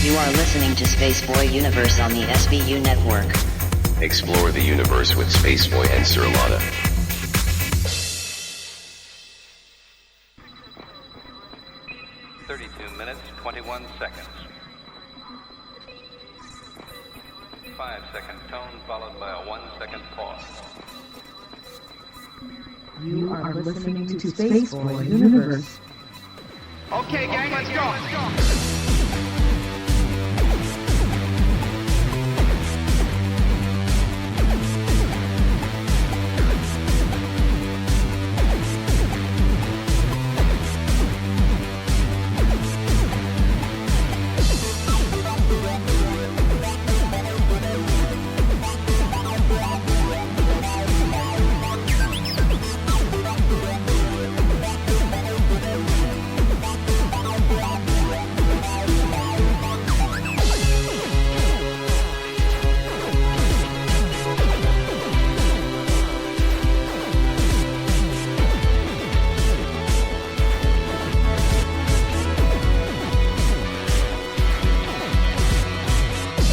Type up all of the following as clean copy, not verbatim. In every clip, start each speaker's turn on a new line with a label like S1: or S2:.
S1: You are listening to Spaceboy Universe on the SBU network.
S2: Explore the universe with Spaceboy and Surlana.
S3: Minutes, 21 seconds. 5-second tone followed by a 1-second pause.
S4: You are listening to Spaceboy Universe.
S5: Okay, gang, let's go.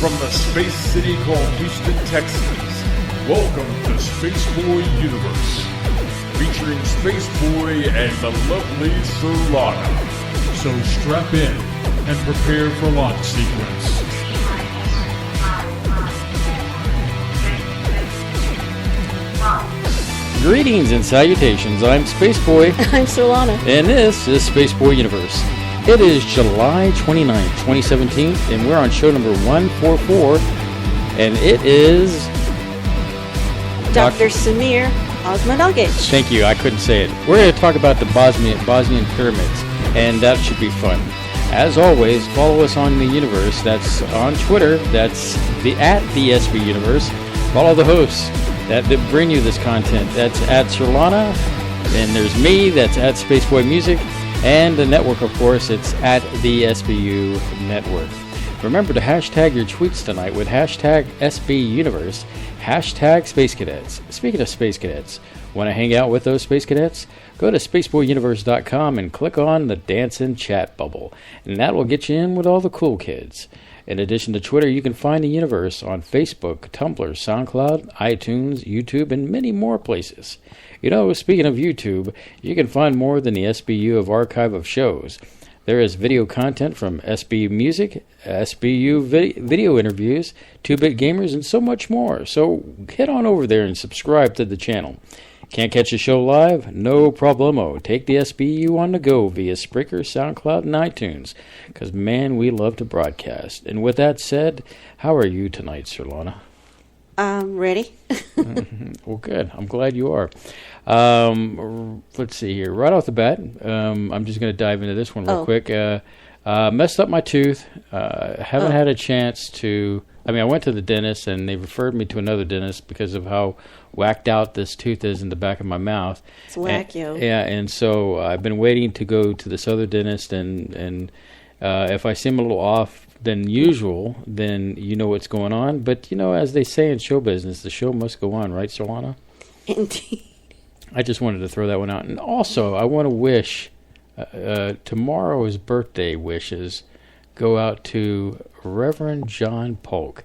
S6: From the space city called Houston, Texas, welcome to Spaceboy Universe, featuring Spaceboy and the lovely Surlana. So strap in and prepare for launch sequence.
S7: Greetings and salutations, I'm Spaceboy.
S8: I'm Surlana.
S7: And this is Spaceboy Universe. It is July 29th, 2017, and we're on show number 144, and it is...
S8: Dr. Osmanagich.
S7: Thank you, I couldn't say it. We're going to talk about the Bosnian Pyramids, and that should be fun. As always, follow us on the universe. That's on Twitter. That's at the SBU Universe. Follow the hosts that bring you this content. That's at Surlana, and there's me. That's at Spaceboy Music. And the network, of course, it's at the SBU network. Remember to hashtag your tweets tonight with hashtag SB Universe, hashtag Space Cadets. Speaking of Space Cadets, want to hang out with those Space Cadets? Go to spaceboyuniverse.com and click on the Dancing Chat bubble, and that will get you in with all the cool kids. In addition to Twitter, you can find the universe on Facebook, Tumblr, SoundCloud, iTunes, YouTube, and many more places. You know, speaking of YouTube, you can find more than the SBU of archive of shows. There is video content from SBU Music, SBU video interviews, 2-Bit Gamers, and so much more. So head on over there and subscribe to the channel. Can't catch a show live? No problemo. Take the SBU on the go via Spreaker, SoundCloud, and iTunes. Because, man, we love to broadcast. And with that said, how are you tonight, Surlana?
S8: Ready.
S7: Well, good. I'm glad you are. Let's see here. Right off the bat, I'm just going to dive into this one real quick. Messed up my tooth. Haven't had a chance to... I mean, I went to the dentist, and they referred me to another dentist because of how whacked out this tooth is in the back of my mouth.
S8: It's whack, yo.
S7: Yeah, and so I've been waiting to go to this other dentist, and if I seem a little off than usual, then you know what's going on. But, you know, as they say in show business, the show must go on, right, Surlana?
S8: Indeed.
S7: I just wanted to throw that one out. And also, I want to wish tomorrow's birthday wishes go out to Reverend John Polk.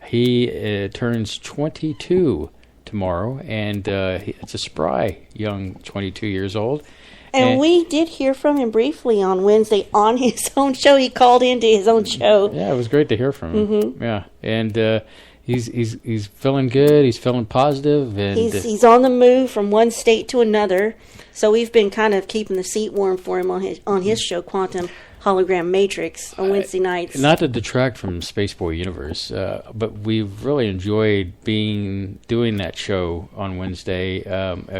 S7: He turns 22 tomorrow, and it's a spry young 22 years old.
S8: And we did hear from him briefly on Wednesday on his own show. He called into his own show.
S7: Yeah, it was great to hear from him. Mm-hmm. Yeah, and he's feeling good. He's feeling positive, and
S8: he's on the move from one state to another. So we've been kind of keeping the seat warm for him on his show, Quantum Hologram Matrix, on Wednesday nights. Not
S7: to detract from Spaceboy Universe, but we've really enjoyed doing that show on Wednesday.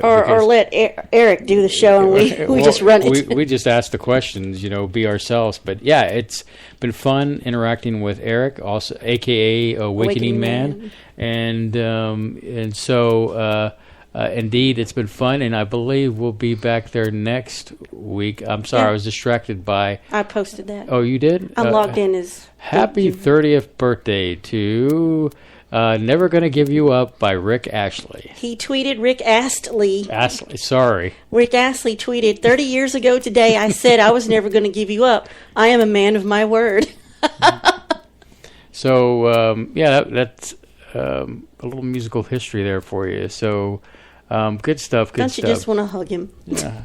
S8: Or let Eric do the show, and we just run it.
S7: We just ask the questions, be ourselves. But yeah, it's been fun interacting with Eric, also AKA Awakening Man. And so... indeed, it's been fun, and I believe we'll be back there next week. I'm sorry, I was distracted by...
S8: I posted that.
S7: Oh, you did?
S8: I'm logged in as...
S7: Happy 30th birthday to Never Gonna Give You Up by Rick Astley.
S8: He tweeted Rick Astley.
S7: Sorry.
S8: Rick Astley tweeted, 30 years ago today, I said I was never going to give you up. I am a man of my word.
S7: So that's a little musical history there for you. So good stuff. Good
S8: Don't
S7: stuff.
S8: you just want to hug him?
S7: Yeah.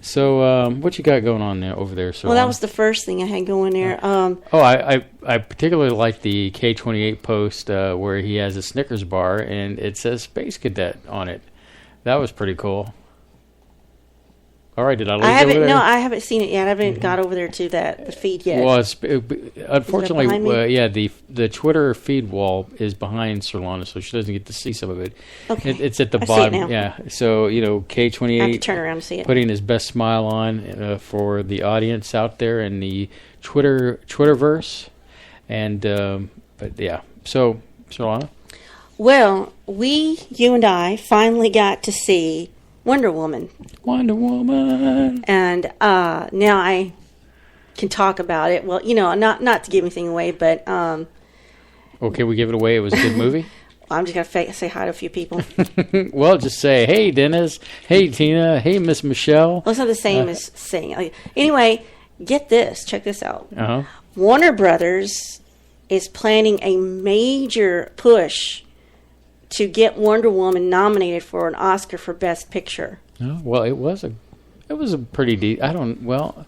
S7: So what you got going on there over there?
S8: Well, that was the first thing I had going there.
S7: I particularly like the K28 post where he has a Snickers bar and it says Space Cadet on it. That was pretty cool. All right, did I lose you over there?
S8: No, I haven't seen it yet. I haven't got over there to the feed yet.
S7: Well, unfortunately, the Twitter feed wall is behind Surlana, so she doesn't get to see some of it.
S8: Okay.
S7: It's at the
S8: I
S7: bottom.
S8: see it now.
S7: Yeah. So K28.
S8: I have to turn around and see it.
S7: Putting his best smile on for the audience out there in the Twitterverse, and but yeah. So Surlana.
S8: Well, you and I finally got to see Wonder Woman. And now I can talk about it. Well, not to give anything away, but...
S7: Okay, we give it away. It was a good movie?
S8: I'm just going to say hi to a few people.
S7: Well, just say, hey, Dennis. Hey, Tina. Hey, Miss Michelle.
S8: Well, it's not the same as saying... Anyway, get this. Check this out.
S7: Uh-huh.
S8: Warner Brothers is planning a major push to get Wonder Woman nominated for an Oscar for Best Picture.
S7: Oh, well, it was a pretty I don't know.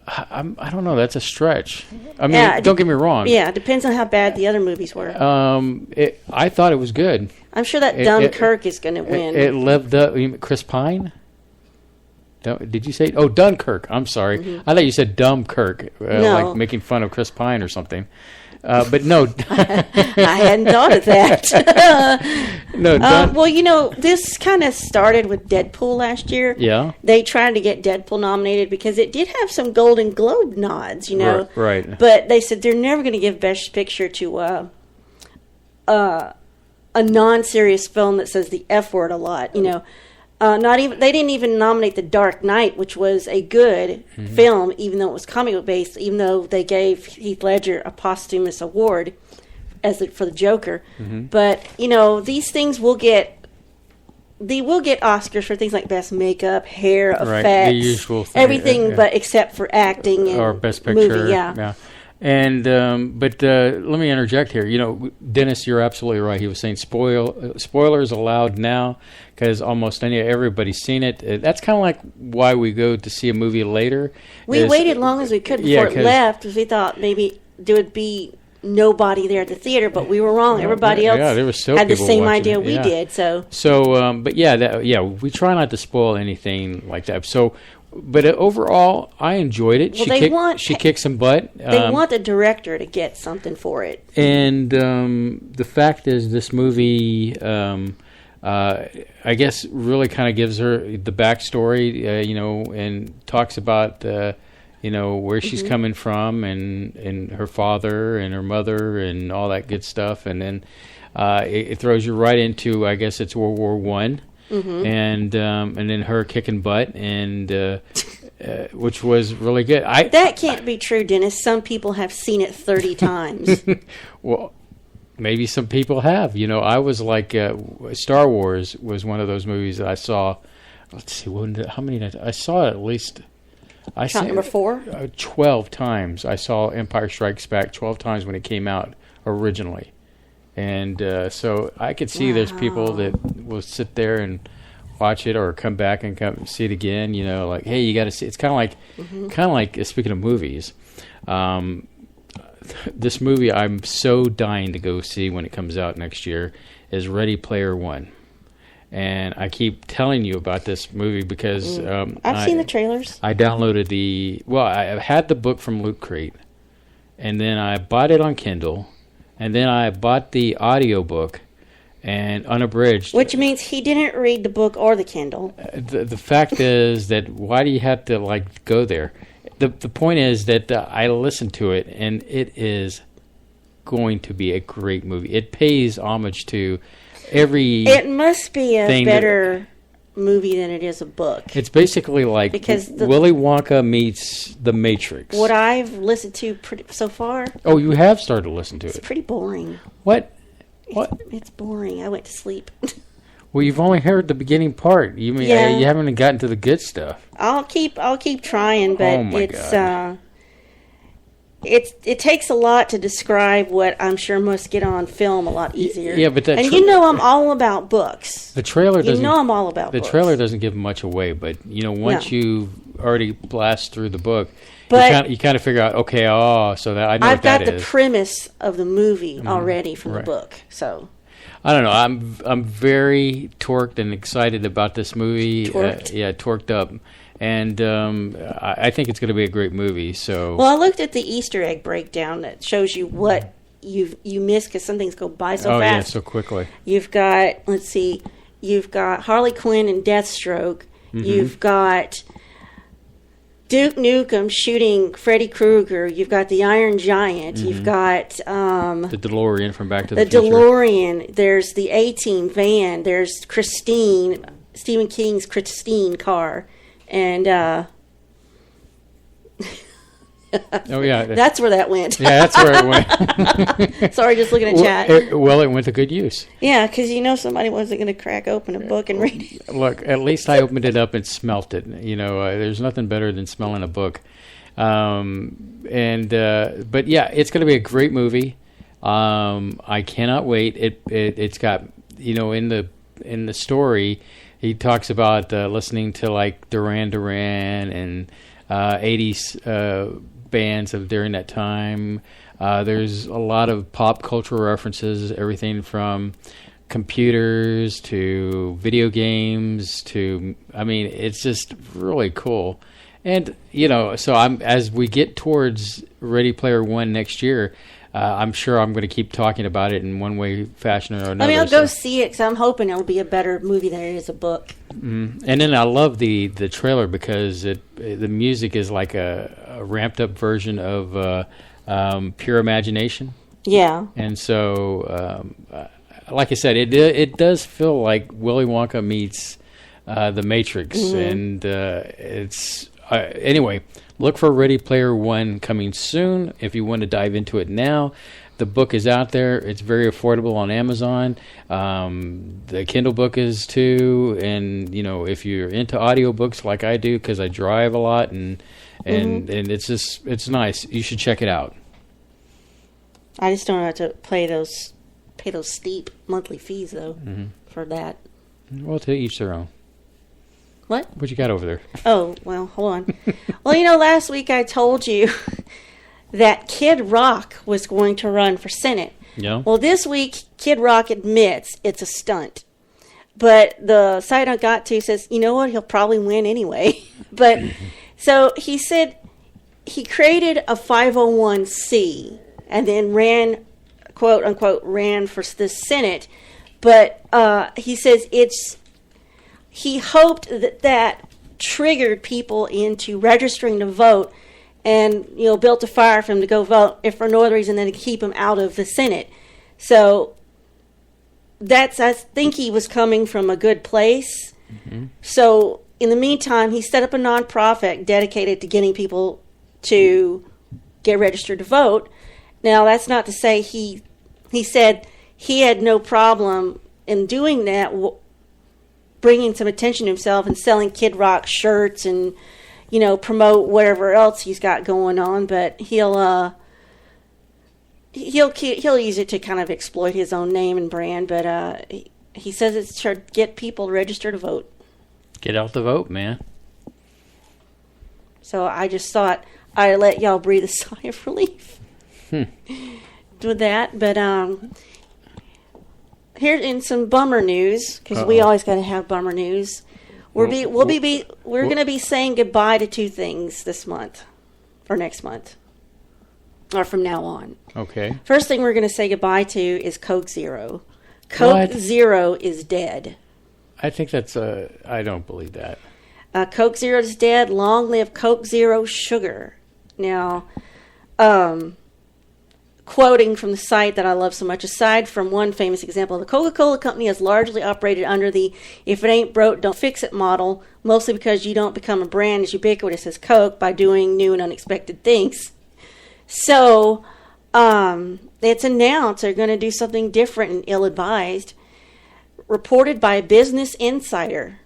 S7: That's a stretch. I mean, don't get me wrong.
S8: Yeah, it depends on how bad the other movies were.
S7: I thought it was good.
S8: I'm sure that Dunkirk is going to win.
S7: It lived up. Chris Pine? Did you say? Oh, Dunkirk. I'm sorry. Mm-hmm. I thought you said Dumbkirk,
S8: no.
S7: like making fun of Chris Pine or something. But no.
S8: I hadn't thought of that.
S7: No.
S8: Well, this kind of started with Deadpool last year.
S7: Yeah.
S8: They tried to get Deadpool nominated because it did have some Golden Globe nods,
S7: Right.
S8: But they said they're never going to give Best Picture to a non-serious film that says the F word a lot, They didn't even nominate The Dark Knight, which was a good film, even though it was comic book based. Even though they gave Heath Ledger a posthumous award for the Joker, but these things will get Oscars for things like best makeup, hair, effects,
S7: the usual thing,
S8: everything, but except for acting and
S7: or best picture,
S8: movie, yeah.
S7: And but let me interject here. Dennis, you're absolutely right. He was saying spoilers allowed now because almost everybody's seen it. That's kind of like why we go to see a movie later.
S8: We waited long as we could before it left because we thought maybe there would be nobody there at the theater, but we were wrong. Everybody else
S7: there was still
S8: had the same
S7: watching
S8: idea
S7: it.
S8: we did. So
S7: but we try not to spoil anything like that. So. But overall, I enjoyed it.
S8: Well,
S7: she kicked some butt.
S8: They want the director to get something for it.
S7: And the fact is, this movie, I guess, really kind of gives her the backstory, and talks about, where she's coming from and her father and her mother and all that good stuff. And then it throws you right into, I guess, it's World War One. And then her kicking butt, and which was really good.
S8: That can't be true, Dennis. Some people have seen it 30 times.
S7: Well, maybe some people have. I was like, Star Wars was one of those movies that I saw. Let's see, how many? I saw it at least.
S8: Shot number 4?
S7: 12 times. I saw Empire Strikes Back 12 times when it came out originally. And so I could see there's people that will sit there and watch it or come back and come see it again. Like, hey, you got to see. It's kind of like speaking of movies. This movie I'm so dying to go see when it comes out next year is Ready Player One. And I keep telling you about this movie because
S8: I've seen the trailers.
S7: I downloaded I had the book from Loot Crate, and then I bought it on Kindle. And then I bought the audiobook and unabridged.
S8: Which means he didn't read the book or the Kindle.
S7: The fact is that why do you have to go there? The point is that I listened to it, and it is going to be a great movie. It pays homage to every.
S8: It must be a better movie than it is a book.
S7: It's basically like Willy Wonka meets The Matrix.
S8: What I've listened to so far.
S7: Oh, you have started to listen to it.
S8: It's pretty boring.
S7: What?
S8: It's boring. I went to sleep.
S7: Well, you've only heard the beginning part. You mean you haven't gotten to the good stuff?
S8: I'll keep trying, but
S7: God.
S8: it takes a lot to describe what I'm sure must get on film a lot easier.
S7: Yeah, but
S8: I'm all about books.
S7: The trailer doesn't.
S8: I'm all about
S7: the
S8: books.
S7: trailer doesn't give much away, but once you already blast through the book,
S8: But
S7: you kind of figure out, okay, so that I know
S8: I've
S7: what that
S8: got the
S7: is.
S8: premise of the movie already from the book, so.
S7: I don't know. I'm very torqued and excited about this movie.
S8: Torqued?
S7: Torqued up, and I think it's going to be a great movie. So,
S8: Well, I looked at the Easter egg breakdown that shows you what you miss because some things go by so fast.
S7: yeah, so quickly.
S8: You've got Harley Quinn and Deathstroke.
S7: Mm-hmm.
S8: You've got Duke Nukem shooting Freddy Krueger. You've got the Iron Giant.
S7: Mm-hmm.
S8: You've got
S7: The DeLorean from Back to the
S8: the
S7: Future.
S8: DeLorean. There's the A-Team van. There's Christine, Stephen King's Christine car, and
S7: Oh yeah,
S8: that's where that went.
S7: yeah, that's where it went.
S8: Sorry, just looking at chat.
S7: It went to good use.
S8: Yeah, because somebody wasn't going to crack open a book and read it.
S7: Look, at least I opened it up and smelt it. There's nothing better than smelling a book. But yeah, it's going to be a great movie. I cannot wait. It's got in the story, he talks about listening to like Duran Duran and 80s bands of during that time. There's a lot of pop cultural references, everything from computers to video games to, it's just really cool. And, so as we get towards Ready Player One next year, I'm sure I'm going to keep talking about it in one way, fashion, or another.
S8: I'll go see it because I'm hoping it'll be a better movie than it is a book.
S7: Mm-hmm. And then I love the trailer because the music is like a ramped up version of Pure Imagination.
S8: Yeah.
S7: And so, like I said, it does feel like Willy Wonka meets The Matrix, and it's anyway. Look for Ready Player One coming soon. If you want to dive into it now, the book is out there. It's very affordable on Amazon. The Kindle book is too. And if you're into audiobooks like I do, because I drive a lot, and it's nice. You should check it out.
S8: I just don't have to pay those steep monthly fees though for that.
S7: Well, to each their own.
S8: What?
S7: What you got over there?
S8: Oh, well, hold on. Well, last week I told you that Kid Rock was going to run for Senate.
S7: Yeah.
S8: Well, this week Kid Rock admits it's a stunt. But the site I got to says, you know what, he'll probably win anyway. But so he said he created a 501c and then ran, quote unquote, ran for the Senate. But he says he hoped that triggered people into registering to vote and, built a fire for him to go vote, if for no other reason than to keep him out of the Senate. So I think he was coming from a good place. Mm-hmm. So in the meantime, he set up a nonprofit dedicated to getting people to get registered to vote. Now, that's not to say he said he had no problem in doing that, bringing some attention to himself and selling Kid Rock shirts and, promote whatever else he's got going on. But he'll use it to kind of exploit his own name and brand. But he says it's to get people to register to vote.
S7: Get out the vote, man.
S8: So I just thought I'd let y'all breathe a sigh of relief with that. But here in some bummer news, because we always got to have bummer news. We're going to be saying goodbye to two things this month, or next month, or from now on.
S7: Okay.
S8: First thing we're going to say goodbye to is Coke Zero. Coke Zero is dead.
S7: I think that's I don't believe that.
S8: Coke Zero is dead. Long live Coke Zero Sugar. Now, quoting from the site that I love so much, aside from one famous example, the Coca-Cola Company has largely operated under the if it ain't broke, don't fix it model, mostly because you don't become a brand as ubiquitous as Coke by doing new and unexpected things. So, it's announced they're going to do something different and ill-advised. Reported by a Business Insider,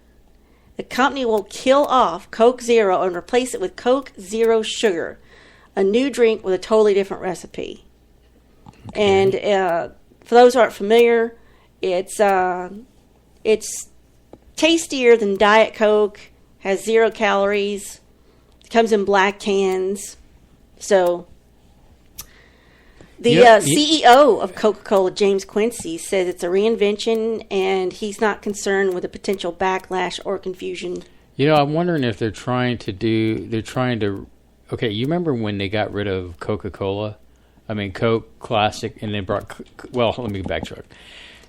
S8: the company will kill off Coke Zero and replace it with Coke Zero Sugar, a new drink with a totally different recipe. And for those who aren't familiar, it's tastier than Diet Coke, has 0 calories, comes in black cans. So the CEO of Coca-Cola, James Quincy, says it's a reinvention and he's not concerned with a potential backlash or confusion.
S7: I'm wondering if they're trying to, okay, you remember when they got rid of Coca-Cola? I mean, Coke Classic, and they brought, let me backtrack.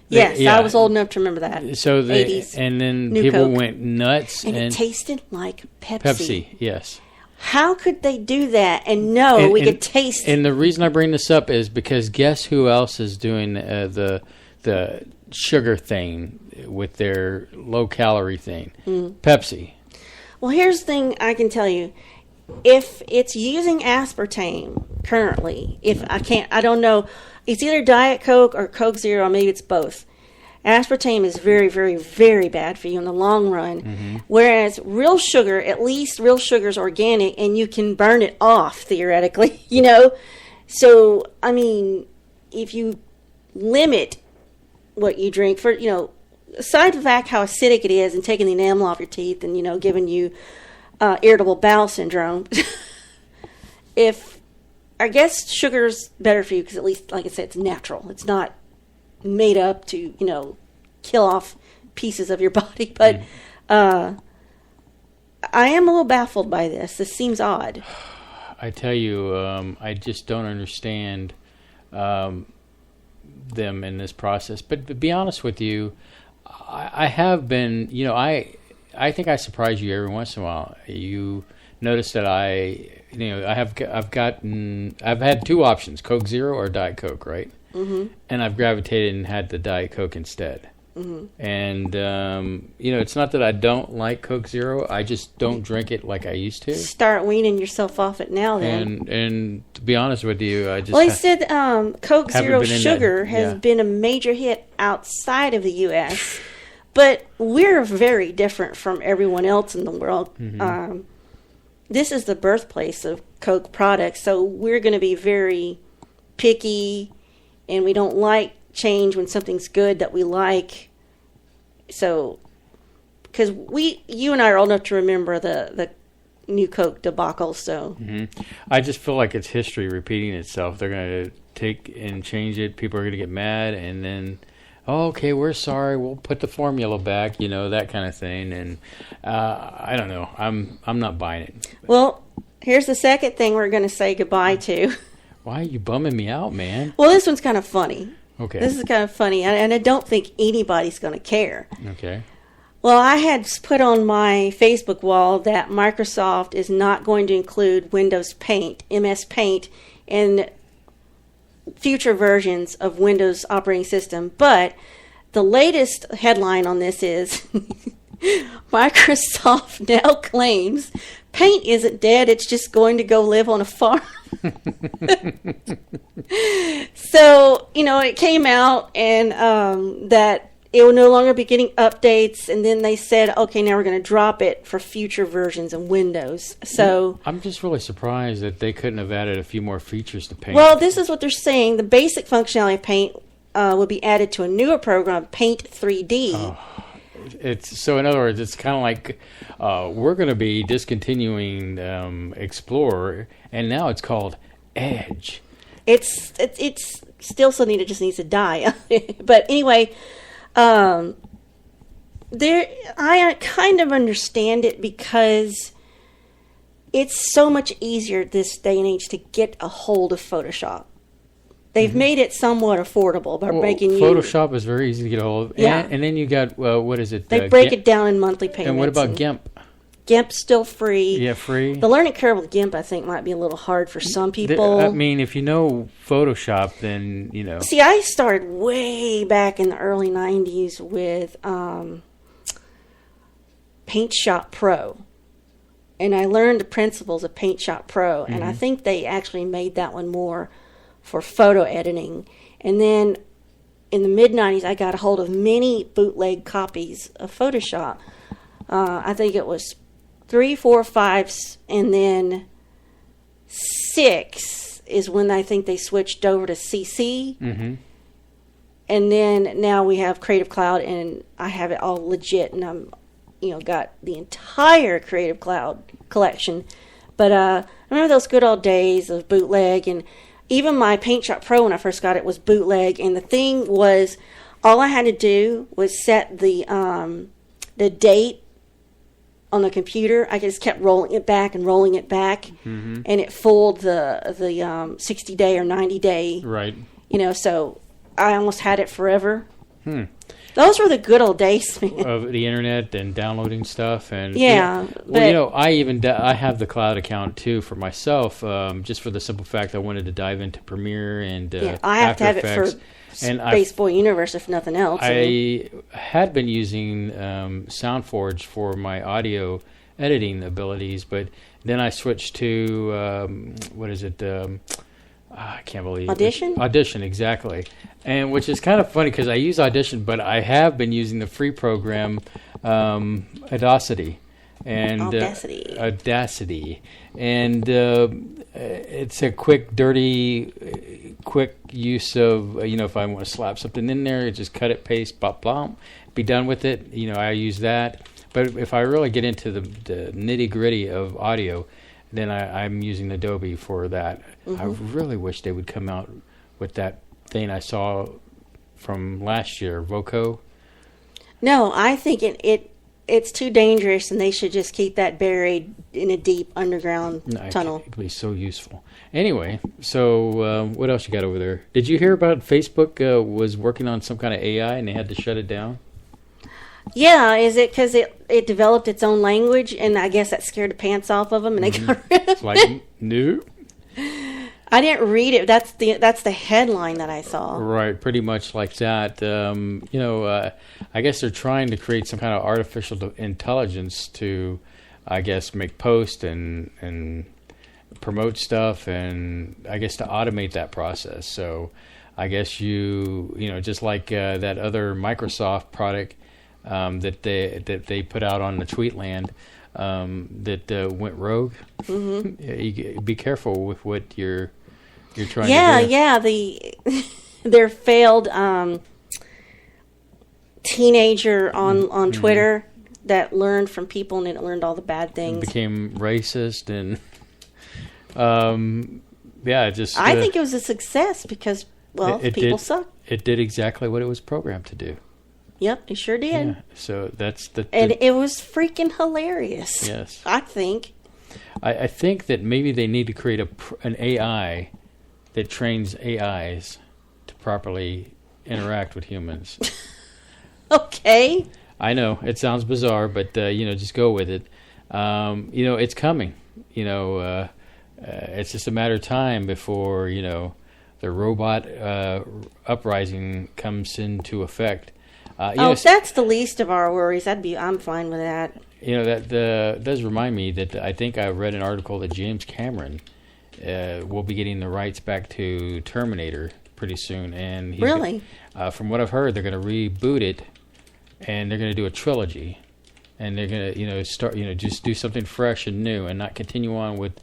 S8: Yes, I was old enough to remember that.
S7: So
S8: 80s,
S7: and then
S8: New
S7: people
S8: Coke.
S7: went nuts.
S8: And it tasted like Pepsi.
S7: Pepsi, yes.
S8: How could they do that and we could taste it?
S7: And the reason I bring this up is because guess who else is doing the sugar thing with their low-calorie thing? Pepsi.
S8: Well, here's the thing I can tell you. If it's using aspartame currently, I don't know. It's either Diet Coke or Coke Zero, or maybe it's both. Aspartame is very, very, very bad for you in the long run. Whereas real sugar, at least real sugar is organic, and you can burn it off, theoretically, So, I mean, if you limit what you drink for, aside from the fact how acidic it is and taking the enamel off your teeth and, giving you irritable bowel syndrome, I guess sugar's better for you because at least, like I said, it's natural. It's not made up to, kill off pieces of your body. But I am a little baffled by this. This seems odd.
S7: I tell you, I just don't understand them in this process. But to be honest with you, I have been, I think I surprise you every once in a while. You notice that I've had 2 options, Coke Zero or Diet Coke, right? And I've gravitated and had the Diet Coke instead. And, it's not that I don't like Coke Zero. I just don't drink it like I used to.
S8: Start weaning yourself off it now, then.
S7: And to be honest with you, I just...
S8: Well, he said Coke Zero Sugar has
S7: yeah.
S8: been a major hit outside of the U.S., but we're very different from everyone else in the world. This is the birthplace of Coke products, so we're going to be very picky, and we don't like change when something's good that we like. So, because you and I are old enough to remember the new Coke debacle, so.
S7: I just feel like it's history repeating itself. They're going to take and change it. People are going to get mad, and then, okay, we're sorry. We'll put the formula back, that kind of thing. And I don't know. I'm not buying it.
S8: Well, here's the second thing we're going to say goodbye to.
S7: Why are you bumming me out, man?
S8: Well, this one's kind of funny.
S7: Okay.
S8: This is kind of funny, and I don't think anybody's going to care.
S7: Okay.
S8: Well, I had put on my Facebook wall that Microsoft is not going to include Windows Paint, MS Paint, in future versions of Windows operating system. But the latest headline on this is Microsoft now claims Paint isn't dead, it's just going to go live on a farm. So, it came out and that it will no longer be getting updates, and then they said, okay, now we're going to drop it for future versions of Windows. So
S7: I'm just really surprised that they couldn't have added a few more features to Paint.
S8: Well, this is what they're saying. The basic functionality of Paint will be added to a newer program, Paint 3D.
S7: So in other words, it's kind of like we're going to be discontinuing Explorer, and now it's called Edge.
S8: It's still something that just needs to die. But anyway, I kind of understand it because it's so much easier this day and age to get a hold of Photoshop. They've made it somewhat affordable by making
S7: Photoshop is very easy to get a hold of.
S8: Yeah.
S7: And then you got, what is it?
S8: They break it down in monthly payments.
S7: And what about GIMP?
S8: GIMP's still free.
S7: Yeah, free.
S8: The learning curve with GIMP, I think, might be a little hard for some people.
S7: I mean, if you know Photoshop, then,
S8: See, I started way back in the early 90s with Paint Shop Pro. And I learned the principles of Paint Shop Pro. And I think they actually made that one more for photo editing. And then in the mid-90s, I got a hold of many bootleg copies of Photoshop. I think it was 3, 4, 5, and then 6 is when I think they switched over to CC.
S7: Mm-hmm.
S8: And then now we have Creative Cloud, and I have it all legit, and I'm, got the entire Creative Cloud collection. But I remember those good old days of bootleg, and even my Paint Shop Pro when I first got it was bootleg. And the thing was, all I had to do was set the date on the computer. I just kept rolling it back and rolling it back,
S7: Mm-hmm.
S8: and it fooled the 60-day or 90-day.
S7: Right.
S8: So I almost had it forever. Those were the good old days, man.
S7: Of the internet and downloading stuff. And
S8: Yeah,
S7: well, I have the cloud account too for myself, just for the simple fact I wanted to dive into Premiere and
S8: I have
S7: After
S8: to have
S7: Effects.
S8: it for Spaceboy Universe, if nothing else.
S7: I had been using SoundForge for my audio editing abilities, but then I switched to what is it? I can't believe
S8: Audition?
S7: it. Audition, exactly. And which is kind of funny because I use Audition, but I have been using the free program Audacity. And Audacity. And it's a quick, dirty, quick use of, if I want to slap something in there, just cut it, paste, bop, bop, be done with it. I use that. But if I really get into the nitty-gritty of audio, then I'm using Adobe for that.
S8: Mm-hmm.
S7: I really wish they would come out with that thing I saw from last year, Voco.
S8: No, I think it's too dangerous, and they should just keep that buried in a deep underground tunnel.
S7: It'd be so useful. Anyway, so what else you got over there? Did you hear about Facebook was working on some kind of AI and they had to shut it down?
S8: Yeah, is it because it developed its own language, and I guess that scared the pants off of them, and they got rid of
S7: It's like, no.
S8: I didn't read it. That's the headline that I saw.
S7: Right, pretty much like that. I guess they're trying to create some kind of artificial intelligence to, I guess, make posts and promote stuff, and I guess to automate that process. So I guess just like that other Microsoft product that they put out on the Tweetland that went rogue.
S8: Mm-hmm.
S7: You be careful with what you're trying to do.
S8: Yeah. Their failed teenager on Twitter that learned from people and it learned all the bad things.
S7: Became racist and just.
S8: I think it was a success because people suck.
S7: It did exactly what it was programmed to do.
S8: Yep, it sure did.
S7: Yeah, so that's
S8: and it was freaking hilarious.
S7: Yes,
S8: I think.
S7: I think that maybe they need to create an AI that trains AIs to properly interact with humans.
S8: Okay.
S7: I know it sounds bizarre, but just go with it. It's coming. It's just a matter of time before the robot uprising comes into effect.
S8: If that's the least of our worries, I'm fine with that.
S7: That does remind me that I think I read an article that James Cameron will be getting the rights back to Terminator pretty soon, and
S8: really,
S7: from what I've heard, they're going to reboot it, and they're going to do a trilogy, and they're going to start just do something fresh and new, and not continue on with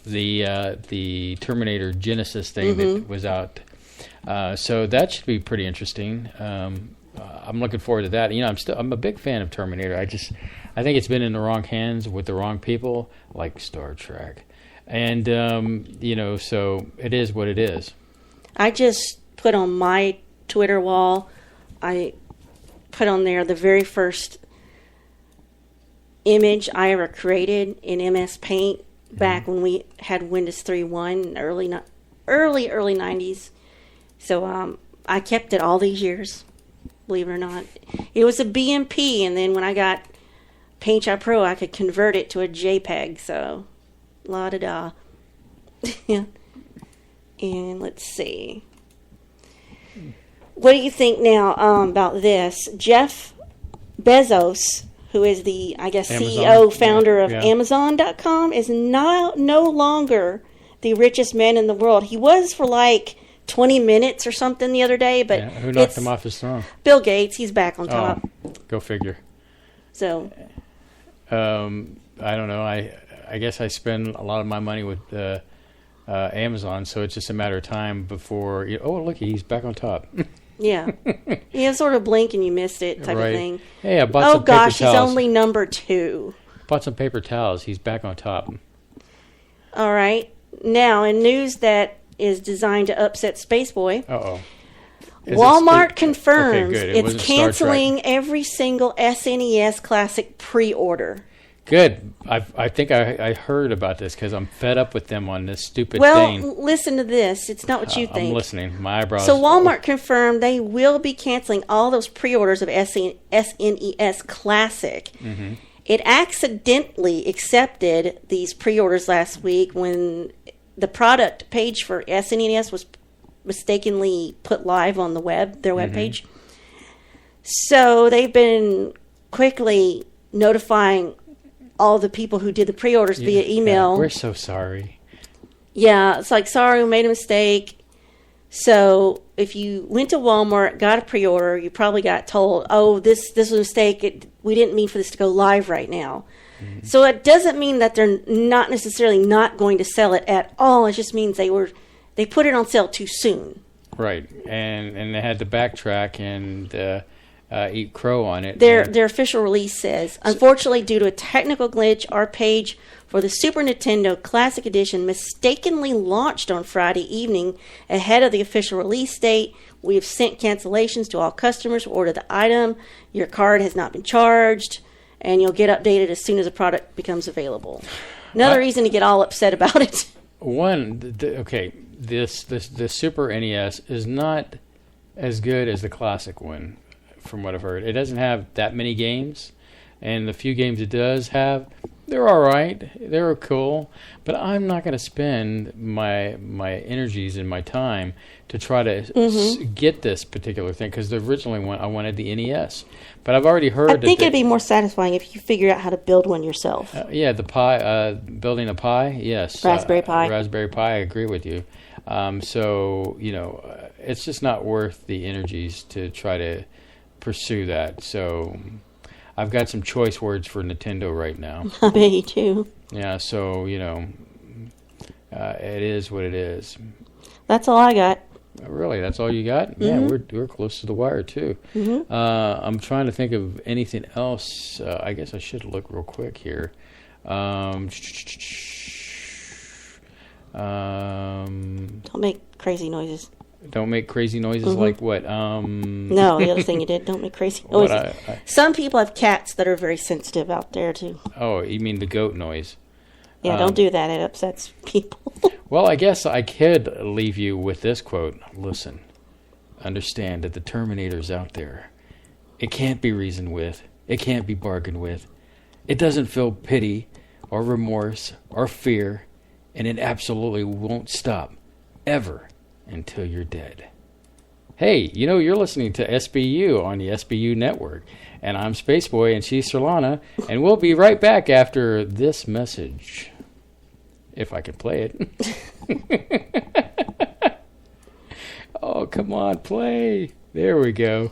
S7: the Terminator Genesis thing that was out. So that should be pretty interesting. I'm looking forward to that. I'm a big fan of Terminator. I think it's been in the wrong hands with the wrong people, like Star Trek, and so it is what it is.
S8: I just put on my Twitter wall. I put on there the very first image I ever created in MS Paint back when we had Windows 3.1 early 90s. So I kept it all these years. Believe it or not, it was a BMP, and then when I got Paint Shop Pro, I could convert it to a JPEG. So, la da da. And let's see. What do you think now about this? Jeff Bezos, who is the CEO, founder of Amazon.com, is no longer the richest man in the world. He was for like 20 minutes or something the other day, but
S7: who knocked him off his throne?
S8: Bill Gates. He's back on top.
S7: Go figure.
S8: So,
S7: I don't know. I guess I spend a lot of my money with Amazon, so it's just a matter of time before. Oh, look, he's back on top.
S8: Yeah. Yeah, sort of blink and you missed it type of thing.
S7: Hey, I bought
S8: Oh,
S7: some
S8: gosh,
S7: paper
S8: he's
S7: towels.
S8: only number 2.
S7: Bought some paper towels. He's back on top.
S8: All right. Now, in news that is designed to upset Spaceboy,
S7: Uh-oh.
S8: Walmart confirms
S7: Okay, good. It wasn't
S8: it's
S7: Star Trek.
S8: canceling every single SNES Classic pre-order.
S7: Good. I think I heard about this because I'm fed up with them on this stupid
S8: Well,
S7: thing.
S8: listen to this. It's not what you think.
S7: I'm listening. My eyebrows.
S8: So Walmart confirmed they will be canceling all those pre-orders of SNES Classic.
S7: Mm-hmm.
S8: It accidentally accepted these pre-orders last week when the product page for SNES was mistakenly put live on the web, their
S7: Mm-hmm.
S8: webpage. So they've been quickly notifying all the people who did the pre-orders via email.
S7: We're so sorry.
S8: Yeah, it's like, sorry, we made a mistake. So if you went to Walmart, got a pre-order, you probably got told, oh, this was a mistake. We didn't mean for this to go live right now. Mm-hmm. So it doesn't mean that they're not necessarily not going to sell it at all. It just means they put it on sale too soon.
S7: Right, and they had to backtrack and eat crow on it.
S8: Their official release says, unfortunately, due to a technical glitch, our page for the Super Nintendo Classic Edition mistakenly launched on Friday evening ahead of the official release date. We have sent cancellations to all customers who ordered the item. Your card has not been charged, and you'll get updated as soon as the product becomes available. Another reason to get all upset about it.
S7: The Super NES is not as good as the classic one, from what I've heard. It doesn't have that many games, and the few games it does have, they're all right. They're cool, but I'm not going to spend my energies and my time to try to get this particular thing, because the originally one I wanted the NES, but I've already heard.
S8: I think it'd be more satisfying if you figure out how to build one yourself.
S7: The pie, building a pie, yes.
S8: Raspberry Pi.
S7: Raspberry Pi, I agree with you. So, it's just not worth the energies to try to pursue that. So I've got some choice words for Nintendo right now.
S8: I bet you too.
S7: Yeah, so, it is what it is.
S8: That's all I got.
S7: Really, that's all you got? Yeah, we're close to the wire too. I'm trying to think of anything else. I guess I should look real quick here.
S8: Don't make crazy noises.
S7: Don't make crazy noises like what?
S8: No, the other thing you did. Don't make crazy noises. Some people have cats that are very sensitive out there too.
S7: Oh, you mean the goat noise?
S8: Yeah, don't do that. It upsets people.
S7: Well, I guess I could leave you with this quote. Listen, understand that the Terminator's out there. It can't be reasoned with. It can't be bargained with. It doesn't feel pity or remorse or fear, and it absolutely won't stop, ever, until you're dead. Hey, you're listening to SBU on the SBU network, and I'm Spaceboy and she's Surlana, and we'll be right back after this message. If I can play it. Oh, come on, play. There we go.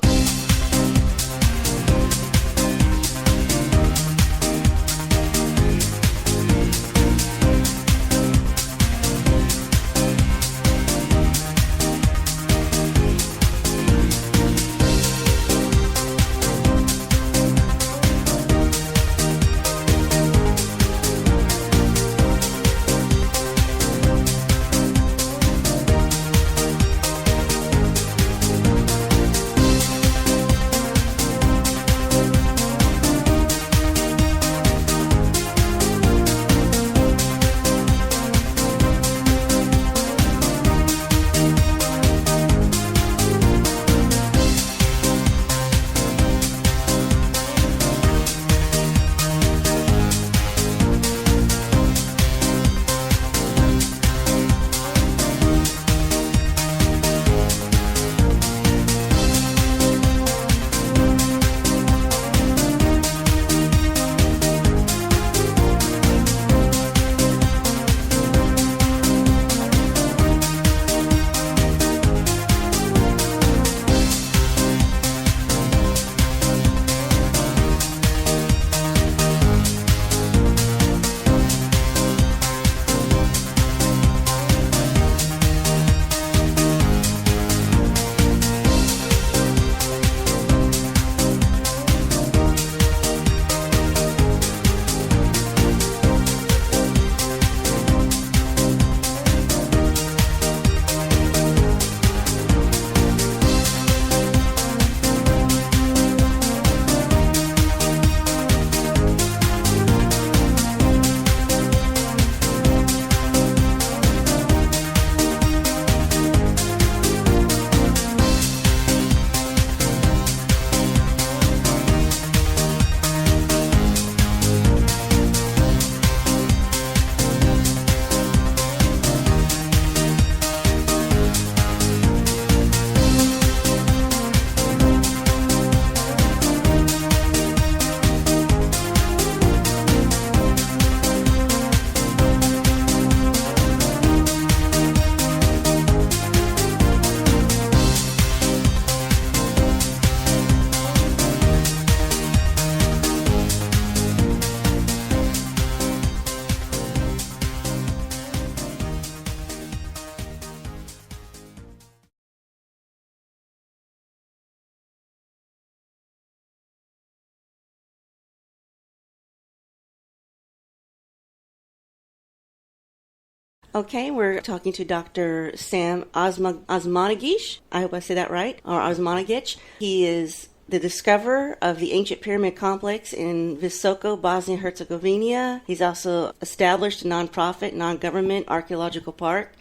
S8: Okay, we're talking to Dr. Sam Osmanagich. I hope I say that right, or Osmanagich. He is the discoverer of the ancient pyramid complex in Visoko, Bosnia-Herzegovina. He's also established a non-profit, non-government archaeological park,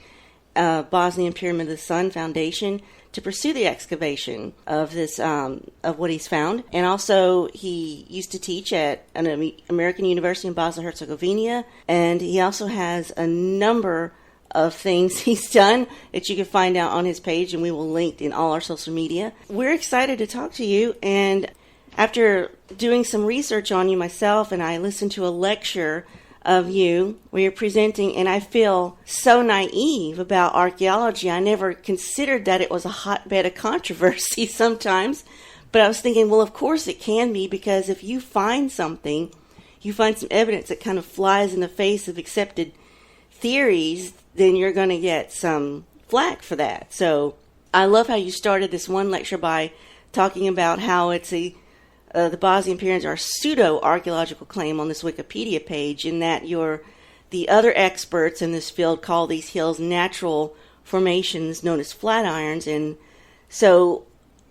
S8: Bosnian Pyramid of the Sun Foundation, to pursue the excavation of this of what he's found. And also, he used to teach at an American university in Bosnia-Herzegovina, and he also has a number of things he's done that you can find out on his page, and we will link in all our social media. We're excited to talk to you, and after doing some research on you myself, and I listened to a lecture of you where you're presenting, and I feel so naive about archaeology. I never considered that it was a hotbed of controversy sometimes, but I was thinking, well, of course it can be, because if you find something, you find some evidence that kind of flies in the face of accepted theories, then you're going to get some flack for that. So I love how you started this one lecture by talking about how it's the Bosnian Pyramids are a pseudo-archaeological claim on this Wikipedia page, in that the other experts in this field call these hills natural formations known as flatirons. And so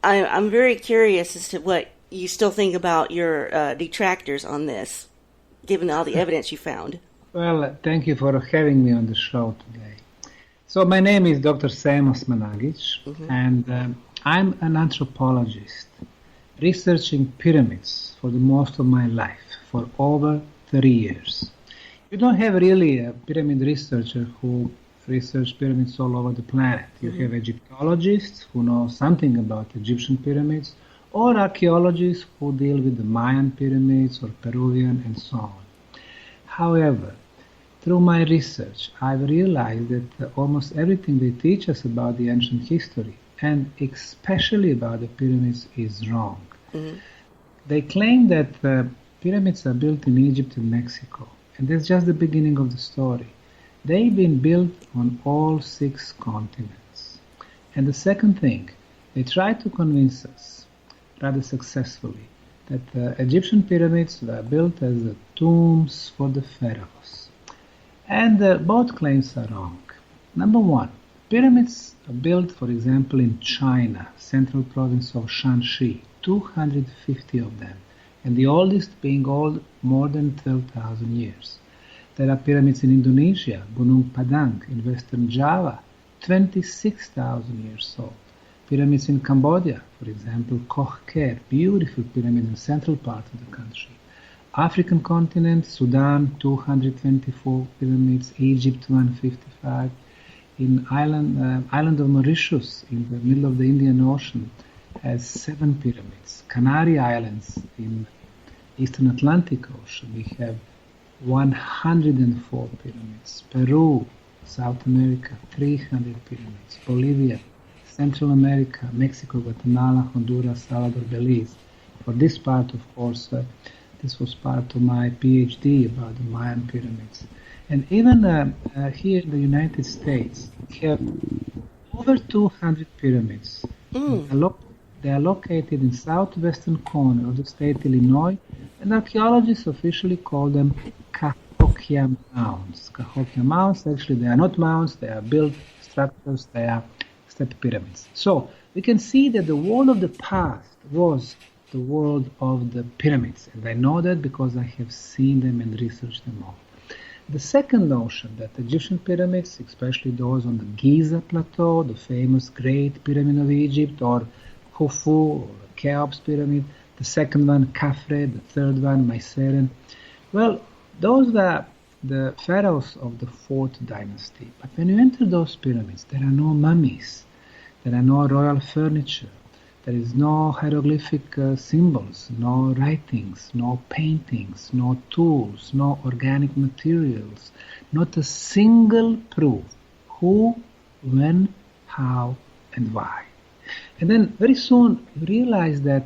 S8: I'm very curious as to what you still think about your detractors on this, given all the evidence you found.
S9: Well, thank you for having me on the show today. So my name is Dr. Sam Osmanagich, and I'm an anthropologist researching pyramids for the most of my life, for over 30 years. You don't have really a pyramid researcher who researches pyramids all over the planet. You have Egyptologists who know something about Egyptian pyramids, or archaeologists who deal with the Mayan pyramids or Peruvian and so on. However, through my research, I've realized that almost everything they teach us about the ancient history, and especially about the pyramids, is wrong. They claim that pyramids are built in Egypt and Mexico, and that's just the beginning of the story. They've been built on all 6 continents. And the second thing, they try to convince us, rather successfully, that the Egyptian pyramids were built as the tombs for the pharaohs. And both claims are wrong. Number one, pyramids are built, for example, in China, central province of Shanxi, 250 of them, and the oldest being old more than 12,000 years. There are pyramids in Indonesia, Gunung Padang, in western Java, 26,000 years old. Pyramids in Cambodia, for example, Koh Ker, beautiful pyramid in the central part of the country. African continent, Sudan, 224 pyramids, Egypt, 155. In island of Mauritius, in the middle of the Indian Ocean, has 7 pyramids. Canary Islands in Eastern Atlantic Ocean, we have 104 pyramids. Peru, South America, 300 pyramids. Bolivia, Central America, Mexico, Guatemala, Honduras, Salvador, Belize. For this part, of course, this was part of my PhD about the Mayan pyramids. And even here in the United States, we have over 200 pyramids. They are located in southwestern corner of the state Illinois, and archaeologists officially call them Cahokia Mounds. Cahokia Mounds, actually, they are not mounds, they are built structures, they are step pyramids. So we can see that the world of the past was the world of the pyramids, and I know that because I have seen them and researched them all. The second notion that Egyptian pyramids, especially those on the Giza Plateau, the famous Great Pyramid of Egypt, or Khufu, or Cheops Pyramid, the second one, Khafre, the third one, Myceren. Well, those were the pharaohs of the 4th dynasty. But when you enter those pyramids, there are no mummies, there are no royal furniture, there is no hieroglyphic symbols, no writings, no paintings, no tools, no organic materials, not a single proof who, when, how, and why. And then very soon you realize that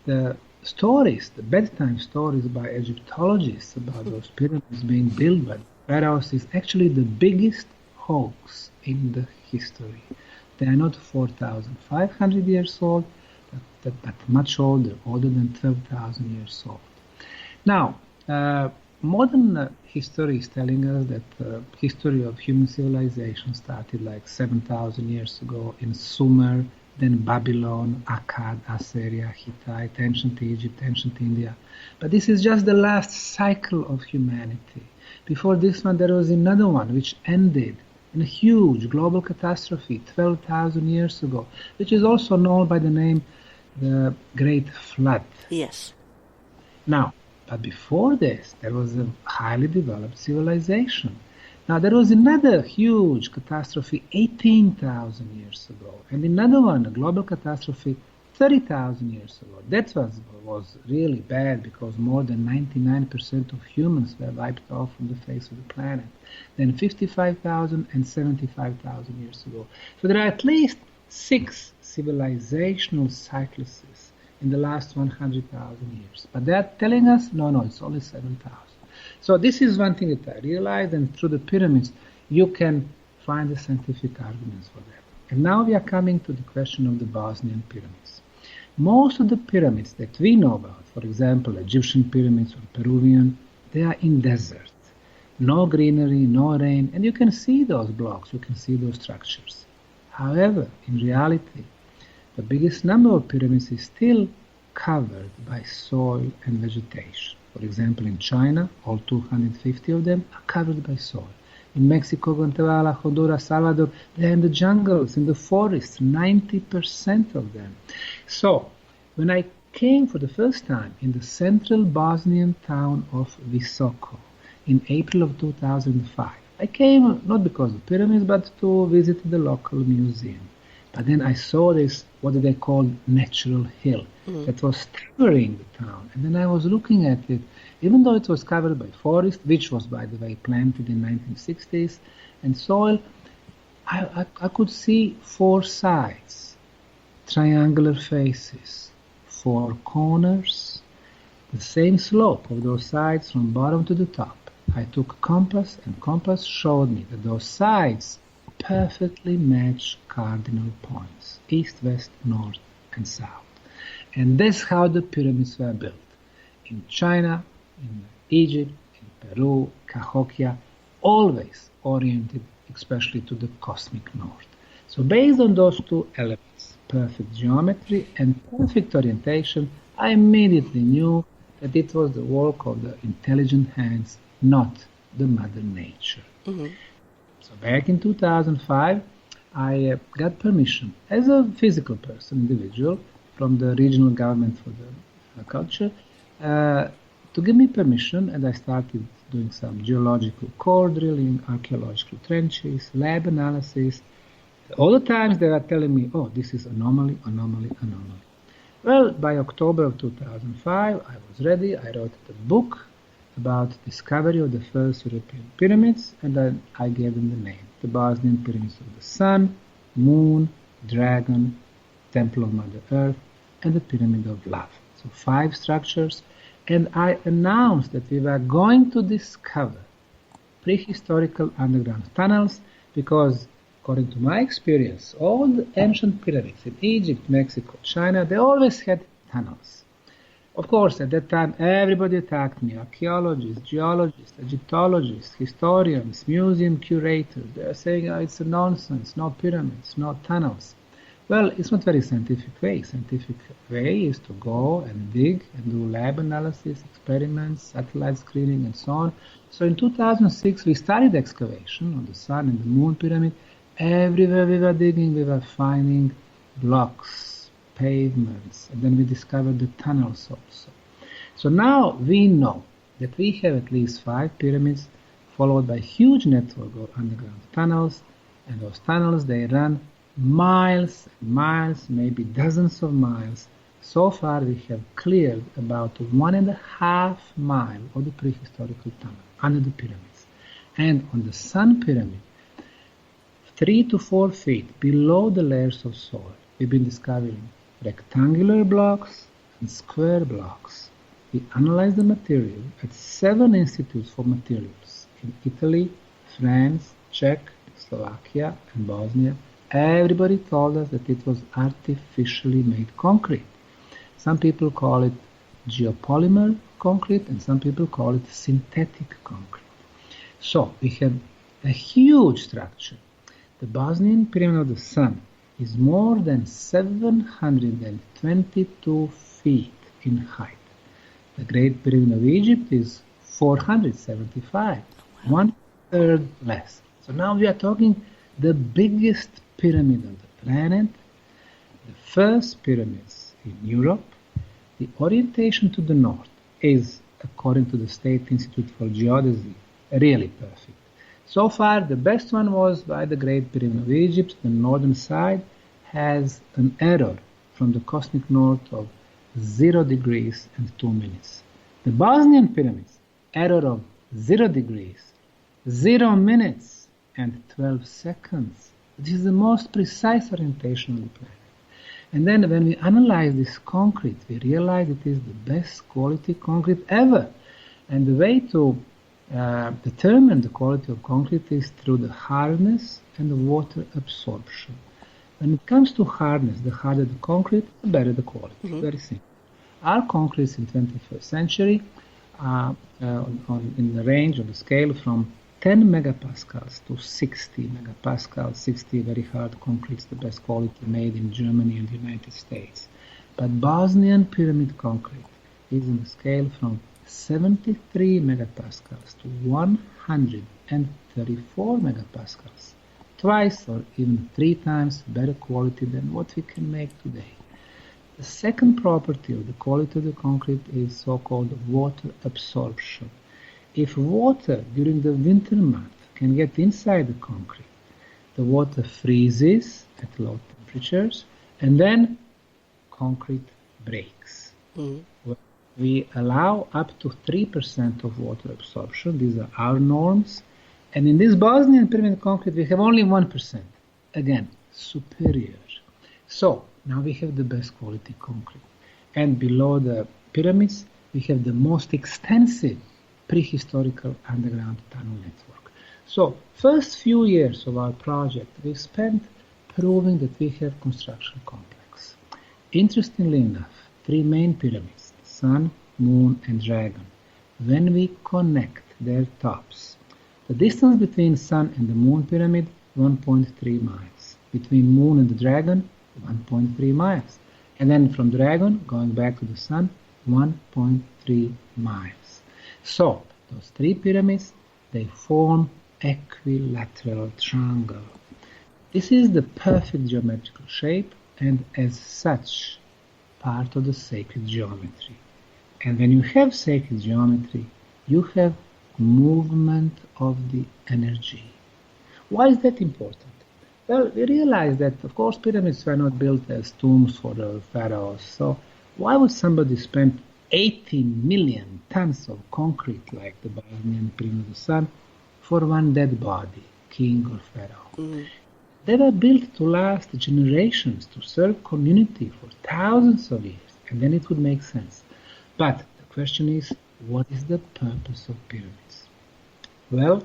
S9: the stories, the bedtime stories by Egyptologists about those pyramids being built by the pharaohs is actually the biggest hoax in the history. They are not 4,500 years old, but much older than 12,000 years old. Now, modern history is telling us that history of human civilization started like 7,000 years ago in Sumer, then Babylon, Akkad, Assyria, Hittite, ancient Egypt, ancient India. But this is just the last cycle of humanity. Before this one, there was another one which ended in a huge global catastrophe 12,000 years ago, which is also known by the name the Great Flood.
S8: Yes.
S9: Now, but before this, there was a highly developed civilization. Now, there was another huge catastrophe 18,000 years ago, and another one, a global catastrophe 30,000 years ago. That was really bad because more than 99% of humans were wiped off from the face of the planet. Then 55,000 and 75,000 years ago. So there are at least 6 civilizational cycluses in the last 100,000 years. But they're telling us, no, it's only 7,000. So this is one thing that I realized, and through the pyramids, you can find the scientific arguments for that. And now we are coming to the question of the Bosnian pyramids. Most of the pyramids that we know about, for example, Egyptian pyramids or Peruvian, they are in desert. No greenery, no rain, and you can see those blocks, you can see those structures. However, in reality, the biggest number of pyramids is still covered by soil and vegetation. For example, in China, all 250 of them are covered by soil. In Mexico, Guatemala, Honduras, Salvador, they're in the jungles, in the forests, 90% of them. So, when I came for the first time in the central Bosnian town of Visoko in April of 2005, I came not because of pyramids, but to visit the local museum. But then I saw this, what they call natural hill, that was covering the town. And then I was looking at it, even though it was covered by forest, which was, by the way, planted in 1960s, and soil, I could see 4 sides, triangular faces, 4 corners, the same slope of those sides from bottom to the top. I took a compass, and compass showed me that those sides perfectly match cardinal points, east, west, north, and south. And that's how the pyramids were built. In China, in Egypt, in Peru, Cahokia, always oriented especially to the cosmic north. So based on those 2 elements, perfect geometry and perfect orientation, I immediately knew that it was the work of the intelligent hands, not the Mother Nature. Mm-hmm. So back in 2005, I got permission as a physical person, individual, from the regional government for the culture, to give me permission, and I started doing some geological core drilling, archaeological trenches, lab analysis. All the times they were telling me, oh, this is anomaly, anomaly, anomaly. Well, by October of 2005, I was ready. I wrote a book about discovery of the first European pyramids, and then I gave them the name, the Bosnian Pyramids of the Sun, Moon, Dragon, Temple of Mother Earth, and the Pyramid of Love. So 5 structures, and I announced that we were going to discover prehistorical underground tunnels because, according to my experience, all the ancient pyramids in Egypt, Mexico, China, they always had tunnels. Of course, at that time, everybody attacked me, archaeologists, geologists, Egyptologists, historians, museum curators. They are saying, oh, it's a nonsense, no pyramids, no tunnels. Well, it's not very scientific way. Scientific way is to go and dig and do lab analysis, experiments, satellite screening, and so on. So in 2006, we started excavation on the Sun and the Moon pyramid. Everywhere we were digging, we were finding blocks, pavements, and then we discovered the tunnels also. So now we know that we have at least 5 pyramids followed by a huge network of underground tunnels, and those tunnels, they run miles and miles, maybe dozens of miles. So far we have cleared about 1.5 miles of the prehistorical tunnel under the pyramids. And on the Sun pyramid, 3 to 4 feet below the layers of soil, we've been discovering rectangular blocks and square blocks. We analyzed the material at 7 institutes for materials in Italy, France, Czech, Slovakia, and Bosnia. Everybody told us that it was artificially made concrete. Some people call it geopolymer concrete, and some people call it synthetic concrete. So we have a huge structure. The Bosnian Pyramid of the Sun is more than 722 feet in height. The Great Pyramid of Egypt is 475, one-third less. So now we are talking the biggest pyramid on the planet, the first pyramids in Europe. The orientation to the north is, according to the State Institute for Geodesy, really perfect. So far, the best one was by the Great Pyramid of Egypt. The northern side has an error from the cosmic north of 0 degrees and 2 minutes. The Bosnian pyramids, error of 0 degrees, 0 minutes, and 12 seconds. This is the most precise orientation of the planet. And then when we analyze this concrete, we realize it is the best quality concrete ever. And the way to determine the quality of concrete is through the hardness and the water absorption. When it comes to hardness, the harder the concrete, the better the quality. Very simple. Our concretes in 21st century are in the range of the scale from 10 megapascals to 60 megapascals, 60 very hard concretes, the best quality made in Germany and the United States. But Bosnian pyramid concrete is in the scale from 73 megapascals to 134 megapascals, twice or even 3 times better quality than what we can make today. The second property of the quality of the concrete is so-called water absorption. If water during the winter month can get inside the concrete, the water freezes at low temperatures and then concrete breaks. We allow up to 3% of water absorption. These are our norms. And in this Bosnian pyramid concrete, we have only 1%. Again, superior. So now we have the best quality concrete. And below the pyramids, we have the most extensive prehistorical underground tunnel network. So first few years of our project, we spent proving that we have construction complex. Interestingly enough, 3 main pyramids, Sun, Moon, and Dragon, when we connect their tops, the distance between Sun and the Moon pyramid, 1.3 miles. Between Moon and the Dragon, 1.3 miles. And then from Dragon, going back to the Sun, 1.3 miles. So, those 3 pyramids, they form equilateral triangle. This is the perfect geometrical shape and as such, part of the sacred geometry. And when you have sacred geometry, you have movement of the energy. Why is that important? Well, we realize that, of course, pyramids were not built as tombs for the pharaohs. So why would somebody spend 80 million tons of concrete like the Bosnian Pyramid of the Sun for one dead body, king or pharaoh? They were built to last generations, to serve community for thousands of years, and then it would make sense. But the question is, what is the purpose of pyramids? Well,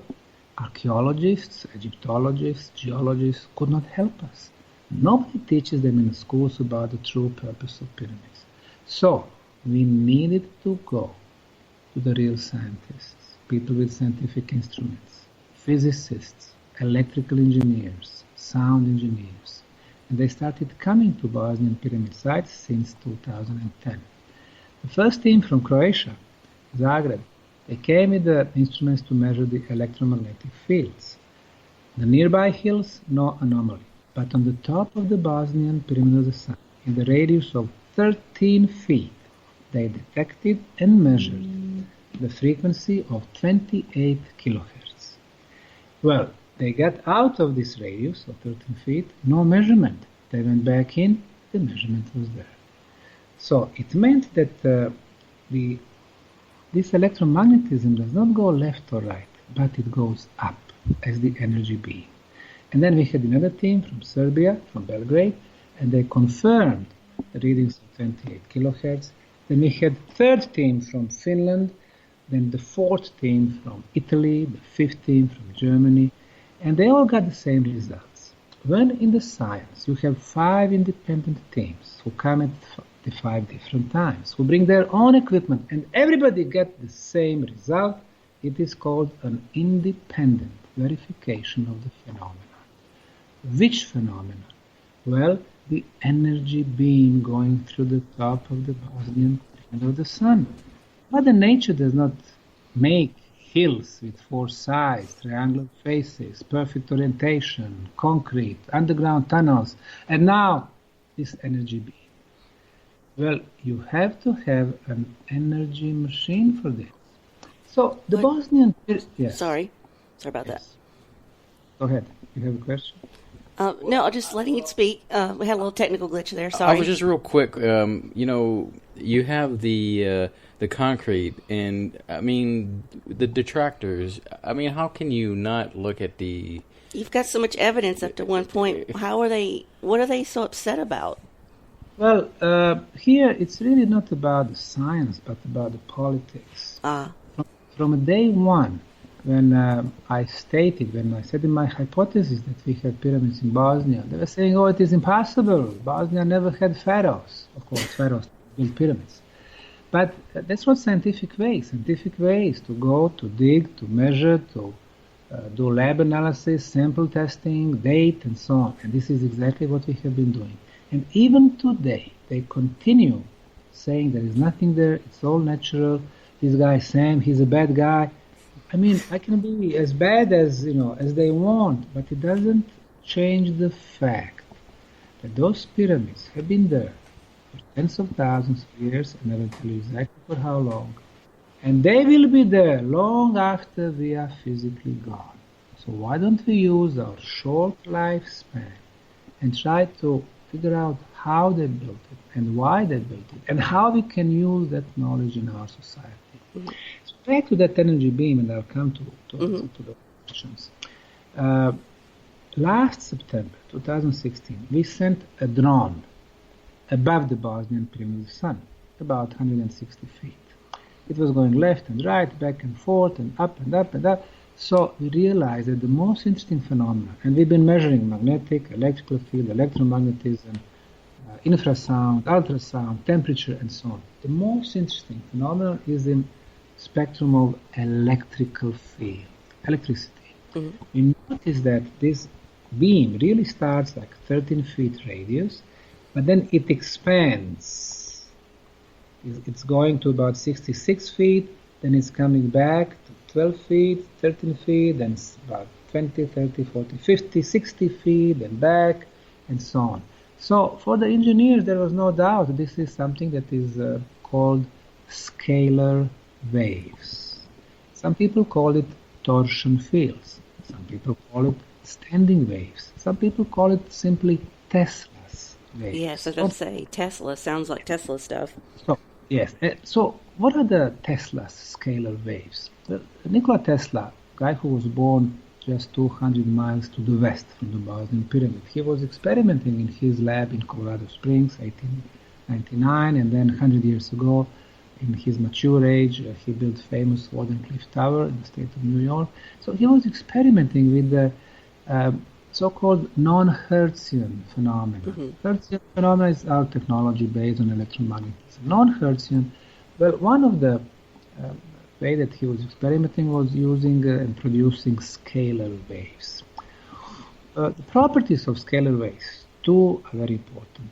S9: archaeologists, Egyptologists, geologists could not help us. Nobody teaches them in the schools about the true purpose of pyramids. So, we needed to go to the real scientists, people with scientific instruments, physicists, electrical engineers, sound engineers. And they started coming to Bosnian pyramid sites since 2010. The first team from Croatia, Zagreb, they came with the instruments to measure the electromagnetic fields. The nearby hills, no anomaly. But on the top of the Bosnian Pyramid of the Sun, in the radius of 13 feet, they detected and measured the frequency of 28 kilohertz. Well, they got out of this radius of 13 feet, no measurement. They went back in, the measurement was there. So it meant that this electromagnetism does not go left or right, but it goes up as the energy beam. And then we had another team from Serbia, from Belgrade, and they confirmed the readings of 28 kilohertz. Then we had third team from Finland, then the fourth team from Italy, the fifth team from Germany, and they all got the same results. When in the science you have 5 independent teams who come at the 5 different times, who bring their own equipment, and everybody get the same result. It is called an independent verification of the phenomenon. Which phenomenon? Well, the energy beam going through the top of the Bosnian Pyramid of the Sun. Mother Nature does not make hills with 4 sides, triangular faces, perfect orientation, concrete, underground tunnels, and now this energy beam. Well, you have to have an energy machine for this. So the Bosnian... Yes.
S8: Sorry about that.
S9: Go ahead. You have a question?
S8: No, just letting it speak. We had a little technical glitch there. Sorry.
S7: I was just real quick. You have the concrete, and I mean the detractors. I mean, how can you not look at the?
S8: You've got so much evidence up to one point. How are they? What are they so upset about?
S9: Well, here it's really not about the science, but about the politics. From day one, when I said in my hypothesis that we had pyramids in Bosnia, they were saying, oh, it is impossible. Bosnia never had pharaohs. Of course, pharaohs built pyramids. But that's what scientific way. Scientific way is to go, to dig, to measure, to do lab analysis, sample testing, date, and so on. And this is exactly what we have been doing. And even today, they continue saying there is nothing there, it's all natural. This guy Sam, he's a bad guy. I mean, I can be as bad as they want, but it doesn't change the fact that those pyramids have been there for tens of thousands of years, and I will tell you exactly for how long. And they will be there long after we are physically gone. So why don't we use our short lifespan and try to figure out how they built it and why they built it and how we can use that knowledge in our society. Mm-hmm. So back to that energy beam, and I'll come to the questions. Last September 2016, we sent a drone above the Bosnian Pyramid of the Sun, about 160 feet. It was going left and right, back and forth, and up and up and up. So we realized that the most interesting phenomena, and we've been measuring magnetic, electrical field, electromagnetism, infrasound, ultrasound, temperature, and so on. The most interesting phenomenon is in spectrum of electrical field, electricity. Mm-hmm. You notice that this beam really starts like 13 feet radius, but then it expands. It's going to about 66 feet, then it's coming back to 12 feet, 13 feet, then about 20, 30, 40, 50, 60 feet, and back, and so on. So for the engineers, there was no doubt this is something that is called scalar waves. Some people call it torsion fields. Some people call it standing waves. Some people call it simply Tesla's waves.
S8: Yes, I was going to say, Tesla sounds like Tesla stuff.
S9: So, yes. So what are the Tesla's scalar waves? Well, Nikola Tesla, guy who was born just 200 miles to the west from the Bosnian Pyramid, he was experimenting in his lab in Colorado Springs, 1899, and then 100 years ago, in his mature age, he built famous Wardenclyffe Tower in the state of New York. So he was experimenting with the so-called non-Hertzian phenomena. Mm-hmm. Hertzian phenomena is our technology based on electromagnetism. Non-Hertzian, well, one of the way that he was experimenting was using and producing scalar waves. The properties of scalar waves, two are very important.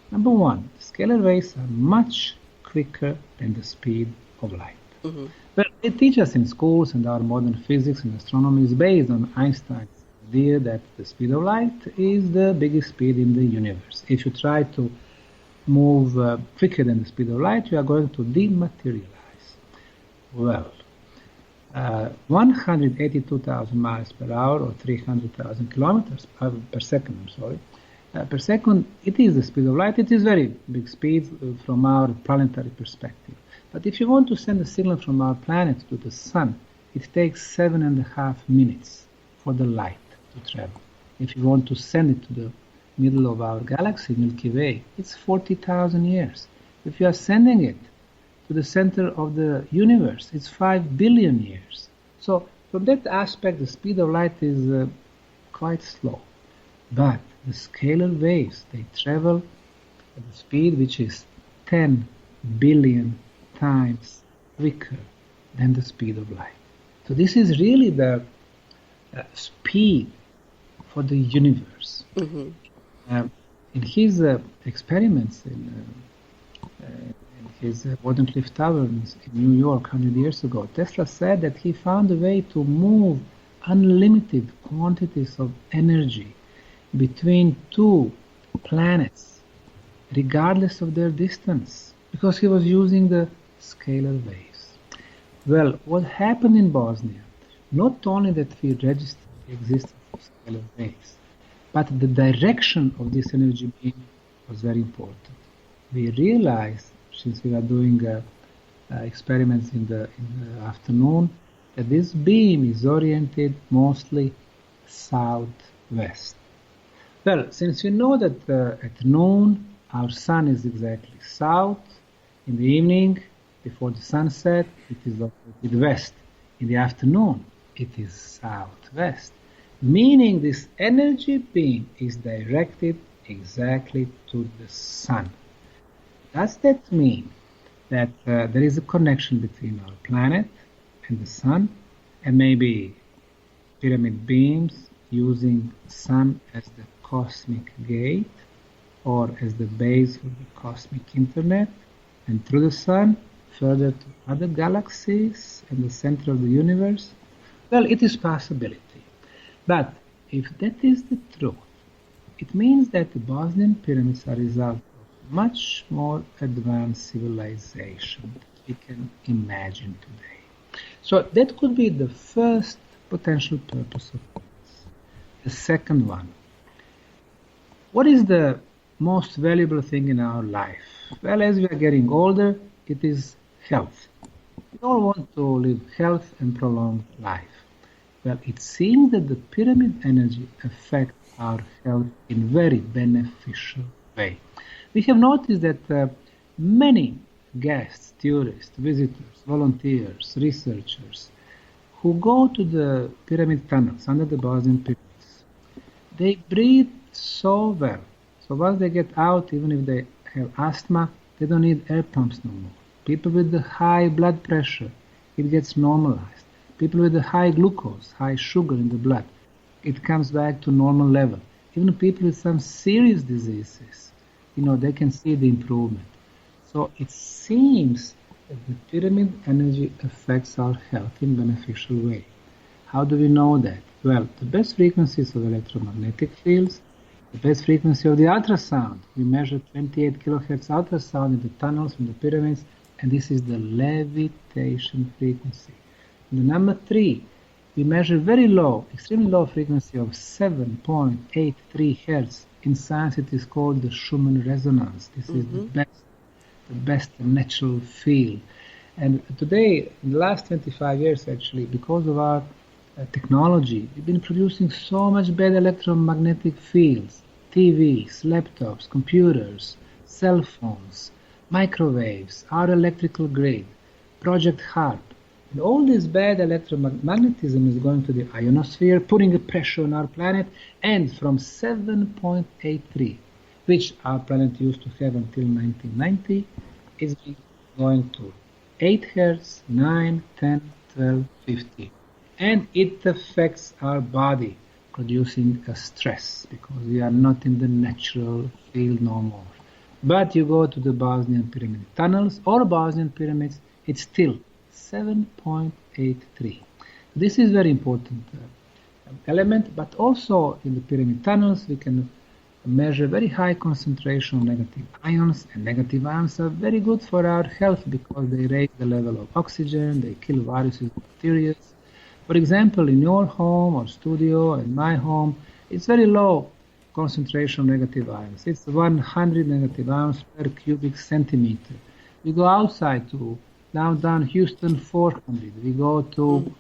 S9: Number one, scalar waves are much quicker than the speed of light. Mm-hmm. Well, they teach us in schools, and our modern physics and astronomy is based on Einstein's idea that the speed of light is the biggest speed in the universe. If you try to move quicker than the speed of light, you are going to dematerialize. Well, 182,000 miles per hour, or 300,000 kilometers per second, per second, it is the speed of light. It is very big speed from our planetary perspective. But if you want to send a signal from our planet to the sun, it takes 7.5 minutes for the light to travel. If you want to send it to the middle of our galaxy, Milky Way, it's 40,000 years. If you are sending it to the center of the universe, it's 5 billion years. So from that aspect, the speed of light is quite slow. But the scalar waves, they travel at a speed which is 10 billion times quicker than the speed of light. So this is really the speed for the universe. In his experiments in his Wooden Cliff Tower in New York 100 years ago, Tesla said that he found a way to move unlimited quantities of energy between two planets, regardless of their distance, because he was using the scalar waves. Well, what happened in Bosnia, not only that we registered the existence of scalar waves, but the direction of this energy beam was very important. We realized, since we are doing experiments in the afternoon, that this beam is oriented mostly southwest. Well, since we know that at noon our sun is exactly south, in the evening, before the sunset, it is oriented west. In the afternoon, it is southwest, meaning this energy beam is directed exactly to the sun. Does that mean that there is a connection between our planet and the sun, and maybe pyramid beams using sun as the cosmic gate or as the base for the cosmic internet, and through the sun further to other galaxies and the center of the universe? Well, it is possibility. But if that is the truth, it means that the Bosnian pyramids are a result of much more advanced civilization that we can imagine today. So that could be the first potential purpose of pyramids. The second one, what is the most valuable thing in our life? Well, as we are getting older, it is health. We all want to live health and prolonged life. Well, it seems that the pyramid energy affects our health in very beneficial way. We have noticed that many guests, tourists, visitors, volunteers, researchers who go to the pyramid tunnels under the Bosnian pyramids, they breathe so well. So once they get out, even if they have asthma, they don't need air pumps no more. People with the high blood pressure, it gets normalized. People with the high glucose, high sugar in the blood, it comes back to normal level. Even people with some serious diseases, they can see the improvement. So it seems that the pyramid energy affects our health in a beneficial way. How do we know that? Well, the best frequencies of electromagnetic fields, the best frequency of the ultrasound. We measure 28 kilohertz ultrasound in the tunnels from the pyramids, and this is the levitation frequency. And the number 3, we measure very low, extremely low frequency of 7.83 hertz. In science, it is called the Schumann resonance. This is the best natural field. And today, in the last 25 years, actually, because of our technology, we've been producing so much better electromagnetic fields, TVs, laptops, computers, cell phones, microwaves, our electrical grid, Project HARP. And all this bad electromagnetism is going to the ionosphere, putting a pressure on our planet, and from 7.83, which our planet used to have until 1990, is going to 8 hertz, 9, 10, 12, 50. And it affects our body, producing a stress, because we are not in the natural field no more. But you go to the Bosnian Pyramid tunnels or Bosnian pyramids, it's still 7.83. This is very important element, but also in the pyramid tunnels we can measure very high concentration of negative ions, and negative ions are very good for our health because they raise the level of oxygen, they kill viruses and bacteria. For example, in your home or studio, in my home, it's very low concentration of negative ions. It's 100 negative ions per cubic centimeter. We go outside to downtown Houston, 400. We go to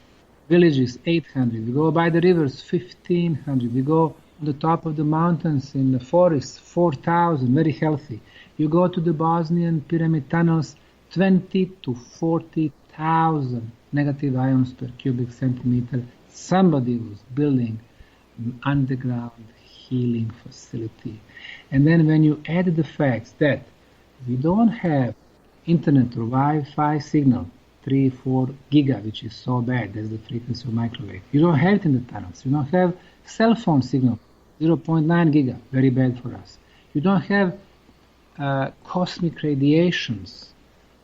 S9: villages, 800. We go by the rivers, 1500. We go on the top of the mountains in the forests, 4,000, very healthy. You go to the Bosnian pyramid tunnels, 20 to 40,000 negative ions per cubic centimeter. Somebody was building an underground healing facility. And then when you add the fact that We don't have internet or Wi-Fi signal, 3, 4 giga, which is so bad. That's the frequency of microwave. You don't have it in the tunnels. You don't have cell phone signal, 0.9 giga, very bad for us. You don't have cosmic radiations.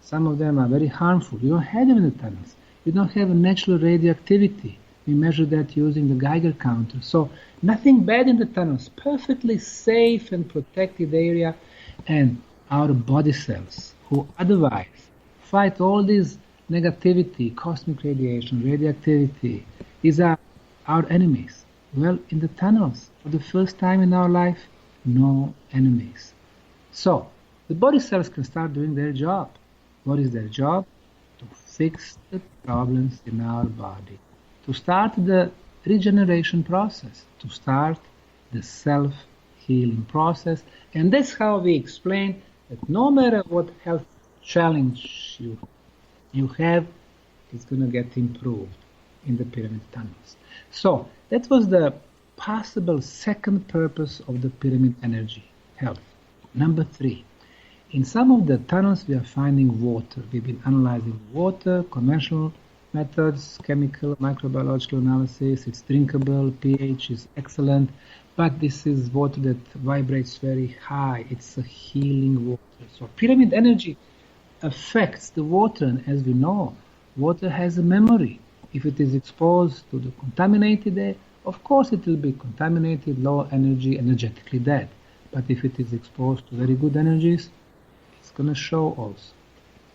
S9: Some of them are very harmful. You don't have them in the tunnels. You don't have natural radioactivity. We measure that using the Geiger counter. So nothing bad in the tunnels. Perfectly safe and protected area. And our body cells, who otherwise fight all this negativity, cosmic radiation, radioactivity, these are our enemies. Well, in the tunnels, for the first time in our life, no enemies. So, the body cells can start doing their job. What is their job? To fix the problems in our body. To start the regeneration process. To start the self-healing process. And that's how we explain that no matter what health challenge you have, it's going to get improved in the pyramid tunnels. So, that was the possible second purpose of the pyramid energy, health. Number 3, in some of the tunnels we are finding water. We've been analyzing water, conventional methods, chemical, microbiological analysis. It's drinkable, pH is excellent, but this is water that vibrates very high. It's a healing water. So pyramid energy affects the water, and as we know, water has a memory. If it is exposed to the contaminated air, of course it will be contaminated, low energy, energetically dead. But if it is exposed to very good energies, it's going to show also.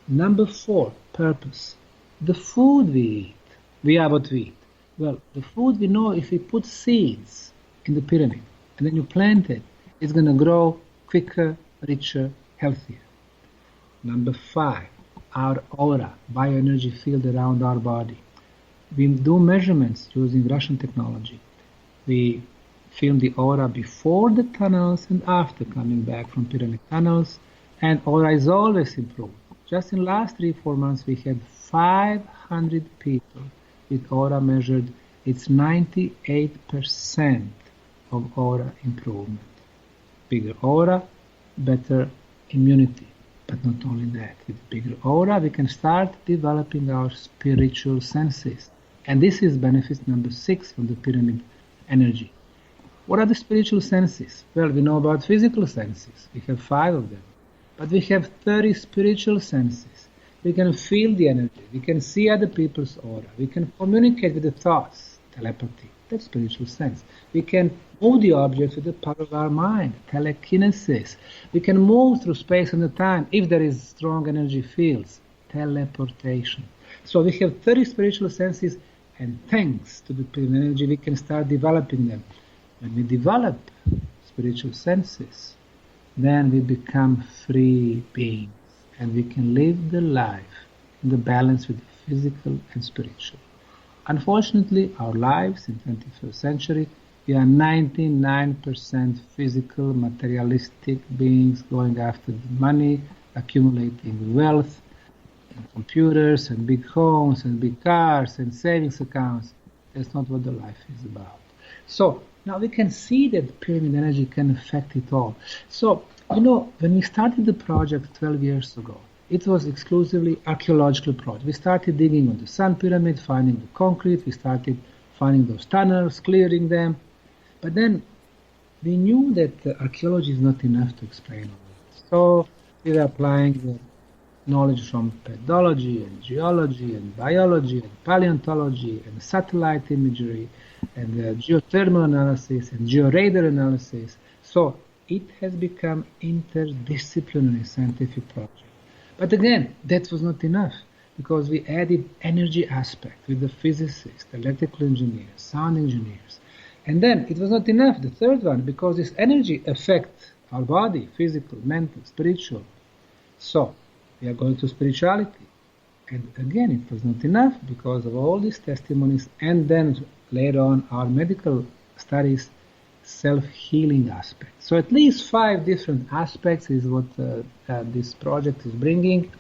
S9: Number 4, purpose. The food we eat. We are what we eat. Well, the food we know, if we put seeds in the pyramid and then you plant it, it's going to grow quicker, richer, healthier. Number 5, our aura, bioenergy field around our body. We do measurements using Russian technology. We film the aura before the tunnels and after coming back from pyramid tunnels, and aura is always improved. Just in last 3-4 months we had 500 people with aura measured. It's 98% of aura improvement. Bigger aura, better immunity. But not only that, with bigger aura we can start developing our spiritual senses. And this is benefit number 6 from the pyramid energy. What are the spiritual senses? Well, we know about physical senses. We have 5 of them. But we have 30 spiritual senses. We can feel the energy. We can see other people's aura. We can communicate with the thoughts, telepathy. That's spiritual sense. We can move the objects with the power of our mind, telekinesis. We can move through space and time if there is strong energy fields, teleportation. So we have 30 spiritual senses, and thanks to the pyramid energy, we can start developing them. When we develop spiritual senses, then we become free beings, and we can live the life in the balance with the physical and spiritual. Unfortunately, our lives in 21st century, we are 99% physical, materialistic beings going after the money, accumulating wealth, and computers, and big homes, and big cars, and savings accounts. That's not what the life is about. So, now we can see that pyramid energy can affect it all. So, when we started the project 12 years ago, it was exclusively archaeological project. We started digging on the Sun Pyramid, finding the concrete. We started finding those tunnels, clearing them. But then we knew that archaeology is not enough to explain all this. So we were applying the knowledge from pedology and geology and biology and paleontology and satellite imagery and geothermal analysis and georadar analysis. So it has become interdisciplinary scientific project. But again, that was not enough, because we added energy aspect with the physicists, electrical engineers, sound engineers. And then it was not enough, the third one, because this energy affects our body, physical, mental, spiritual. So we are going to spirituality. And again, it was not enough because of all these testimonies, and then later on our medical studies, self-healing aspect. So at least 5 different aspects is what this project is bringing.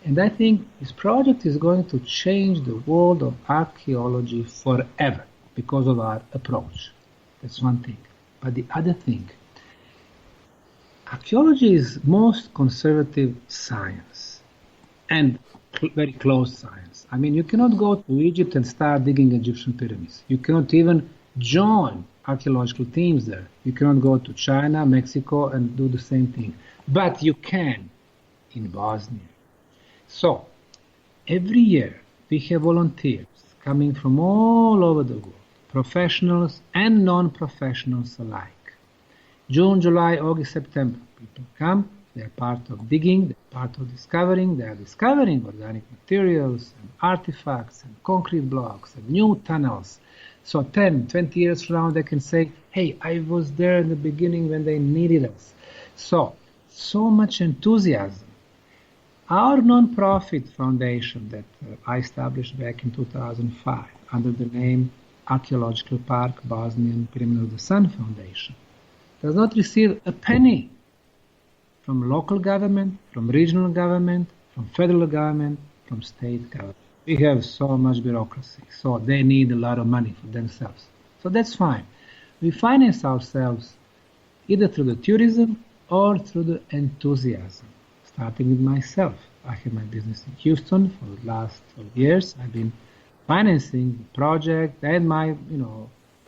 S9: And I think this project is going to change the world of archaeology forever because of our approach. That's one thing. But the other thing, archaeology is most conservative science and very close science. I mean, you cannot go to Egypt and start digging Egyptian pyramids. You cannot even join archaeological teams there. You cannot go to China, Mexico, and do the same thing. But you can in Bosnia. So, every year we have volunteers coming from all over the world, professionals and non-professionals alike. June, July, August, September, people come, they are part of digging, they are part of discovering, they are discovering organic materials and artifacts and concrete blocks and new tunnels. So 10, 20 years from now they can say, hey, I was there in the beginning when they needed us. So much enthusiasm. Our non-profit foundation that I established back in 2005 under the name Archaeological Park Bosnian Pyramids of the Sun Foundation does not receive a penny from local government, from regional government, from federal government, from state government. We have so much bureaucracy, so they need a lot of money for themselves. So that's fine. We finance ourselves either through the tourism or through the enthusiasm. Starting with myself. I have my business in Houston for the last 12 years. I've been financing the project and my,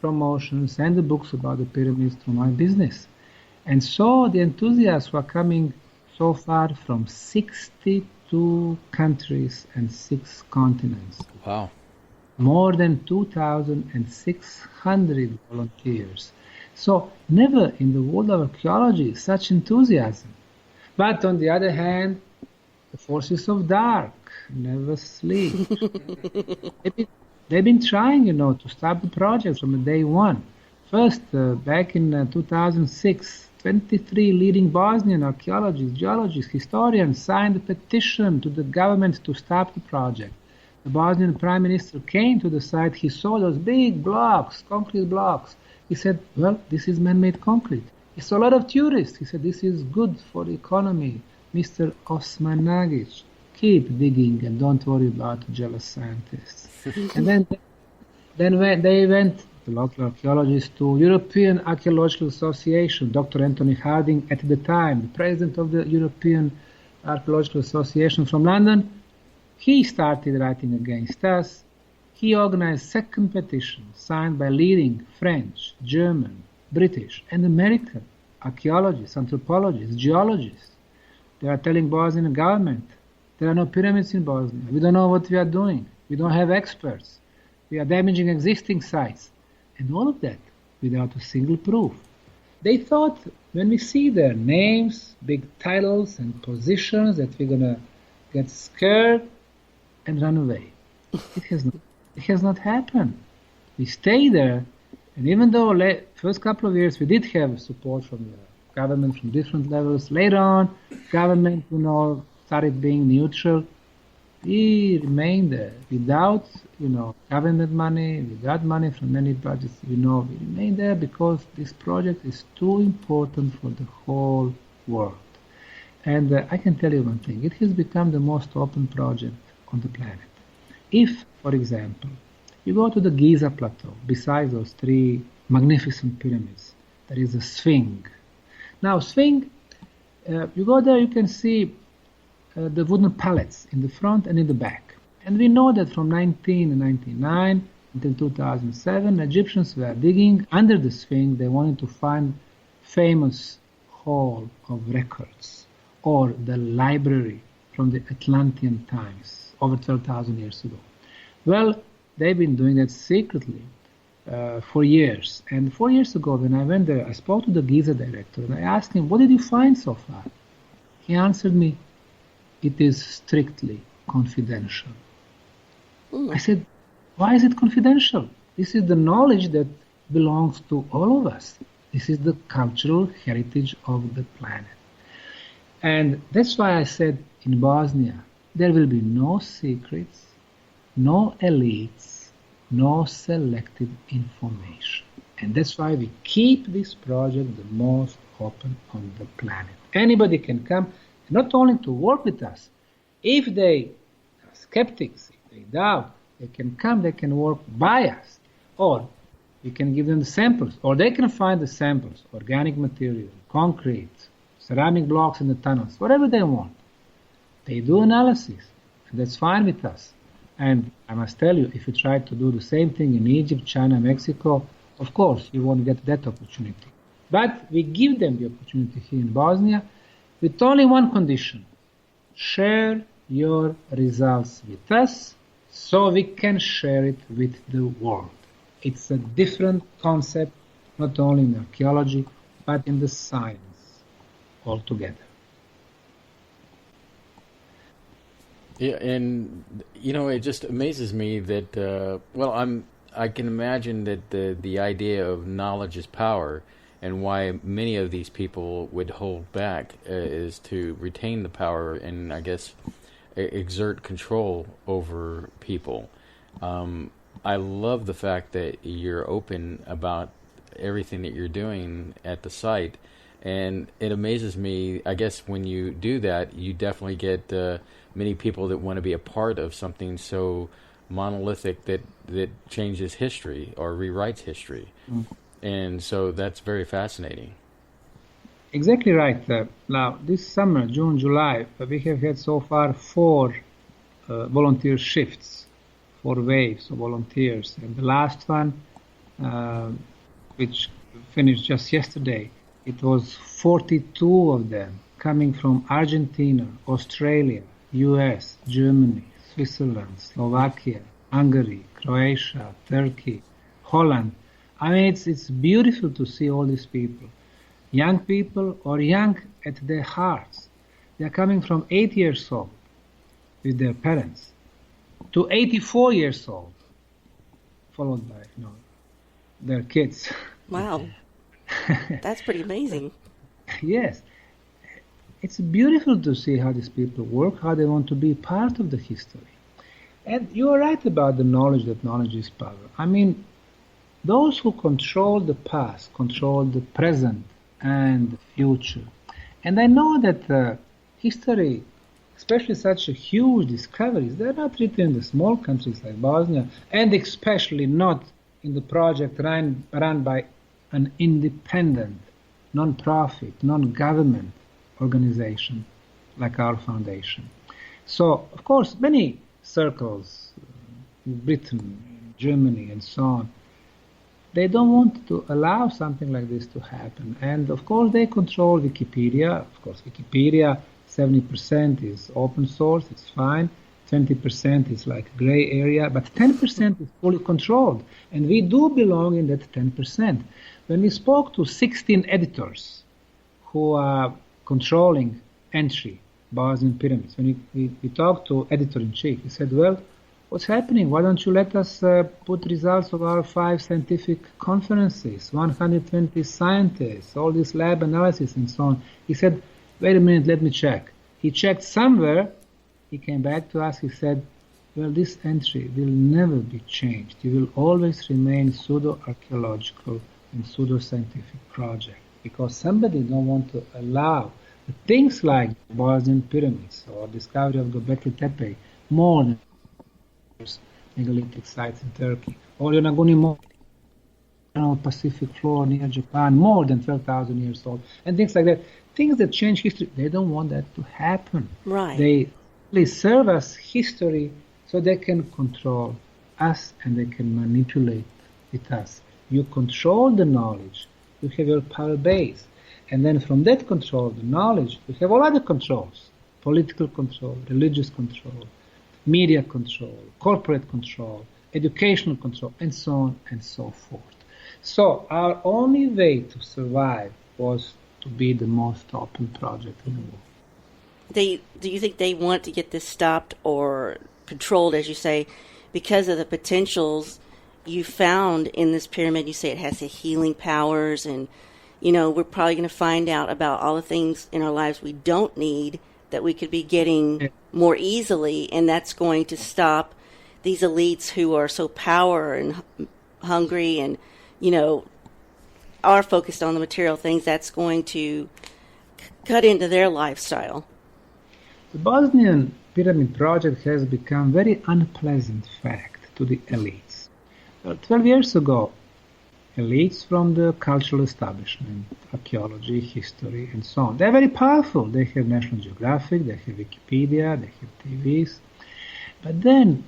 S9: promotions and the books about the pyramids through my business. And so the enthusiasts were coming so far from 62 countries and 6 continents.
S7: Wow.
S9: More than 2,600 volunteers. So never in the world of archaeology such enthusiasm. But on the other hand, the forces of dark never sleep. They've been trying, to stop the project from day one. First, back in 2006, 23 leading Bosnian archaeologists, geologists, historians signed a petition to the government to stop the project. The Bosnian Prime Minister came to the site, he saw those big blocks, concrete blocks. He said, well, this is man-made concrete. He saw a lot of tourists. He said, this is good for the economy. Mr. Osmanagich, keep digging and don't worry about jealous scientists. And then when they went, the local archaeologists, to European Archaeological Association. Dr. Anthony Harding, at the time, the president of the European Archaeological Association from London, he started writing against us. He organized second petition signed by leading French, German, British and American archaeologists, anthropologists, geologists. They are telling Bosnian government, there are no pyramids in Bosnia. We don't know what we are doing. We don't have experts. We are damaging existing sites. And all of that without a single proof. They thought when we see their names, big titles and positions that we're going to get scared and run away. It has not happened. We stay there. And even though first couple of years we did have support from the government from different levels, later on, government, started being neutral. We remained there without, government money, without money from many budgets. We remained there because this project is too important for the whole world. And I can tell you one thing, it has become the most open project on the planet. If, for example, you go to the Giza Plateau, besides those 3 magnificent pyramids, there is a Sphinx. Now, Sphinx, you go there, you can see the wooden pallets in the front and in the back. And we know that from 1999 until 2007, Egyptians were digging under the Sphinx. They wanted to find famous Hall of Records or the library from the Atlantean times, over 12,000 years ago. Well, they've been doing that secretly for years. And 4 years ago, when I went there, I spoke to the Giza director and I asked him, what did you find so far? He answered me, it is strictly confidential. I said, why is it confidential? This is the knowledge that belongs to all of us. This is the cultural heritage of the planet. And that's why I said in Bosnia, there will be no secrets, no elites, no selective information. And that's why we keep this project the most open on the planet. Anybody can come, not only to work with us. If they are skeptics, if they doubt, they can come, they can work by us. Or we can give them the samples, or they can find the samples, organic material, concrete, ceramic blocks in the tunnels, whatever they want. They do analysis, and that's fine with us. And I must tell you, if you try to do the same thing in Egypt, China, Mexico, of course, you won't get that opportunity. But we give them the opportunity here in Bosnia with only one condition. Share your results with us so we can share it with the world. It's a different concept, not only in archaeology, but in the science altogether.
S7: Yeah, and it just amazes me that I can imagine that the idea of knowledge is power, and why many of these people would hold back is to retain the power and, I guess, exert control over people. I love the fact that you're open about everything that you're doing at the site, and it amazes me. I guess when you do that, you definitely get many people that want to be a part of something so monolithic that changes history or rewrites history. And so that's very fascinating.
S9: Exactly right. Now, this summer, June, July, we have had so far 4 volunteer shifts, 4 waves of volunteers. And the last one, which finished just yesterday, it was 42 of them coming from Argentina, Australia, US, Germany, Switzerland, Slovakia, Hungary, Croatia, Turkey, Holland. I mean, it's beautiful to see all these people. Young people or young at their hearts. They are coming from 8 years old with their parents to 84 years old, followed by their kids.
S8: Wow. That's pretty amazing.
S9: Yes. It's beautiful to see how these people work, how they want to be part of the history. And you are right about the knowledge, that knowledge is power. I mean, those who control the past control the present and the future. And I know that history, especially such a huge discoveries, they're not written in the small countries like Bosnia, and especially not in the project run by an independent, non-profit, non-government organization like our foundation. So, of course, many circles, Britain, Germany, and so on, they don't want to allow something like this to happen. And, of course, they control Wikipedia. Of course, Wikipedia, 70% is open source, it's fine. 20% is like a gray area, but 10% is fully controlled. And we do belong in that 10%. When we spoke to 16 editors who are controlling entry, Bosnian Pyramids, when we talked to editor-in-chief, he said, well, what's happening? Why don't you let us put results of our 5 scientific conferences, 120 scientists, all this lab analysis and so on. He said, wait a minute, let me check. He checked somewhere, he came back to us, he said, well, this entry will never be changed. It will always remain pseudo-archaeological and pseudo-scientific project, because somebody don't want to allow things like Bosnian Pyramids or discovery of Göbekli Tepe more than megalithic sites in Turkey, or Yonaguni Pacific floor near Japan, more than 12,000 years old, and things like that. Things that change history, they don't want that to happen.
S8: Right.
S9: They serve us history so they can control us and they can manipulate with us. You control the knowledge, you have your power base. And then from that control, the knowledge, you have all other controls. Political control, religious control, media control, corporate control, educational control, and so on and so forth. So our only way to survive was to be the most open project in the world.
S8: Do you think they want to get this stopped or controlled, as you say, because of the potentials you found in this pyramid? You say it has the healing powers, and we're probably going to find out about all the things in our lives we don't need that we could be getting more easily, and that's going to stop these elites who are so power and hungry and, are focused on the material things. That's going to cut into their lifestyle.
S9: The Bosnian Pyramid project has become very unpleasant fact to the elites. 12 years ago, elites from the cultural establishment, archaeology, history, and so on. They're very powerful. They have National Geographic, they have Wikipedia, they have TVs. But then,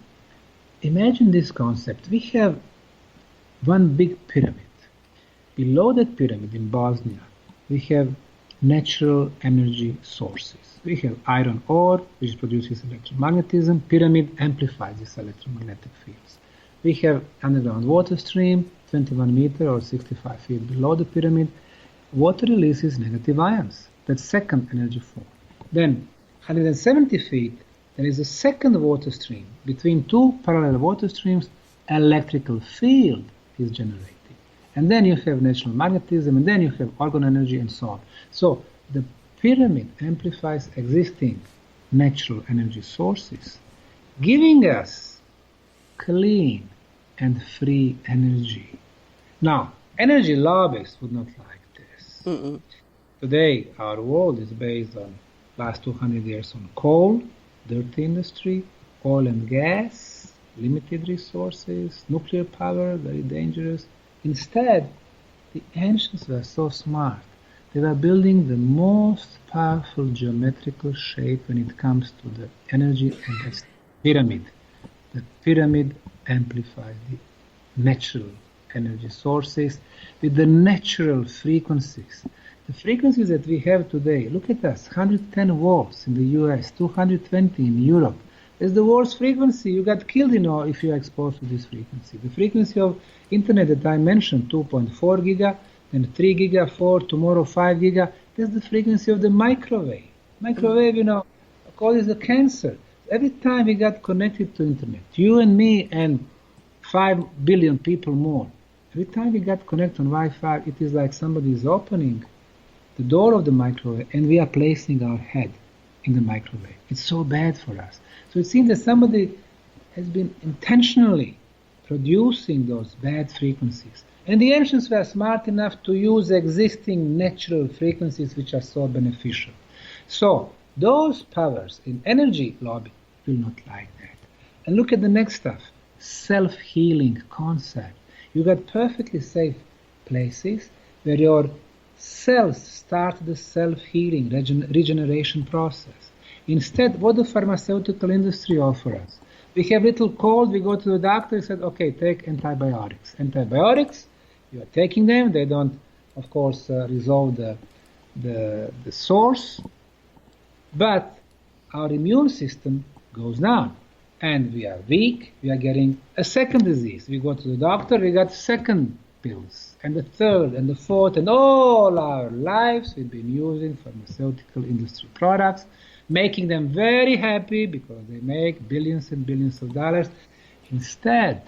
S9: imagine this concept. We have one big pyramid. Below that pyramid in Bosnia, we have natural energy sources. We have iron ore, which produces electromagnetism. Pyramid amplifies these electromagnetic fields. We have underground water stream, 21 meters or 65 feet below the pyramid. Water releases negative ions. That's second energy form. Then, 170 feet, there is a second water stream. Between two parallel water streams, electrical field is generated. And then you have natural magnetism, and then you have orgone energy, and so on. So the pyramid amplifies existing natural energy sources, giving us clean and free energy. Now, energy lobbyists would not like this.
S8: Mm-mm.
S9: Today, our world is based on last 200 years on coal, dirty industry, oil and gas, limited resources, nuclear power, very dangerous. Instead, the ancients were so smart. They were building the most powerful geometrical shape when it comes to the energy, and that's the pyramid. The pyramid amplifies the natural energy sources with the natural frequencies. The frequencies that we have today, look at us, 110 volts in the US, 220 in Europe. It's the worst frequency. You got killed, if you are exposed to this frequency. The frequency of internet that I mentioned, 2.4 giga, then 3 giga, 4, tomorrow 5 giga, that's the frequency of the microwave. Microwave, causes the cancer. Every time we got connected to internet, you and me and 5 billion people more, every time we got connected on Wi-Fi, it is like somebody is opening the door of the microwave and we are placing our head in the microwave. It's so bad for us. So it seems that somebody has been intentionally producing those bad frequencies. And the ancients were smart enough to use existing natural frequencies which are so beneficial. So those powers in energy lobby will not like that. And look at the next stuff, self-healing concept. You got perfectly safe places where your cells start the self-healing, regeneration process. Instead, what the pharmaceutical industry offers us? We have little cold, we go to the doctor, he said, okay, take antibiotics. Antibiotics, you are taking them, they don't, of course, resolve the source, but our immune system goes down. And we are weak, we are getting a second disease. We go to the doctor, we got second pills, and the third, and the fourth, and all our lives we've been using pharmaceutical industry products, making them very happy because they make billions and billions of dollars. Instead,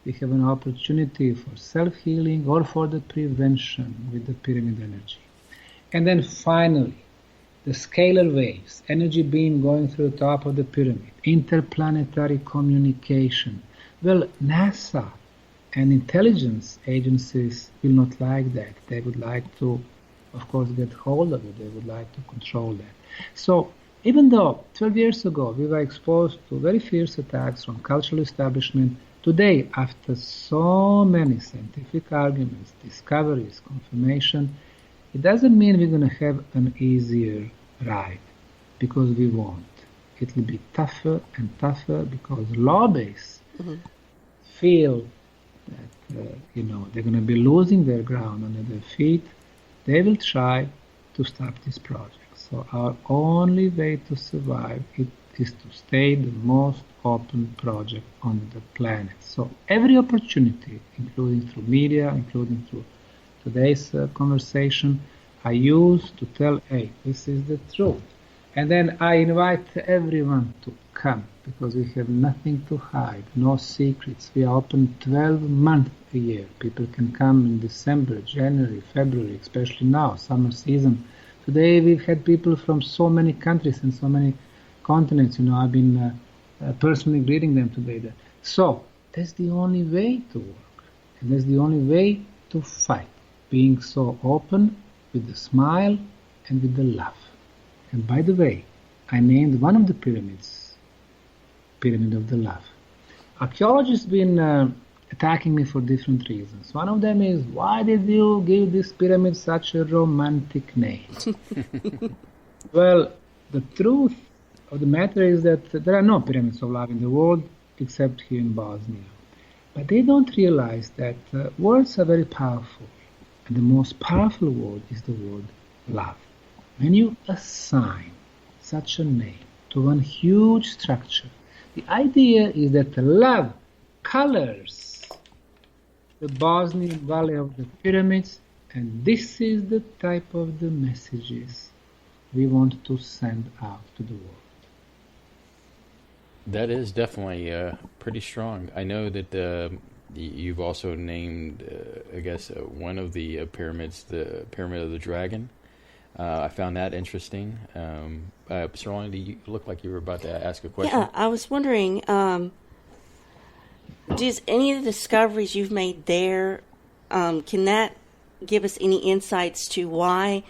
S9: we have an opportunity for self-healing or for the prevention with the pyramid energy. And then finally, the scalar waves, energy beam going through the top of the pyramid, interplanetary communication. Well, NASA and intelligence agencies will not like that. They would like to, of course, get hold of it. They would like to control that. So even though 12 years ago we were exposed to very fierce attacks from cultural establishment, today, after so many scientific arguments, discoveries, confirmation, it doesn't mean we're going to have an easier ride, because we won't. It will be tougher and tougher because lobbyists feel that they're going to be losing their ground under their feet. They will try to stop this project. So our only way to survive is to stay the most open project on the planet. So every opportunity, including through media, including through today's conversation, I use to tell, hey, this is the truth. And then I invite everyone to come, because we have nothing to hide, no secrets. We are open 12 months a year. People can come in December, January, February, especially now, summer season. Today we've had people from so many countries and so many continents. I've been personally greeting them today. So that's the only way to work, and that's the only way to fight, being so open, with the smile and with the love. And by the way, I named one of the pyramids Pyramid of the Love. Archaeologists have been attacking me for different reasons. One of them is, why did you give this pyramid such a romantic name? Well, the truth of the matter is that there are no pyramids of love in the world except here in Bosnia. But they don't realize that words are very powerful. And the most powerful word is the word love. When you assign such a name to one huge structure, the idea is that love colors the Bosnian Valley of the Pyramids, and this is the type of the messages we want to send out to the world.
S7: That is definitely pretty strong. I know that you've also named, I guess, one of the pyramids, the Pyramid of the Dragon. I found that interesting. Surlana, you look like you were about to ask a question.
S8: Yeah, I was wondering, does any of the discoveries you've made there, can that give us any insights to why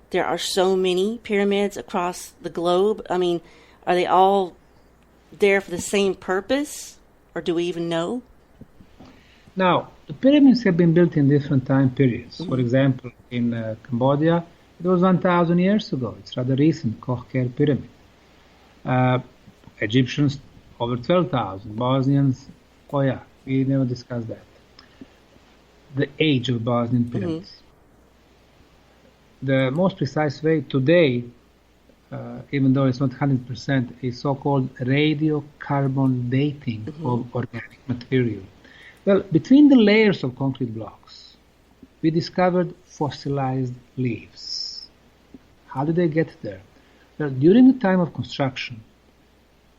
S8: there are so many pyramids across the globe? I mean, are they all there for the same purpose, or do we even know?
S9: Now, the pyramids have been built in different time periods. For example, in Cambodia, it was 1,000 years ago. It's rather recent, Koh-Ker Pyramid. Egyptians, over 12,000. Bosnians, oh yeah, we never discussed that. The age of Bosnian pyramids. The most precise way today, even though it's not 100%, is so-called radiocarbon dating of organic material. Well, between the layers of concrete blocks, we discovered fossilized leaves. How did they get there? Well, during the time of construction,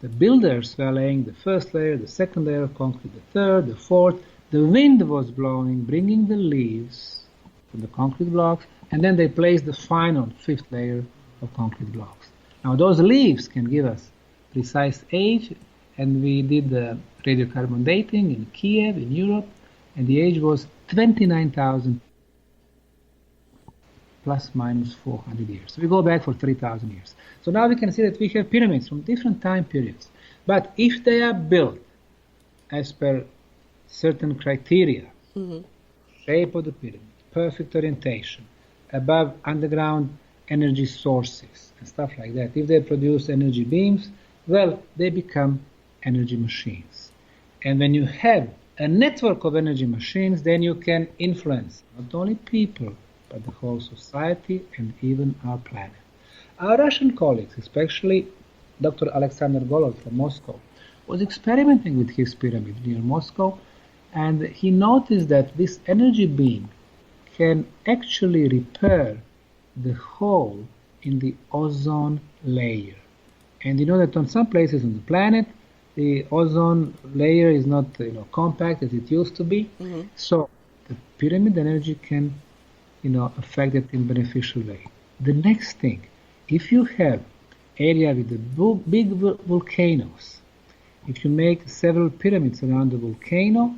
S9: the builders were laying the first layer, the second layer of concrete, the third, the fourth. The wind was blowing, bringing the leaves from the concrete blocks, and then they placed the final fifth layer of concrete blocks. Now, those leaves can give us precise age, and we did the radiocarbon dating in Kiev, in Europe, and the age was 29,000 plus minus 400 years. So we go back for 3,000 years. So now we can see that we have pyramids from different time periods. But if they are built as per certain criteria, shape of the pyramid, perfect orientation, above underground energy sources, and stuff like that, if they produce energy beams, well, they become energy machines. And when you have a network of energy machines, then you can influence not only people, but the whole society and even our planet. Our Russian colleagues, especially Dr. Alexander Golod from Moscow, was experimenting with his pyramid near Moscow, and he noticed that this energy beam can actually repair the hole in the ozone layer. And you know that on some places on the planet, the ozone layer is not compact as it used to be. So the pyramid energy can affect it in a beneficial way. The next thing, if you have area with the big volcanoes, if you make several pyramids around the volcano,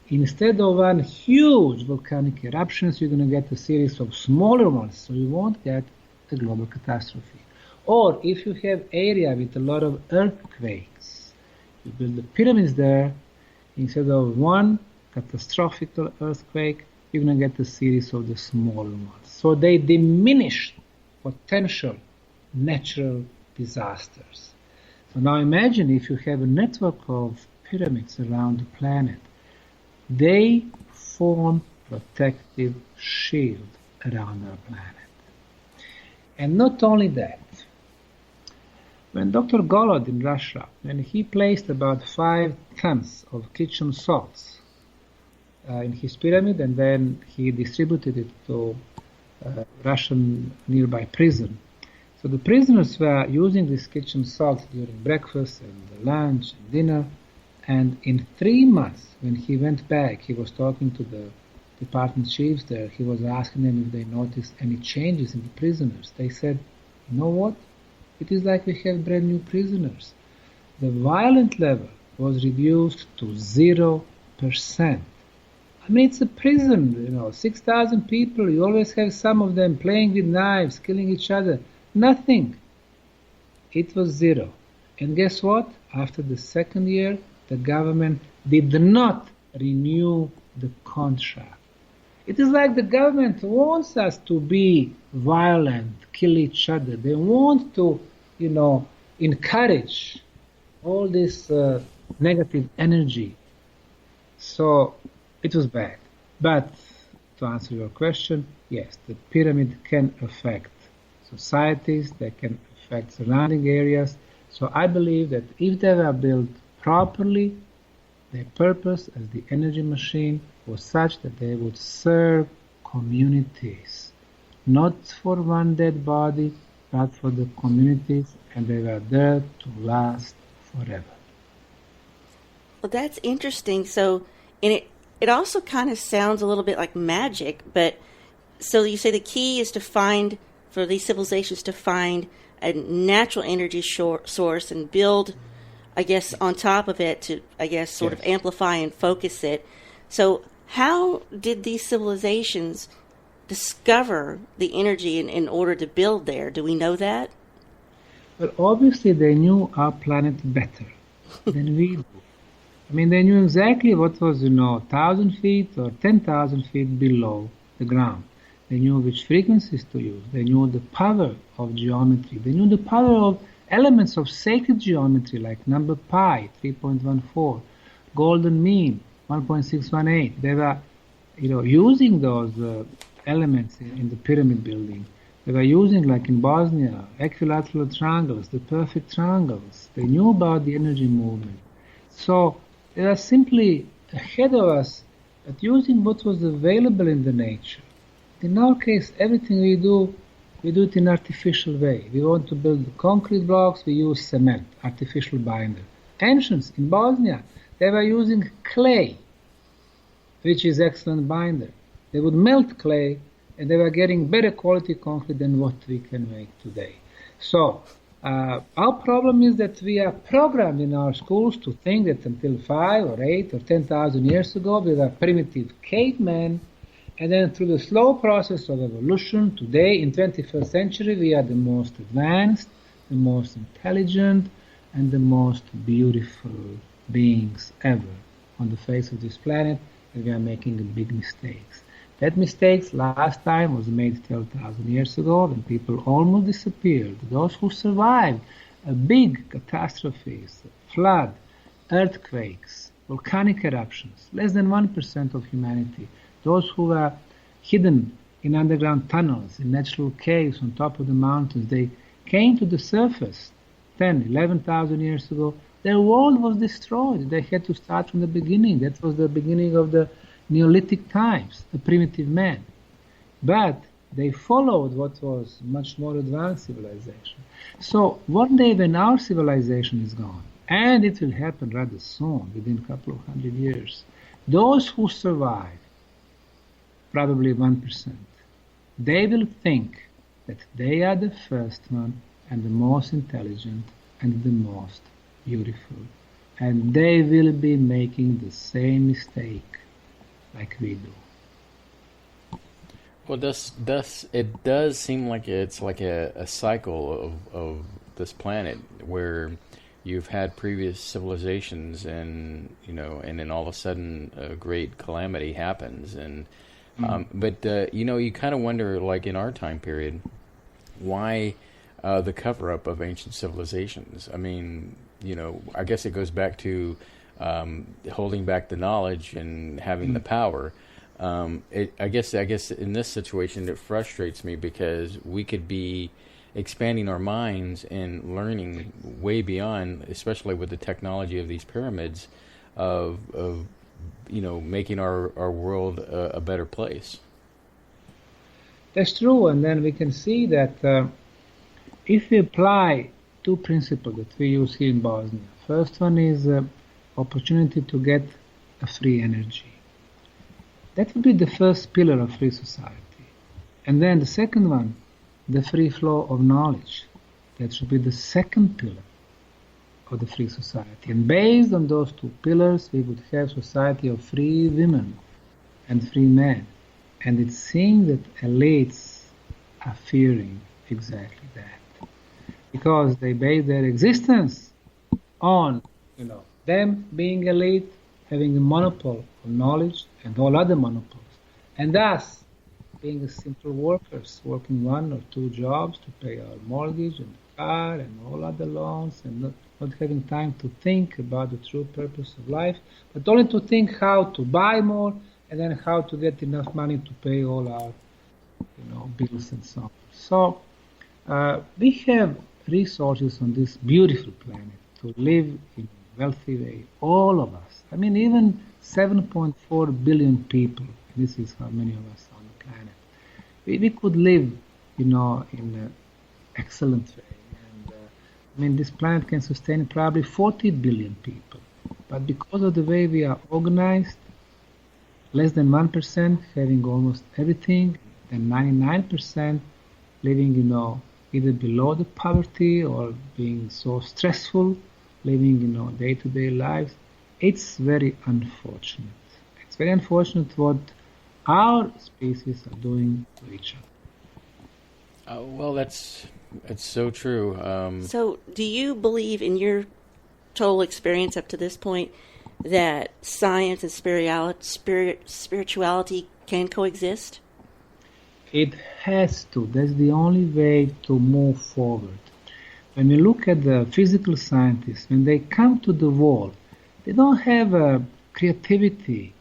S9: instead of one huge volcanic eruptions, you're going to get a series of smaller ones, so you won't get a global catastrophe. Or if you have area with a lot of earthquakes, you build the pyramids there, instead of one catastrophic earthquake, you're going to get a series of the smaller ones. So they diminish potential natural disasters. So now imagine if you have a network of pyramids around the planet. They form protective shield around our planet. And not only that, when Dr. Golod in Russia, when he placed about 5 tons of kitchen salts in his pyramid, and then he distributed it to Russian nearby prison. So the prisoners were using this kitchen salt during breakfast and lunch and dinner, and in 3 months, when he went back, he was talking to the department chiefs there, he was asking them if they noticed any changes in the prisoners. They said, you know what? It is like we have brand new prisoners. The violent level was reduced to 0%. I mean, it's a prison, 6,000 people, you always have some of them playing with knives, killing each other. Nothing. It was 0. And guess what? After the second year, the government did not renew the contract. It is like the government wants us to be violent, kill each other. They want to, encourage all this negative energy. So it was bad. But to answer your question, yes, the pyramid can affect societies, they can affect surrounding areas. So I believe that if they were built properly, their purpose as the energy machine was such that they would serve communities, not for one dead body, but for the communities, and they were there to last forever.
S8: Well, that's interesting. So, and it also kind of sounds a little bit like magic, but so you say the key is to find, for these civilizations, to find a natural energy source and build, I guess, on top of it to, I guess, sort of amplify and focus it. So how did these civilizations discover the energy in order to build there? Do we know that?
S9: Well, obviously they knew our planet better than we do. I mean, they knew exactly what was, 1,000 feet or 10,000 feet below the ground. They knew which frequencies to use. They knew the power of geometry. They knew the power of elements of sacred geometry like number pi, 3.14, golden mean, 1.618. They were, using those elements in the pyramid building. They were using, like in Bosnia, equilateral triangles, the perfect triangles. They knew about the energy movement. So they are simply ahead of us at using what was available in the nature. In our case, everything we do it in artificial way. We want to build concrete blocks, we use cement, artificial binder. Ancients in Bosnia, they were using clay, which is excellent binder. They would melt clay, and they were getting better quality concrete than what we can make today. So, our problem is that we are programmed in our schools to think that until 5 or 8 or 10,000 years ago, we were primitive cavemen. And then through the slow process of evolution, today in 21st century, we are the most advanced, the most intelligent, and the most beautiful beings ever on the face of this planet, and we are making big mistakes. That mistakes last time was made 12,000 years ago when people almost disappeared. Those who survived big catastrophes, flood, earthquakes, volcanic eruptions, less than 1% of humanity. Those who were hidden in underground tunnels, in natural caves on top of the mountains, they came to the surface 10, 11,000 years ago. Their world was destroyed. They had to start from the beginning. That was the beginning of the Neolithic times, the primitive man. But they followed what was much more advanced civilization. So one day when our civilization is gone, and it will happen rather soon, within a couple of 100 years, those who survive, probably 1%, they will think that they are the first one and the most intelligent and the most beautiful. And they will be making the same mistake like we do.
S7: Well, it does seem like it's like a cycle of this planet where you've had previous civilizations and then all of a sudden a great calamity happens and but you kind of wonder, like in our time period, why the cover-up of ancient civilizations. I mean, I guess it goes back to holding back the knowledge and having the power. I guess in this situation it frustrates me because we could be expanding our minds and learning way beyond, especially with the technology of these pyramids, of making our world a better place.
S9: That's true, and then we can see that if we apply two principles that we use here in Bosnia. First one is opportunity to get a free energy. That would be the first pillar of free society. And then the second one, the free flow of knowledge. That should be the second pillar of the free society. And based on those two pillars, we would have society of free women and free men. And it seems that elites are fearing exactly that. Because they base their existence on, them being elite having a monopoly on knowledge and all other monopols. And thus, being a simple workers, working 1 or 2 jobs to pay our mortgage and the car and all other loans, and not having time to think about the true purpose of life, but only to think how to buy more and then how to get enough money to pay all our bills and so on. So we have resources on this beautiful planet to live in a wealthy way, all of us. I mean, even 7.4 billion people, this is how many of us on the planet. We could live, in an excellent way. And this planet can sustain probably 40 billion people. But because of the way we are organized, less than 1% having almost everything, and 99% living, either below the poverty or being so stressful, living, day-to-day lives, it's very unfortunate. It's very unfortunate what our species are doing to each other.
S7: Well, that's so true.
S8: So, do you believe, in your total experience up to this point, that science and spirituality can coexist?
S9: It has to. That's the only way to move forward. When we look at the physical scientists, when they come to the wall, they don't have creativity.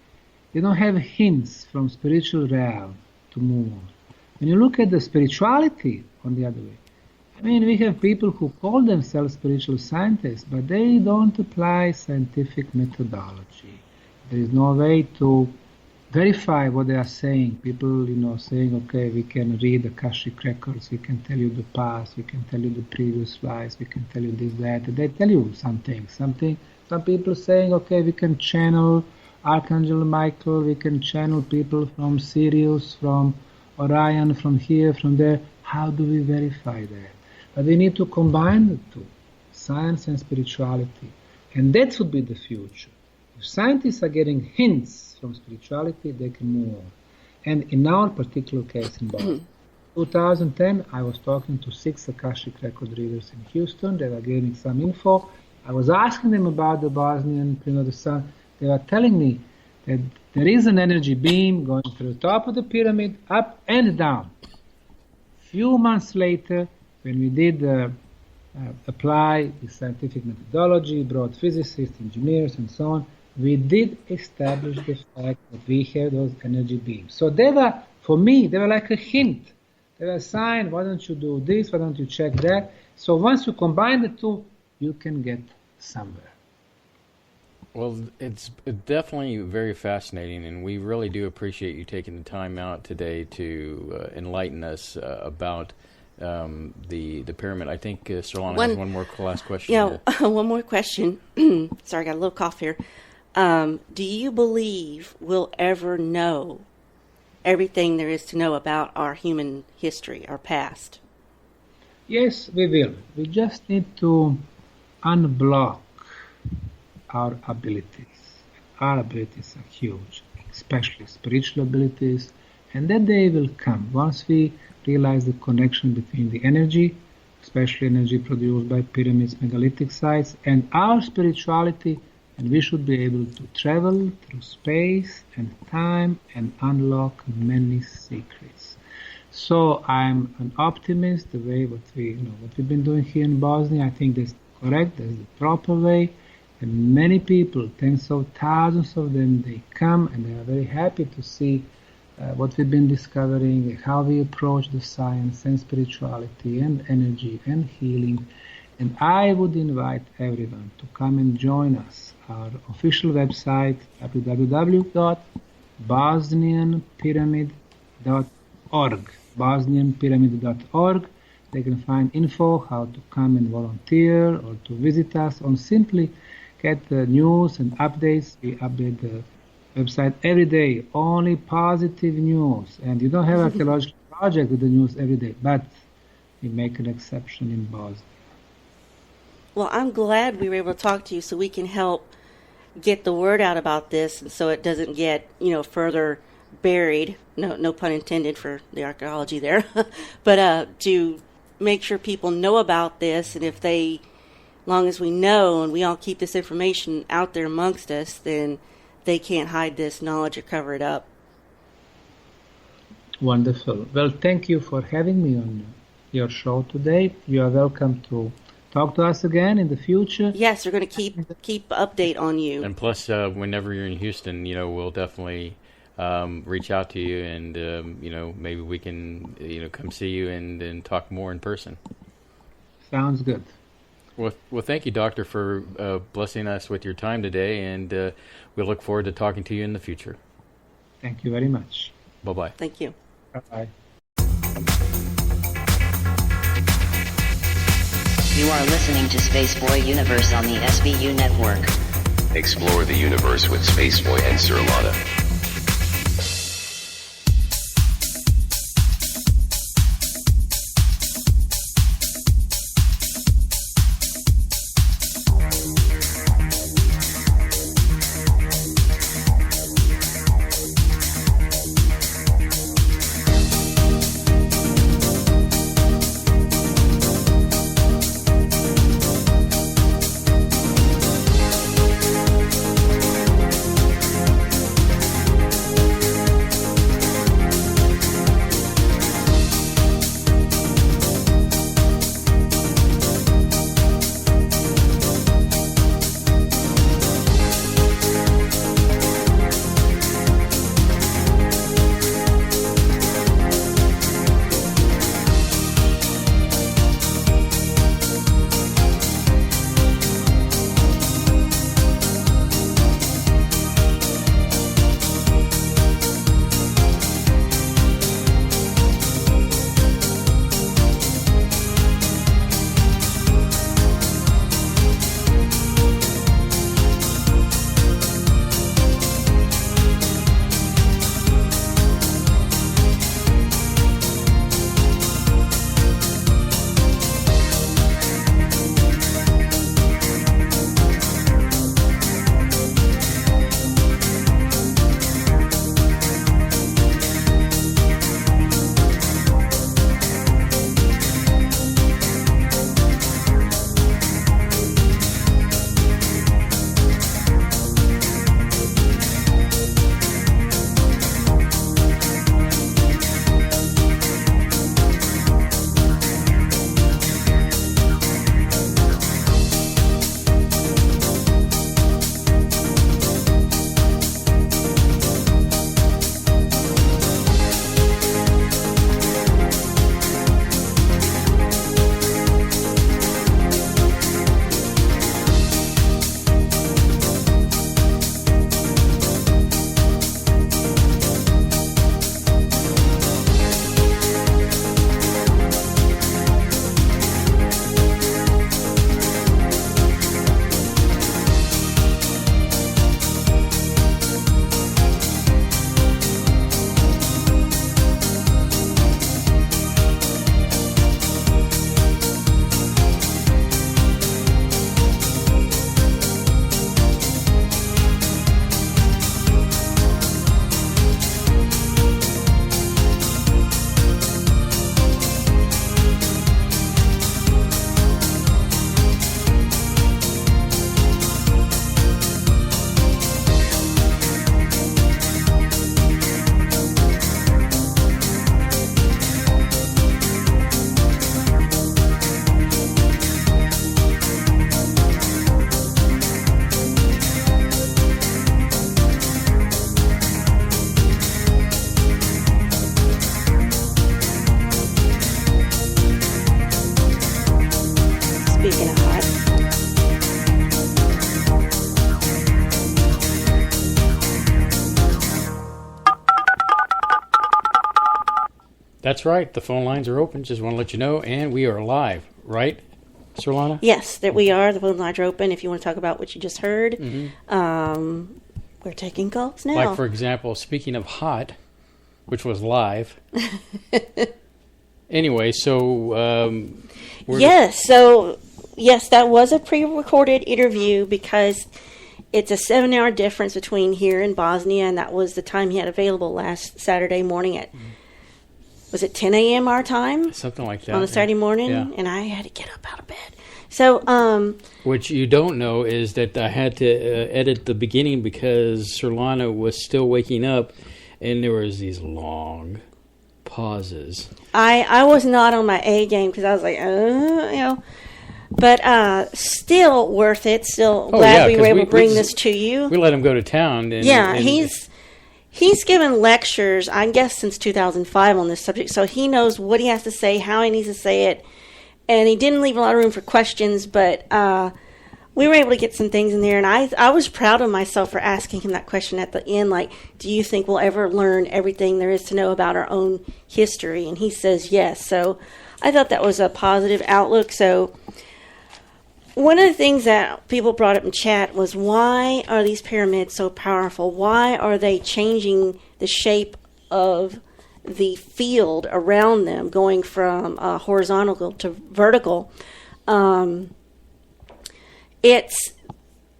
S9: They don't have hints from spiritual realm to move on. When you look at the spirituality on the other way, we have people who call themselves spiritual scientists, but they don't apply scientific methodology. There is no way to verify what they are saying. People, saying, okay, we can read the Akashic records, we can tell you the past, we can tell you the previous lives, we can tell you this, that. They tell you something. Some people saying, okay, we can channel Archangel Michael, we can channel people from Sirius, from Orion, from here, from there. How do we verify that? But we need to combine the two, science and spirituality. And that would be the future. If scientists are getting hints from spirituality, they can move on. And in our particular case in Boston, 2010, I was talking to 6 Akashic record readers in Houston. They were giving some info. I was asking them about the Bosnian Pyramid of the Sun. They were telling me that there is an energy beam going to the top of the pyramid, up and down. Few months later, when we did apply the scientific methodology, brought physicists, engineers, and so on, we did establish the fact that we have those energy beams. So they were, for me, they were like a hint. They were a sign, why don't you do this, why don't you check that? So once you combine the two, you can get somewhere.
S7: Well, it's definitely very fascinating, and we really do appreciate you taking the time out today to enlighten us about the pyramid. I think Surlana has one more last question.
S8: Yeah, one more question. Sorry, I got a little cough here. Do you believe we'll ever know everything there is to know about our human history, our past?
S9: Yes, we will. We just need to unblock our abilities. Our abilities are huge, especially spiritual abilities, and that day will come once we realize the connection between the energy, especially energy produced by pyramids, megalithic sites, and our spirituality, and we should be able to travel through space and time and unlock many secrets. So I'm an optimist. The way what we've been doing here in Bosnia, I think that's correct. That's the proper way. And many people, tens of thousands of them, they come and they are very happy to see what we've been discovering, how we approach the science and spirituality and energy and healing. And I would invite everyone to come and join us. Our official website, www.bosnianpyramid.org. bosnianpyramid.org. They can find info how to come and volunteer or to visit us, or simply get the news and updates. We update the website every day, only positive news. And you don't have an archaeological project with the news every day, but we make an exception in Bosnia.
S8: Well, I'm glad we were able to talk to you so we can help get the word out about this, and so it doesn't get, further buried. No pun intended for the archaeology there. But to make sure people know about this, and if they, long as we know and we all keep this information out there amongst us, then they can't hide this knowledge or cover it up.
S9: Wonderful. Well, thank you for having me on your show today. You are welcome to talk to us again in the future.
S8: Yes, we're going to keep update on you.
S7: And plus, whenever you're in Houston, we'll definitely reach out to you, and maybe we can come see you and talk more in person.
S9: Sounds good.
S7: Well, thank you, Doctor, for blessing us with your time today, and we look forward to talking to you in the future.
S9: Thank you very much.
S7: Bye-bye.
S8: Thank you.
S9: Bye-bye.
S1: You are listening to Spaceboy Universe on the SBU network.
S2: Explore the universe with Spaceboy and Surlana.
S7: That's right. The phone lines are open. Just want to let you know. And we are live, right, Surlana?
S8: Yes, that we are. The phone lines are open if you want to talk about what you just heard. We're taking calls now.
S7: Like, for example, speaking of hot, which was live. Anyway, so...
S8: yes, that was a pre-recorded interview because it's a 7-hour difference between here and Bosnia, and that was the time he had available last Saturday morning at... Was it 10 a.m. our time?
S7: Something like that.
S8: On a Saturday morning,
S7: yeah.
S8: and I had to get up out of bed. So,
S7: What you don't know is that I had to edit the beginning because Surlana was still waking up, and there was these long pauses.
S8: I was not on my A game because I was like, but still worth it. Still glad we were able to bring this to you.
S7: We let him go to town. And
S8: he's given lectures, I guess, since 2005 on this subject, so he knows what he has to say, how he needs to say it, and he didn't leave a lot of room for questions, but we were able to get some things in there, and I was proud of myself for asking him that question at the end, like, do you think we'll ever learn everything there is to know about our own history? And he says yes, so I thought that was a positive outlook. So one of the things that people brought up in chat was, why are these pyramids so powerful? Why are they changing the shape of the field around them, going from horizontal to vertical? They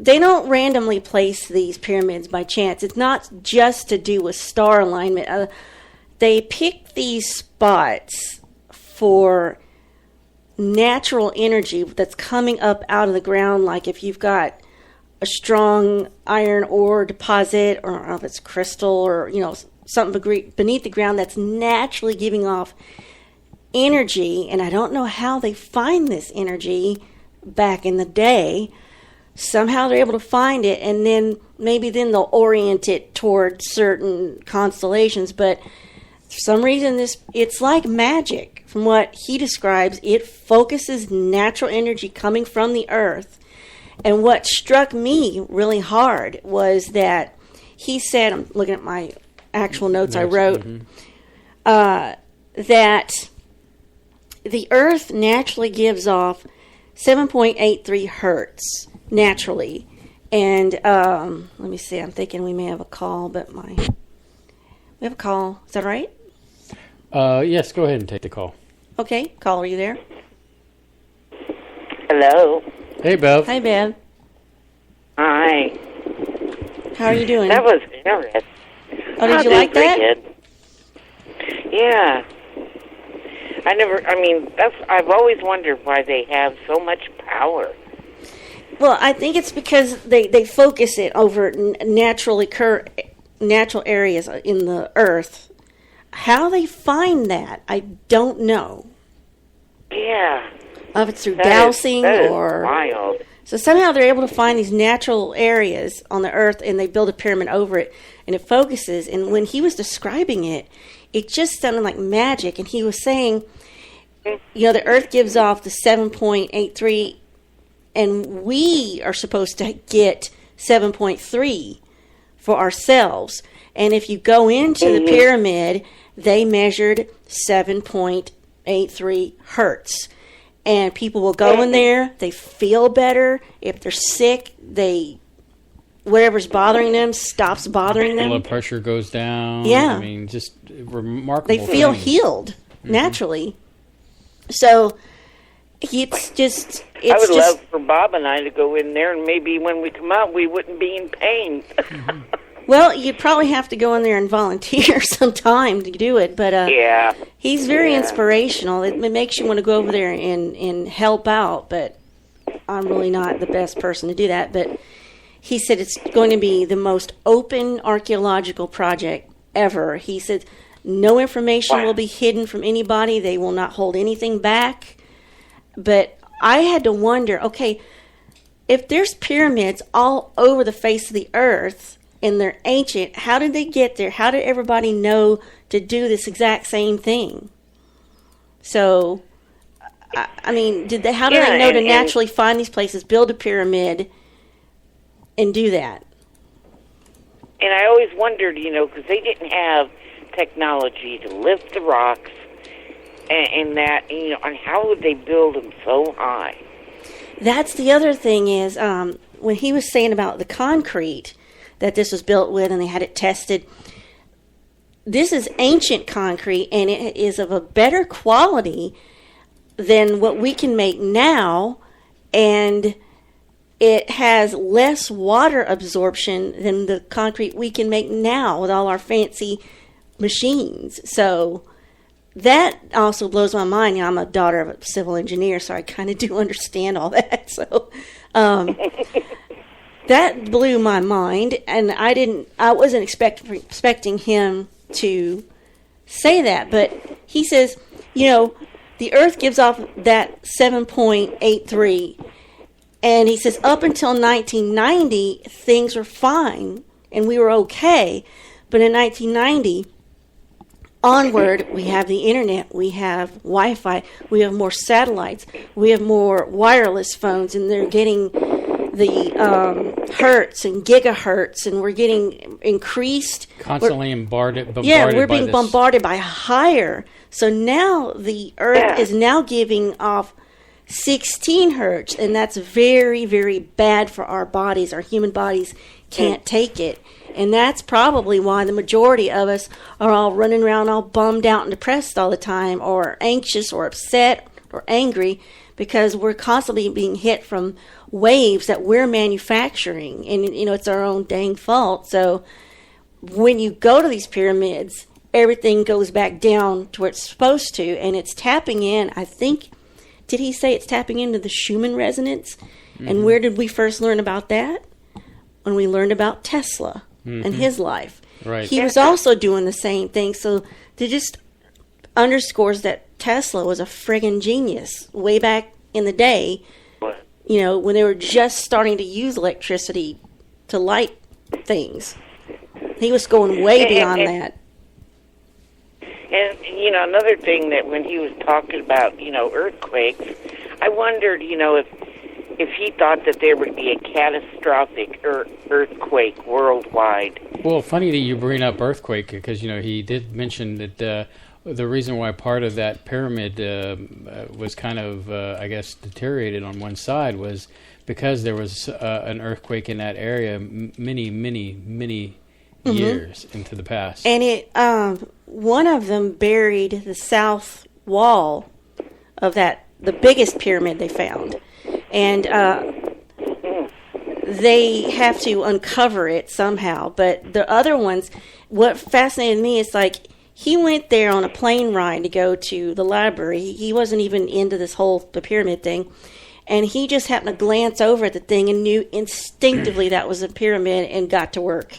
S8: don't randomly place these pyramids by chance. It's not just to do with star alignment. They pick these spots for natural energy that's coming up out of the ground, like if you've got a strong iron ore deposit, or I don't know if it's crystal, or something beneath the ground that's naturally giving off energy. And I don't know how they find this energy back in the day. Somehow they're able to find it, and then they'll orient it toward certain constellations. But for some reason, it's like magic. From what he describes, it focuses natural energy coming from the earth. And what struck me really hard was that he said, I'm looking at my actual notes I wrote, that the earth naturally gives off 7.83 hertz naturally. And let me see, I'm thinking we may have a call, but we have a call. Is that right?
S7: Yes, go ahead and take the call.
S8: Okay, caller, are you there?
S10: Hello.
S7: Hey, Bev.
S8: Hi, Bev.
S10: Hi.
S8: How are you doing?
S10: That was interesting.
S8: Oh, did you like that?
S10: Good. Yeah. I've always wondered why they have so much power.
S8: Well, I think it's because they focus it over natural areas in the earth. How they find that, I don't know.
S10: Yeah.
S8: If it's through dowsing
S10: or wild.
S8: So somehow they're able to find these natural areas on the earth, and they build a pyramid over it, and it focuses. And when he was describing it, it just sounded like magic. And he was saying, the earth gives off the 7.83, and we are supposed to get 7.3 for ourselves. And if you go into the pyramid, they measured 7.83 hertz. And people will go in there, they feel better. If they're sick, whatever's bothering them stops bothering them.
S7: Blood pressure goes down.
S8: Yeah.
S7: Just remarkable.
S8: They feel healed naturally. So it's just...
S10: I would love for Bob and I to go in there, and maybe when we come out, we wouldn't be in pain.
S8: Well, you'd probably have to go in there and volunteer some time to do it, but
S10: yeah,
S8: he's very inspirational. It makes you want to go over there and help out, but I'm really not the best person to do that. But he said it's going to be the most open archaeological project ever. He said no information will be hidden from anybody. They will not hold anything back. But I had to wonder, okay, if there's pyramids all over the face of the earth, and they're ancient, how did they get there? How did everybody know to do this exact same thing? So, how do they know to naturally find these places, build a pyramid, and do that?
S10: And I always wondered, because they didn't have technology to lift the rocks, and that, and how would they build them so high?
S8: That's the other thing is, when he was saying about the concrete that this was built with, and they had it tested. This is ancient concrete, and it is of a better quality than what we can make now, and it has less water absorption than the concrete we can make now with all our fancy machines. So that also blows my mind. You know, I'm a daughter of a civil engineer, so I kind of do understand all that. So that blew my mind, and I wasn't expecting him to say that, but he says, you know, the Earth gives off that 7.83, and he says up until 1990 things were fine and we were okay, but in 1990 onward, we have the internet, we have Wi-Fi, we have more satellites, we have more wireless phones, and they're getting the hertz and gigahertz, and we're getting increased.
S7: Constantly bombarded
S8: we're
S7: by
S8: being
S7: this.
S8: bombarded by higher. So now the Earth is now giving off 16 hertz, and that's very, very bad for our bodies. Our human bodies can't take it. And that's probably why the majority of us are all running around all bummed out and depressed all the time, or anxious or upset or angry, because we're constantly being hit from waves that we're manufacturing. And, you know, it's our own dang fault. So when you go to these pyramids, everything goes back down to where it's supposed to, and it's tapping in, I think, did he say it's tapping into the Schumann resonance? Mm-hmm. And where did we first learn about that? When we learned about Tesla and his life.
S7: Right.
S8: He was also doing the same thing. So it just underscores that Tesla was a friggin' genius way back in the day, you know, when they were just starting to use electricity to light things. He was going way beyond that.
S10: And, you know, another thing that when he was talking about, you know, earthquakes, I wondered, you know, if he thought that there would be a catastrophic earthquake worldwide.
S7: Well, funny that you bring up earthquake, because, you know, he did mention that the reason why part of that pyramid was kind of, I guess, deteriorated on one side was because there was an earthquake in that area many years into the past.
S8: And it, one of them buried the south wall of the biggest pyramid they found. And they have to uncover it somehow. But the other ones, what fascinated me is, like, he went there on a plane ride to go to the library. He wasn't even into this whole the pyramid thing. And he just happened to glance over at the thing and knew instinctively that was a pyramid and got to work.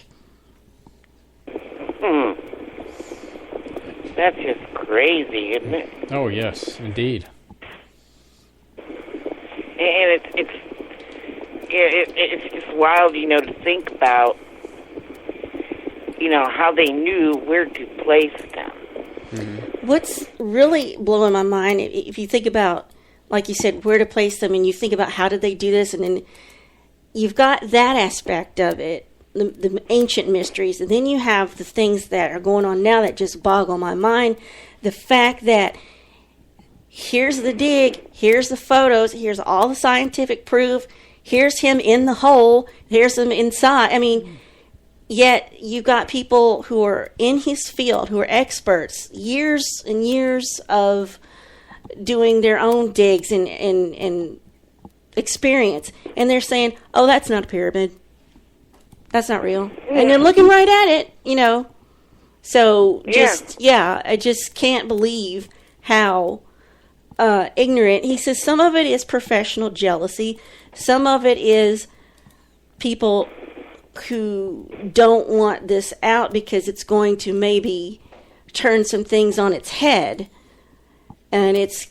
S10: That's just crazy, isn't it?
S7: Oh, yes, indeed.
S10: And it's just wild, you know, to think about, you know, how they knew where to place them.
S7: Mm-hmm.
S8: What's really blowing my mind, if you think about, like you said, where to place them, and you think about how did they do this, and then you've got that aspect of it, the ancient mysteries, and then you have the things that are going on now that just boggle my mind. The fact that here's the dig, here's the photos, here's all the scientific proof, here's him in the hole, here's him inside. I mean, yet you got people who are in his field, who are experts, years and years of doing their own digs and experience, and they're saying, oh, that's not a pyramid. That's not real. And they're looking right at it, you know. So, I just can't believe how ignorant. He says some of it is professional jealousy. Some of it is people who don't want this out because it's going to maybe turn some things on its head. And it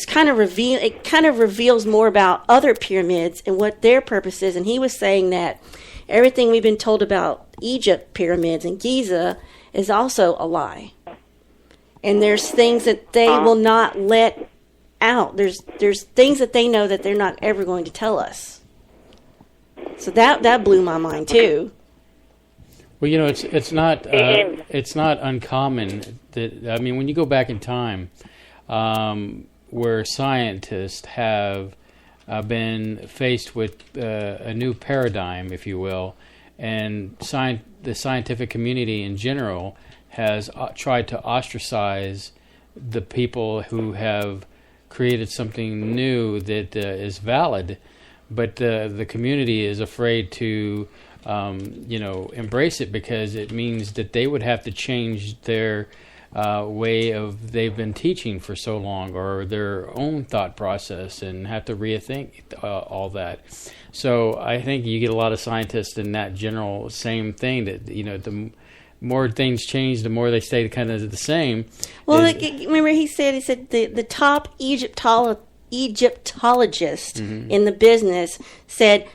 S8: kind of reveals more about other pyramids and what their purpose is. And he was saying that everything we've been told about Egypt pyramids and Giza is also a lie. And there's things that they will not let out. There's things that they know that they're not ever going to tell us. So that blew my mind too.
S7: Well, you know, it's not uncommon that, I mean, when you go back in time, where scientists have been faced with a new paradigm, if you will, and the scientific community in general has tried to ostracize the people who have created something new that is valid, but the community is afraid to embrace it because it means that they would have to change their way of they've been teaching for so long, or their own thought process, and have to rethink all that. So I think you get a lot of scientists in that general same thing, that the more things change, the more they stay kind of the same.
S8: Well, remember he said the top Egyptologist in the business said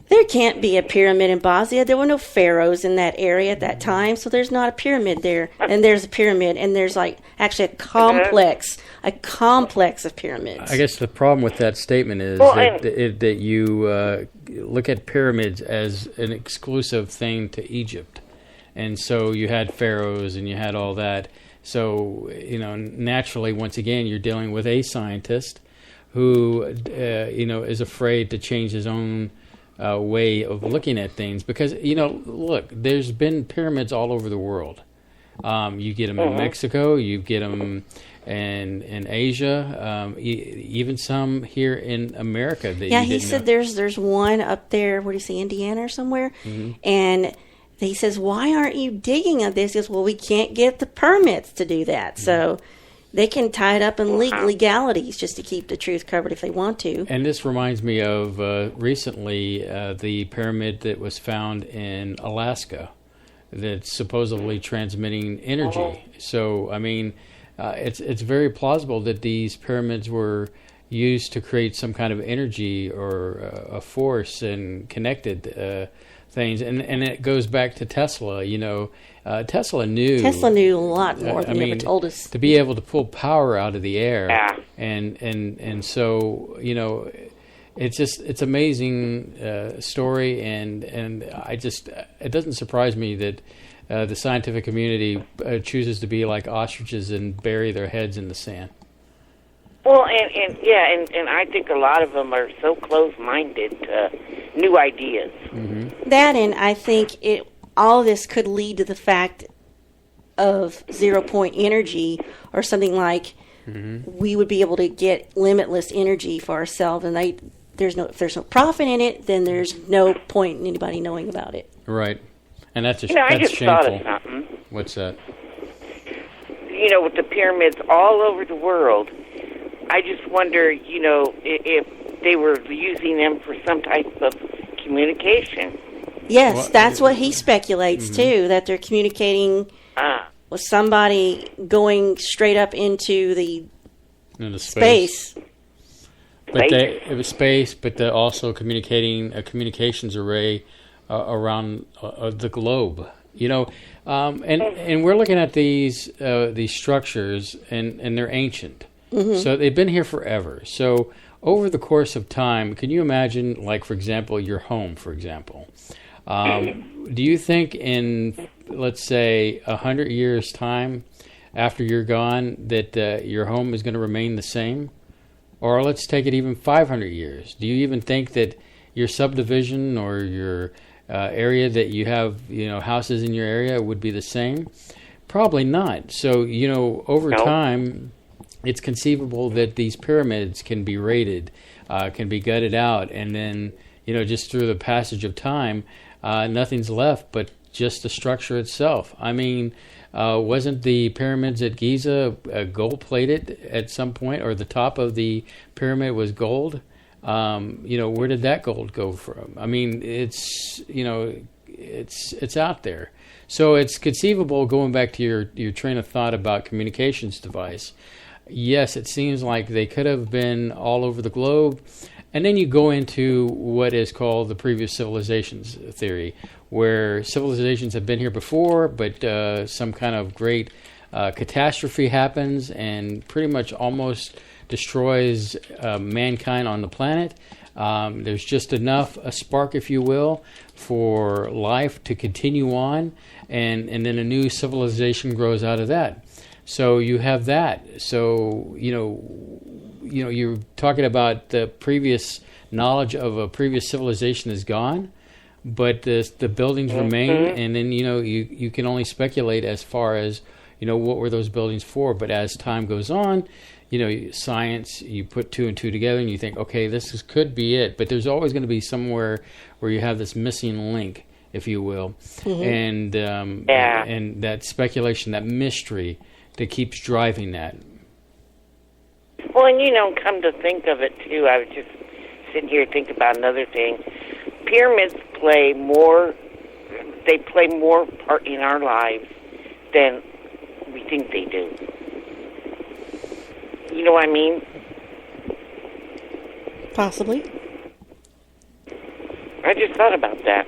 S8: there can't be a pyramid in Bosnia. There were no pharaohs in that area at that time, so there's not a pyramid there. And there's a pyramid, and there's actually a complex of pyramids.
S7: I guess the problem with that statement is that you look at pyramids as an exclusive thing to Egypt. And so you had pharaohs and you had all that. So, naturally, once again, you're dealing with a scientist who, is afraid to change his own way of looking at things. Because, look, there's been pyramids all over the world. You get them in Mexico, you get them in Asia, even some here in America.
S8: He said there's one up there, where do you say, Indiana or somewhere? And he says, why aren't you digging on this? He goes, well, we can't get the permits to do that. So they can tie it up in legalities just to keep the truth covered if they want to. And
S7: this reminds me of recently the pyramid that was found in Alaska that's supposedly transmitting energy. So, I mean, it's very plausible that these pyramids were used to create some kind of energy or a force and connected things, and it goes back to Tesla. Tesla knew
S8: a lot more than he ever told us.
S7: To be able to pull power out of the air, and so it's amazing story, and it doesn't surprise me that the scientific community chooses to be like ostriches and bury their heads in the sand.
S10: Well, and I think a lot of them are so close-minded to new ideas.
S8: That, and I think all of this could lead to the fact of 0-point energy, or something like we would be able to get limitless energy for ourselves, and if there's no profit in it, then there's no point in anybody knowing about it.
S7: Right, and that's
S10: I
S7: that's
S10: just
S7: shameful.
S10: thought of something.
S7: What's that?
S10: With the pyramids all over the world, I just wonder, if they were using them for some type of communication.
S8: Yes, that's what he speculates, too, that they're communicating with somebody going straight up into the space.
S7: But it was space, but they're also communicating a communications array around the globe. And we're looking at these structures, and they're ancient. So they've been here forever. So over the course of time, can you imagine, like, for example, your home, for example? Do you think in, let's say, 100 years' time, after you're gone, that your home is going to remain the same? Or let's take it even 500 years. Do you even think that your subdivision or your area that you have, houses in your area would be the same? Probably not. So, over time, it's conceivable that these pyramids can be raided, can be gutted out, and then, just through the passage of time, nothing's left but just the structure itself. I mean, wasn't the pyramids at Giza gold-plated at some point, or the top of the pyramid was gold? Where did that gold go from? I mean, it's out there. So it's conceivable, going back to your train of thought about communications device. Yes, it seems like they could have been all over the globe. And then you go into what is called the previous civilizations theory, where civilizations have been here before, but some kind of great catastrophe happens and pretty much almost destroys mankind on the planet. There's just enough, a spark, if you will, for life to continue on, and then a new civilization grows out of that. So you have that. So, you're talking about the previous knowledge of a previous civilization is gone, but the buildings remain, and then, you can only speculate as far as, what were those buildings for. But as time goes on, science, you put two and two together and you think, okay, could be it. But there's always going to be somewhere where you have this missing link, if you will. And that speculation, that mystery, that keeps driving that.
S10: Well, and come to think of it too, I was just sitting here thinking about another thing. Pyramids play more part in our lives than we think they do. You know what I mean?
S8: Possibly.
S10: I just thought about that.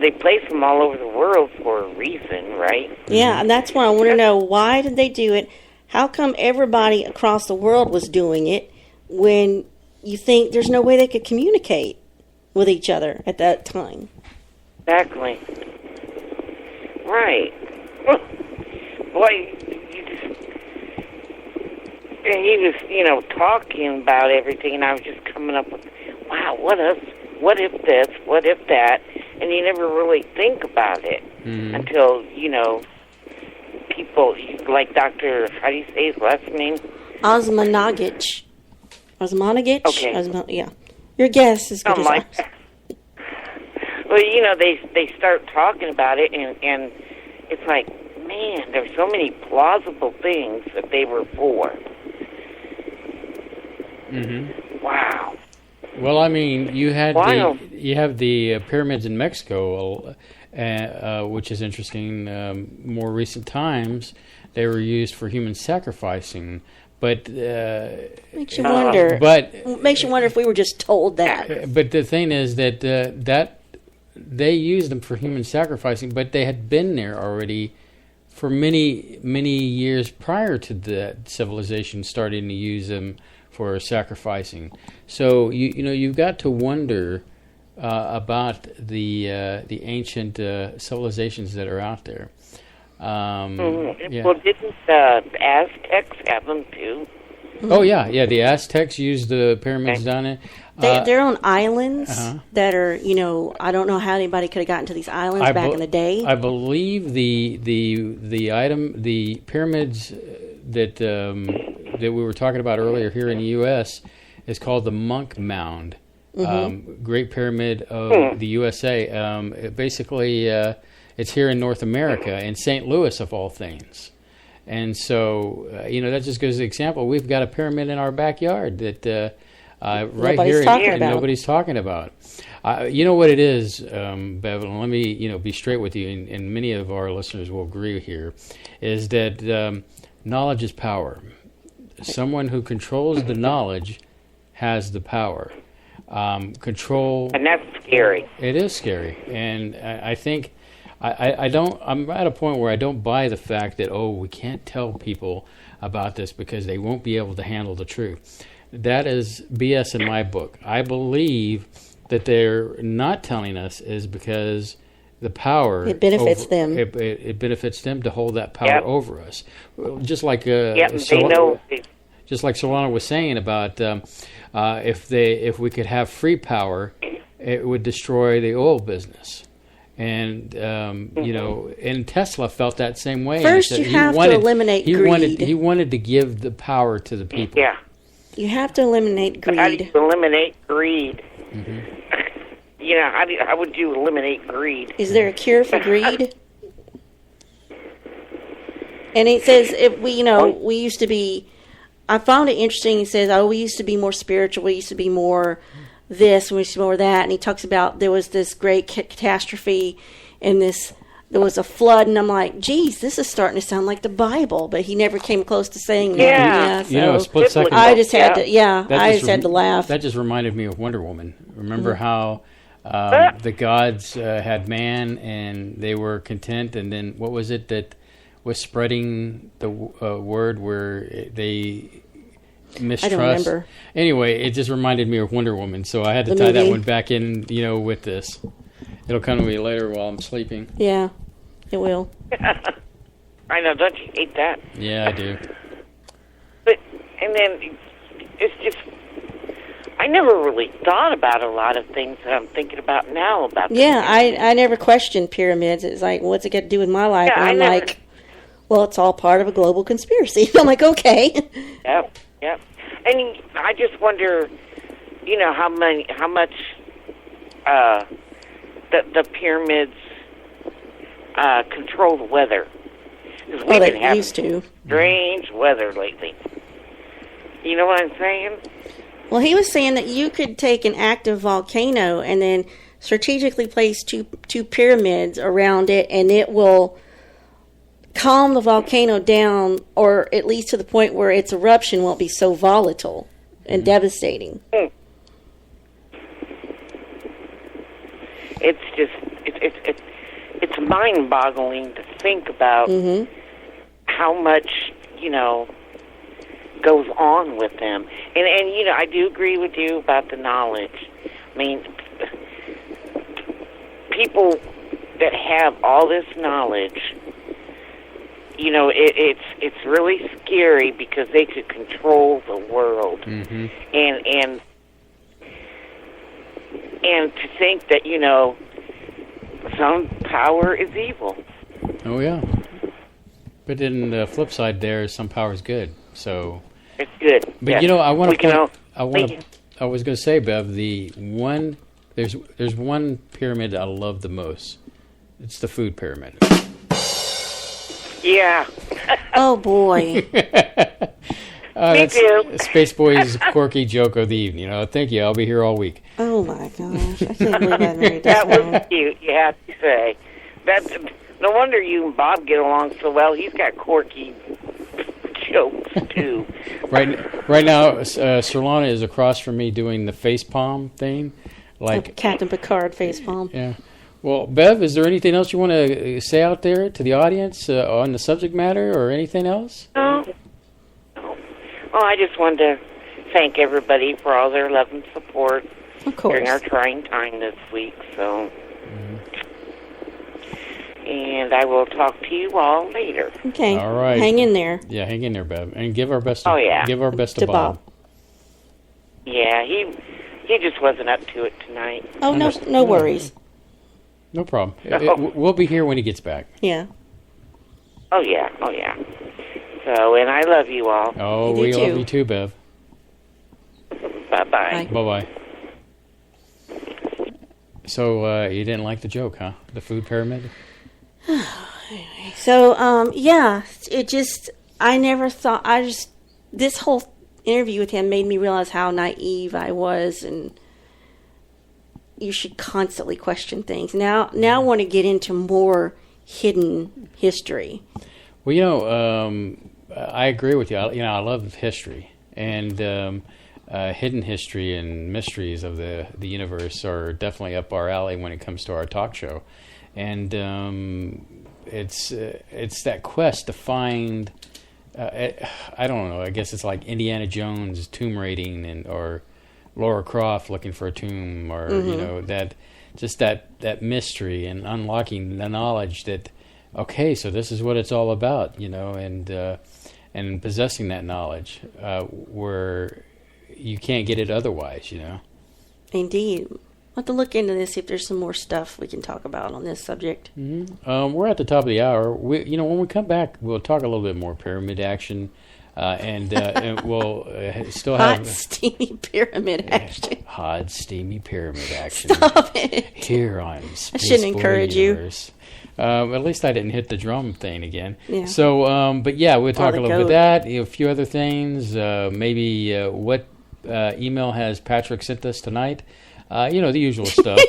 S10: They place them all over the world for a reason, right?
S8: Yeah, and that's why I want to know, why did they do it? How come everybody across the world was doing it when you think there's no way they could communicate with each other at that time?
S10: Exactly. Right. Boy, he was, talking about everything, and I was just coming up with, wow, what if this, what if that, and you never really think about it until, people like Dr. How do you say his last name?
S8: Osmanagich. Osmanagich?
S10: Okay.
S8: Yeah. Your guess is good as ours.
S10: Well, they start talking about it, and it's like, man, there's so many plausible things that they were for.
S7: Mm-hmm.
S10: Wow.
S7: Well, I mean, you have the pyramids in Mexico, which is interesting. More recent times, they were used for human sacrificing, but
S8: makes you wonder.
S7: But
S8: makes you wonder if we were just told that.
S7: But the thing is that that they used them for human sacrificing, but they had been there already for many years prior to the civilization starting to use them for sacrificing. So you've got to wonder about the ancient civilizations that are out there. Yeah.
S10: Well, didn't the Aztecs have them too?
S7: Oh yeah. The Aztecs used the pyramids down there.
S8: They're on islands that are, I don't know how anybody could have gotten to these islands back in the day.
S7: I believe the pyramids that we were talking about earlier here in the U.S. is called the Monk Mound, Great Pyramid of the USA. Basically, it's here in North America, in St. Louis of all things. And so, that just gives an example. We've got a pyramid in our backyard that right here, and nobody's talking about. You know what it is, Bev, and let me be straight with you, and many of our listeners will agree here, is that knowledge is power. Someone who controls the knowledge has the power. Control,
S10: and that's scary.
S7: It is scary, and I think I'm at a point where I don't buy the fact that we can't tell people about this because they won't be able to handle the truth. That is BS in my book. I believe that they're not telling us is because the power
S8: it benefits them.
S7: It benefits them to hold that power over us, just like
S10: they know.
S7: Just like Surlana was saying about if we could have free power, it would destroy the oil business. And and Tesla felt that same way.
S8: First, you have to eliminate greed.
S7: He wanted to give the power to the people.
S10: Yeah,
S8: you have to eliminate greed.
S10: How do you eliminate greed?
S7: Mm-hmm.
S10: How would you eliminate greed?
S8: Is there a cure for greed? And it says if we used to be. I found it interesting. He says, we used to be more spiritual. We used to be more this, we used to be more that. And he talks about there was this great catastrophe and there was a flood. And I'm like, geez, this is starting to sound like the Bible. But he never came close to saying that.
S10: Yeah.
S8: So
S7: a split second.
S8: I just had to, I just had to laugh.
S7: That just reminded me of Wonder Woman. Remember how the gods had man and they were content. And then what was it that was spreading the word where they mistrust?
S8: I don't remember.
S7: Anyway, it just reminded me of Wonder Woman, so I had to tie that one back in, with this. It'll come to me later while I'm sleeping.
S8: Yeah, it will.
S10: I know, don't you hate that?
S7: Yeah, I do.
S10: And then it's just, I never really thought about a lot of things that I'm thinking about now about.
S8: Yeah, I never questioned pyramids. It's like, what's it got to do with my life?
S10: Yeah,
S8: and I'm like, well, it's all part of a global conspiracy. I'm like, okay.
S10: Yep. And I just wonder, how much the pyramids control the weather. Because
S8: Well,
S10: we've
S8: they
S10: been having
S8: used to.
S10: strange weather lately. You know what I'm saying?
S8: Well, he was saying that you could take an active volcano and then strategically place two pyramids around it, and it will calm the volcano down, or at least to the point where its eruption won't be so volatile and devastating.
S10: It's just it's mind-boggling to think about how much goes on with them. And I do agree with you about the knowledge. I mean, people that have all this knowledge, it's really scary because they could control the world. And to think that some power is evil.
S7: Oh yeah. But then the flip side there is some power is good. So
S10: it's good.
S7: But
S10: yes.
S7: I want to. I was going to say, Bev, there's one pyramid I love the most. It's the food pyramid.
S10: Yeah.
S8: Oh boy.
S10: Me too.
S7: Spaceboy's quirky joke of the evening. Thank you. I'll be here all week.
S8: Oh my gosh! I can't believe I married
S10: that
S8: this
S10: was
S8: man.
S10: cute. You have to say. That's no wonder you and Bob get along so well. He's got quirky jokes too.
S7: Right now, Surlana is across from me doing the face palm thing, like
S8: Captain Picard face palm.
S7: Yeah. Well, Bev, is there anything else you want to say out there to the audience on the subject matter, or anything else?
S10: No. Well, I just wanted to thank everybody for all their love and support during our trying time this week. So, and I will talk to you all later.
S8: Okay.
S7: All right.
S8: Hang in there.
S7: Yeah, hang in there, Bev, and give our best. Give our best
S8: to Bob.
S10: Yeah, he just wasn't up to it tonight.
S8: Oh no worries.
S7: No problem. We'll be here when he gets back.
S8: Yeah.
S10: Oh yeah. So, and I love you all.
S7: Oh, we love you too, Bev.
S10: Bye-bye.
S7: Bye-bye. So, you didn't like the joke, huh? The food pyramid?
S8: So, yeah, this whole interview with him made me realize how naive I was, and you should constantly question things. Now I want to get into more hidden history.
S7: Well, I agree with you. I love history, and hidden history and mysteries of the universe are definitely up our alley when it comes to our talk show. And it's that quest to find. I don't know. I guess it's like Indiana Jones tomb raiding, or Laura Croft looking for a tomb, or that mystery and unlocking the knowledge that. Okay, so this is what it's all about, and possessing that knowledge where you can't get it otherwise,
S8: Indeed. I'll have to look into this, see if there's some more stuff we can talk about on this subject.
S7: We're at the top of the hour. When we come back, we'll talk a little bit more pyramid action, and we'll still have
S8: hot, steamy pyramid action.
S7: Hot, steamy pyramid action.
S8: Stop it.
S7: Here on
S8: I shouldn't encourage
S7: Universe. At least I didn't hit the drum thing again.
S8: Yeah.
S7: So, but yeah, we'll talk a little bit of that, a few other things, maybe what email has Patrick sent us tonight. The usual stuff.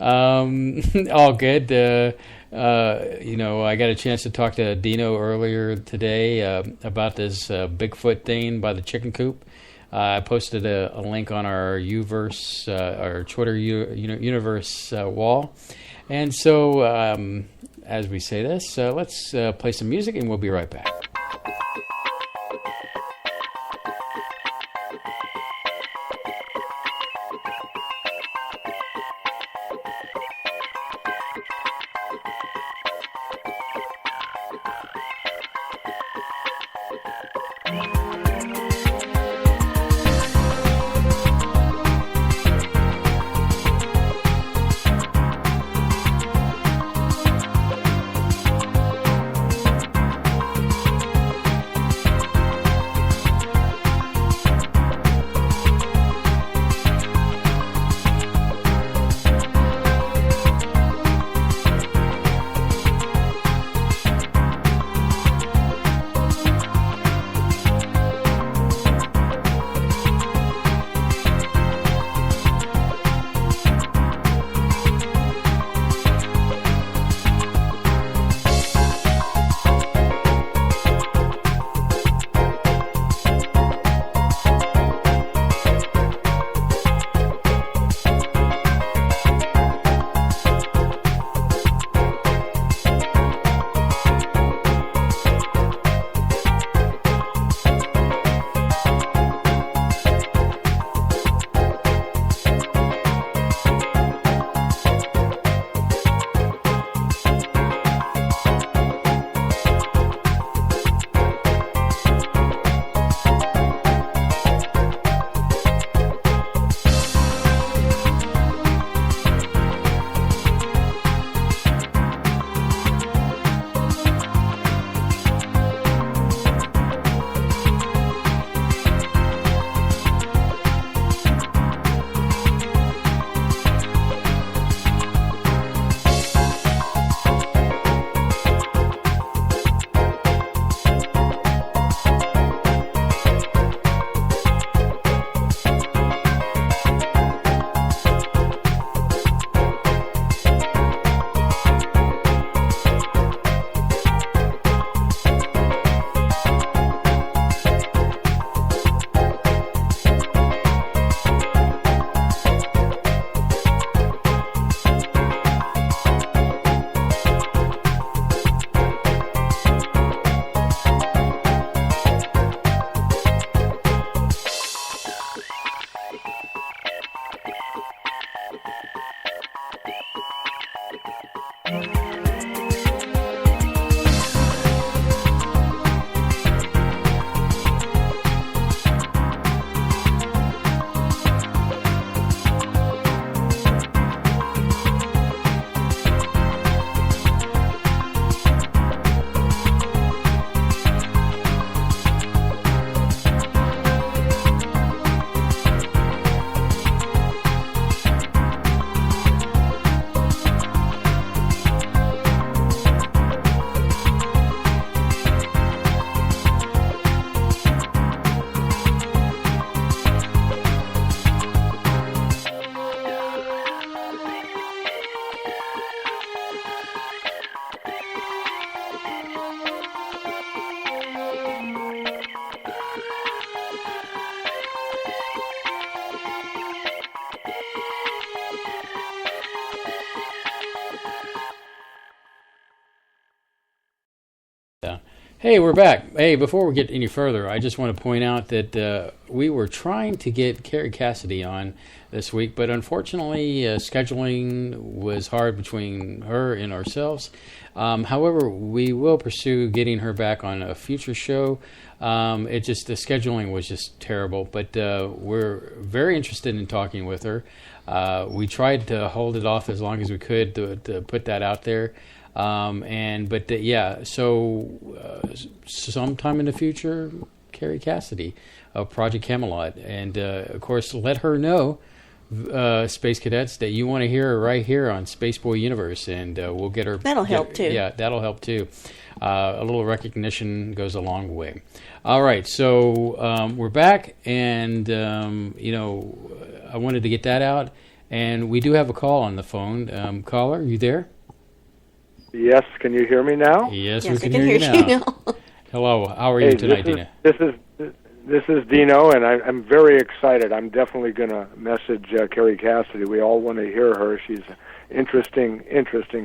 S7: All good. I got a chance to talk to Dino earlier today about this Bigfoot thing by the chicken coop. I posted a link on our Uverse, our Twitter Universe wall. And so, as we say this, let's play some music, and we'll be right back. Hey, we're back. Hey, before we get any further, I just want to point out that we were trying to get Carrie Cassidy on this week, but unfortunately, scheduling was hard between her and ourselves. However, we will pursue getting her back on a future show. The scheduling was just terrible, but we're very interested in talking with her. We tried to hold it off as long as we could to put that out there. Sometime in the future, Carrie Cassidy of Project Camelot, and of course, let her know, Space Cadets, that you want to hear her right here on Spaceboy Universe, and we'll get her.
S8: That'll help too.
S7: Yeah, that'll help too. A little recognition goes a long way. All right, so we're back, and I wanted to get that out, and we do have a call on the phone. Caller, you there?
S11: Yes, can you hear me now?
S7: Yes, we can hear you now. Hello, how are you tonight, Dina?
S11: This is Dino, and I'm very excited. I'm definitely going to message Carrie Cassidy. We all want to hear her. She's an interesting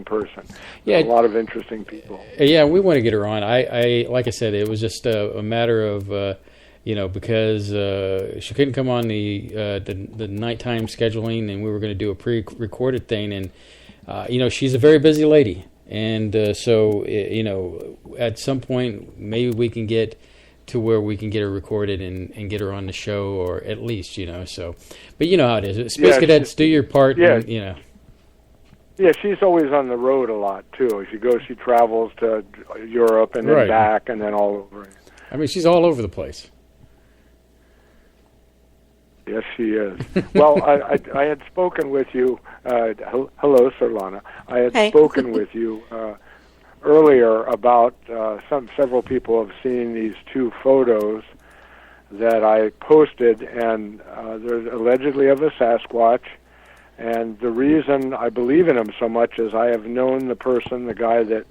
S11: person.
S7: Yeah,
S11: a lot of interesting people.
S7: Yeah, we want to get her on. I like I said, it was just a matter of because she couldn't come on the nighttime scheduling, and we were going to do a pre-recorded thing, and she's a very busy lady. And so at some point, maybe we can get to where we can get her recorded and get her on the show, or at least, so. But you know how it is. Space Cadets, do your part,
S11: yeah.
S7: And,
S11: Yeah, she's always on the road a lot, too. She travels to Europe and then back and then all over.
S7: I mean, she's all over the place.
S11: Yes, she is. Well, I had spoken with you. Hello, Surlana. I had spoken with you earlier about several people have seen these two photos that I posted, and they're allegedly of a Sasquatch. And the reason I believe in him so much is I have known the person, the guy that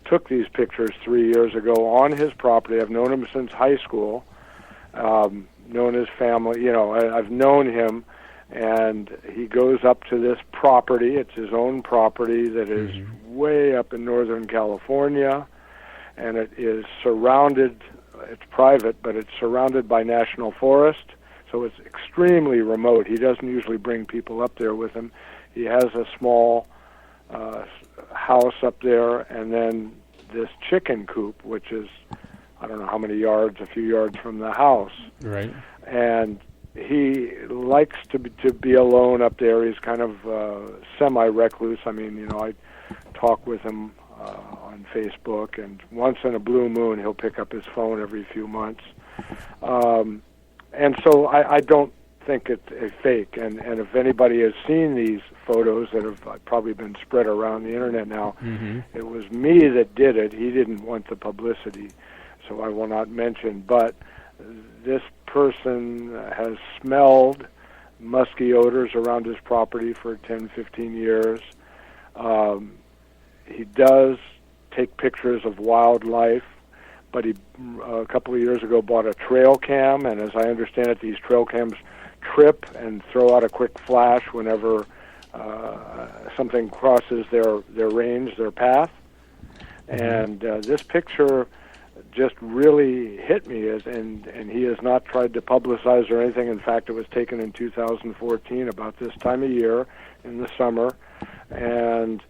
S11: took these pictures 3 years ago on his property. I've known him since high school. Known his family, I've known him, and he goes up to this property. It's his own property that is way up in Northern California, and it is surrounded, it's private, but it's surrounded by national forest, so it's extremely remote. He doesn't usually bring people up there with him. He has a small house up there, and then this chicken coop, which is, I don't know how many yards, a few yards from the house.
S7: Right.
S11: And he likes to be alone up there. He's kind of semi-recluse. I mean, I talk with him on Facebook, and once in a blue moon, he'll pick up his phone every few months. And so I don't think it's a fake. And if anybody has seen these photos that have probably been spread around the internet now, it was me that did it. He didn't want the publicity, so I will not mention. But this person has smelled musky odors around his property for 10, 15 years. He does take pictures of wildlife, but he a couple of years ago bought a trail cam, and as I understand it, these trail cams trip and throw out a quick flash whenever something crosses their range, their path. And this picture just really hit me, and he has not tried to publicize or anything. In fact, it was taken in 2014, about this time of year in the summer, and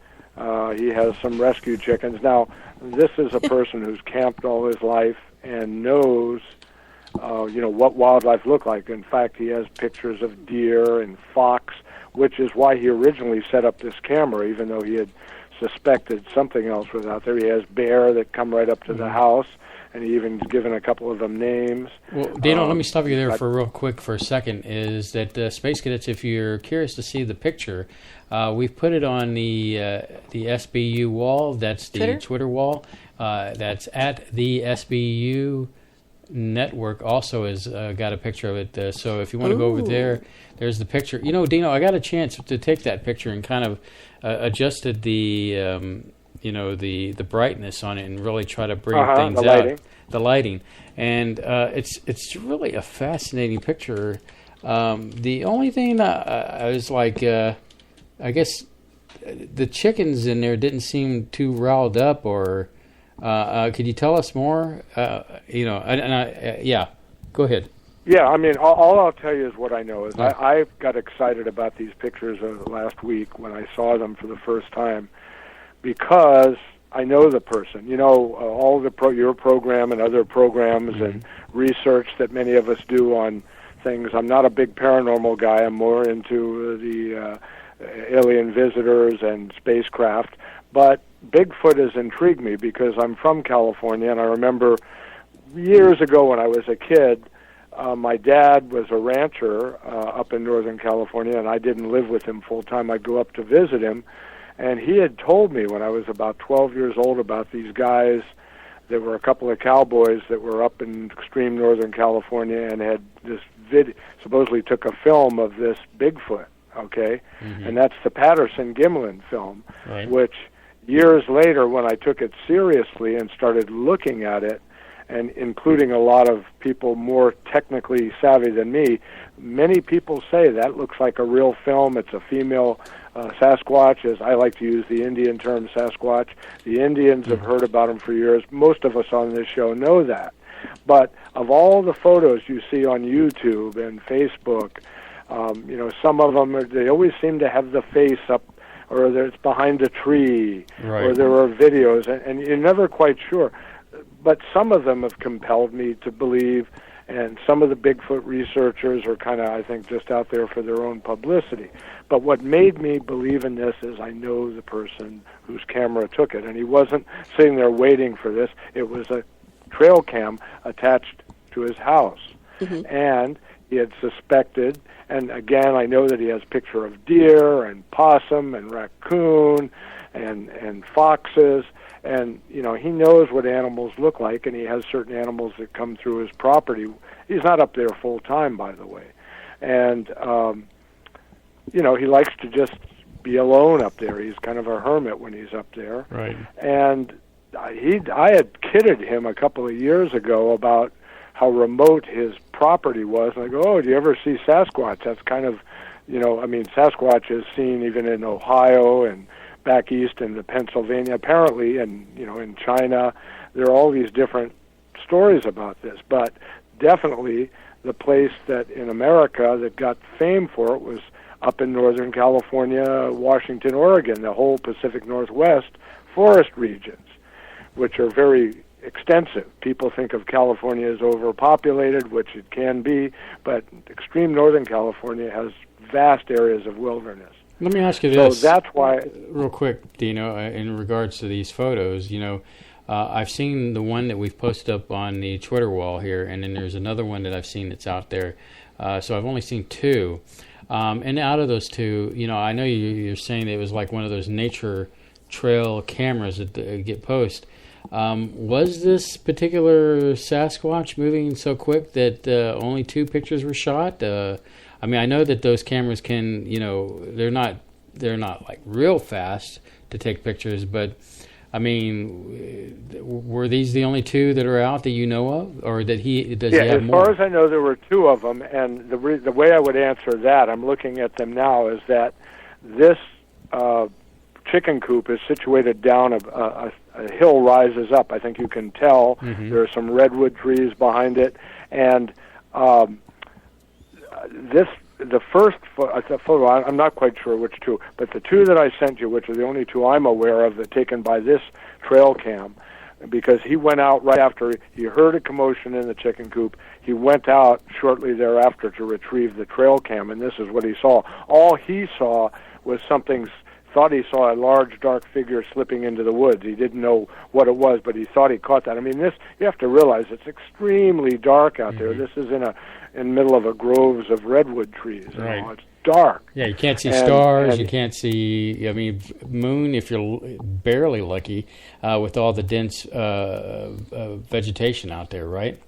S11: he has some rescue chickens. Now, this is a person who's camped all his life and knows, what wildlife look like. In fact, he has pictures of deer and fox, which is why he originally set up this camera, even though he had suspected something else was out there. He has bear that come right up to the house, and he even's given a couple of them names. Well,
S7: Dino, let me stop you there for a second. Is that Space Cadets? If you're curious to see the picture, we've put it on the SBU wall. That's the Twitter wall. That's at the SBU network. Also has got a picture of it. So if you want to go over there, there's the picture. Dino, I got a chance to take that picture and kind of adjusted the the brightness on it and really try to bring things out. The lighting, and it's really a fascinating picture. The only thing I was like, I guess the chickens in there didn't seem too riled up, or Could you tell us more? Yeah, go ahead.
S11: Yeah, I mean, all I'll tell you is what I know. Is I got excited about these pictures last week when I saw them for the first time because I know the person. You know, all your program and other programs and research that many of us do on things. I'm not a big paranormal guy. I'm more into the alien visitors and spacecraft. But Bigfoot has intrigued me because I'm from California, and I remember years ago when I was a kid, my dad was a rancher up in Northern California, and I didn't live with him full time. I'd go up to visit him, and he had told me when I was about 12 years old about these guys. There were a couple of cowboys that were up in extreme Northern California and had this supposedly took a film of this Bigfoot, okay? And that's the Patterson-Gimlin film, which years later when I took it seriously and started looking at it, and including a lot of people more technically savvy than me, many people say that looks like a real film. It's a female Sasquatch, as I like to use the Indian term Sasquatch. The Indians have heard about them for years. Most of us on this show know that. But of all the photos you see on YouTube and Facebook, you know, some of them, they always seem to have the face up, or it's behind a tree, or there are videos, and you're never quite sure. But some of them have compelled me to believe, and some of the Bigfoot researchers are kind of, I think, just out there for their own publicity. But what made me believe in this is I know the person whose camera took it, and he wasn't sitting there waiting for this. It was a trail cam attached to his house. And he had suspected, and again, I know that he has a picture of deer and possum and raccoon and foxes, and, you know, he knows what animals look like, and he has certain animals that come through his property. He's not up there full time, by the way. And, you know, he likes to just be alone up there. He's kind of a hermit when he's up there. And I had kidded him a couple of years ago about how remote his property was. And I go, oh, do you ever see Sasquatch? That's kind of, you know, I mean, Sasquatch is seen even in Ohio and back east into Pennsylvania, apparently, and, you know, in China. There are all these different stories about this. But definitely the place that in America that got fame for it was up in Northern California, Washington, Oregon, the whole Pacific Northwest forest regions, which are very extensive. People think of California as overpopulated, which it can be, but extreme Northern California has vast areas of wilderness.
S7: Let me ask you this.
S11: So that's why...
S7: Real quick, Dino, in regards to these photos, you know, I've seen the one that we've posted up on the Twitter wall here, and then there's another one that I've seen that's out there. So I've only seen two. And out of those two, you know, I know you're saying that it was like one of those nature trail cameras that get posted. Was this particular Sasquatch moving so quick that only two pictures were shot? I mean, I know that those cameras can, you know, they're not like real fast to take pictures, but I mean, were these the only two that are out that you know of, or that he have
S11: as
S7: more?
S11: As far as I know, there were two of them, and the way I would answer that, I'm looking at them now, is that this chicken coop is situated down a hill rises up. I think you can tell. There are some redwood trees behind it, and the first photo, I'm not quite sure which two, but the two that I sent you, which are the only two I'm aware of that taken by this trail cam, because he went out right after he heard a commotion in the chicken coop. He went out shortly thereafter to retrieve the trail cam, and this is what he saw. All he saw was thought he saw a large dark figure slipping into the woods. He didn't know what it was, but he thought he caught that. I mean, you have to realize it's extremely dark out there. This is in the middle of a groves of redwood trees. You know, it's dark.
S7: Yeah, you can't see stars. You can't see, I mean, moon if you're barely lucky with all the dense vegetation out there, right?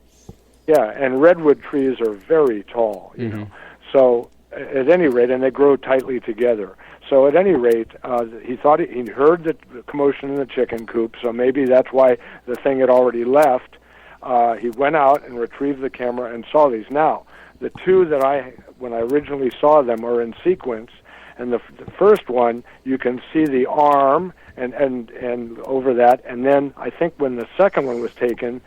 S11: Yeah, and redwood trees are very tall, you know. So at any rate, and they grow tightly together. So at any rate, he thought he heard the commotion in the chicken coop, so maybe that's why the thing had already left. He went out and retrieved the camera and saw these. Now, the two that when I originally saw them are in sequence, And the first one, you can see the arm and over that. And then I think when the second one was taken,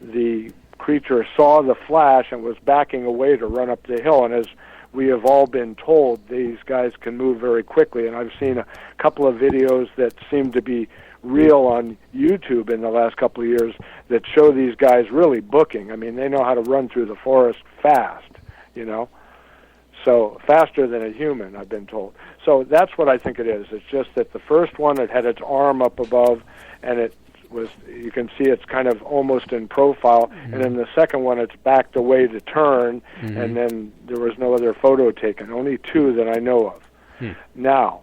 S11: the creature saw the flash and was backing away to run up the hill. And as we have all been told, these guys can move very quickly. And I've seen a couple of videos that seem to be real on YouTube in the last couple of years that show these guys really booking. I mean, they know how to run through the forest fast, you know. So faster than a human, I've been told. So that's what I think it is. It's just that the first one, it had its arm up above, and it was, you can see it's kind of almost in profile. And then the second one, it's backed away to turn, and then there was no other photo taken. Only two that I know of. Now,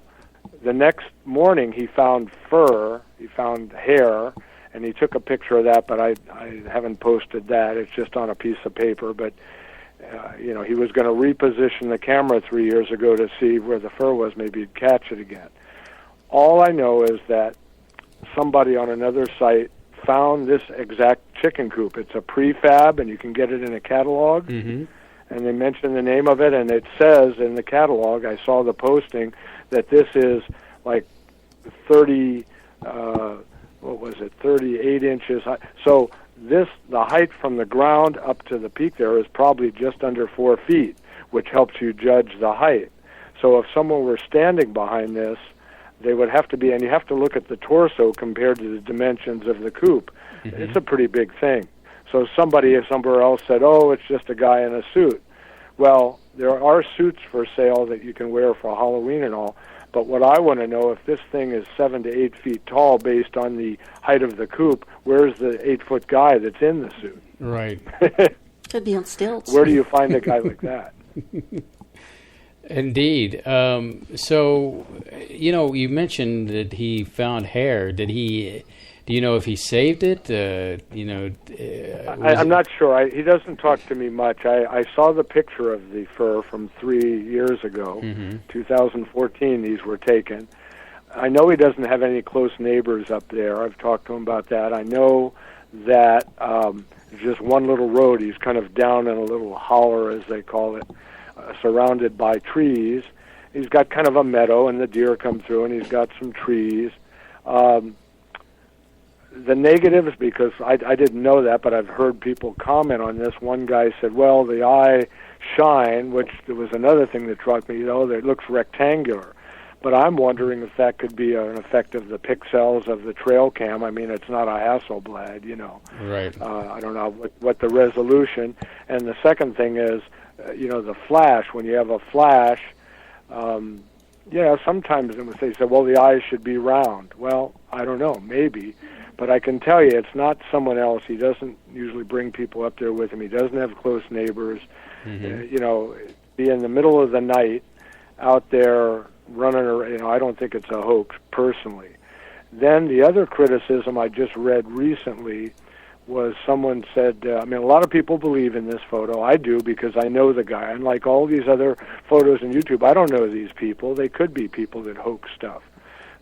S11: the next morning, he found fur, he found hair, and he took a picture of that, but I haven't posted that. It's just on a piece of paper, but you know, he was going to reposition the camera 3 years ago to see where the fur was. Maybe he'd catch it again. All I know is that somebody on another site found this exact chicken coop. It's a prefab, and you can get it in a catalog. And they mention the name of it, and it says in the catalog, I saw the posting, that this is like 38 inches high. So the height from the ground up to the peak there is probably just under 4 feet, which helps you judge the height. So if someone were standing behind this, they would have to be, and you have to look at the torso compared to the dimensions of the coop. It's a pretty big thing. So somebody somewhere else said, oh, it's just a guy in a suit. Well, there are suits for sale that you can wear for Halloween and all, but what I want to know, if this thing is 7 to 8 feet tall based on the height of the coop, where's the 8-foot guy that's in the suit?
S7: Right.
S8: Could be on stilts.
S11: Where do you find a guy like that?
S7: Indeed. So, you know, you mentioned that he found hair. Did he? Do you know if he saved it? You know,
S11: I'm not sure. He doesn't talk to me much. I saw the picture of the fur from 3 years ago, 2014. These were taken. I know he doesn't have any close neighbors up there. I've talked to him about that. I know that just one little road. He's kind of down in a little holler, as they call it, surrounded by trees. He's got kind of a meadow, and the deer come through, and he's got some trees. The negatives, because I didn't know that, but I've heard people comment on this. One guy said, well, the eye shine, which there was another thing that struck me, you know, that it looks rectangular. But I'm wondering if that could be an effect of the pixels of the trail cam. I mean, it's not a Hasselblad, you know.
S7: Right.
S11: I don't know what the resolution. And the second thing is, you know, the flash. When you have a flash, yeah, sometimes they say, well, the eyes should be round. Well, I don't know, maybe. But I can tell you, it's not someone else. He doesn't usually bring people up there with him. He doesn't have close neighbors. You know, be in the middle of the night out there running around. You know, I don't think it's a hoax, personally. Then the other criticism I just read recently was someone said, I mean, a lot of people believe in this photo. I do, because I know the guy. Unlike all these other photos on YouTube, I don't know these people. They could be people that hoax stuff.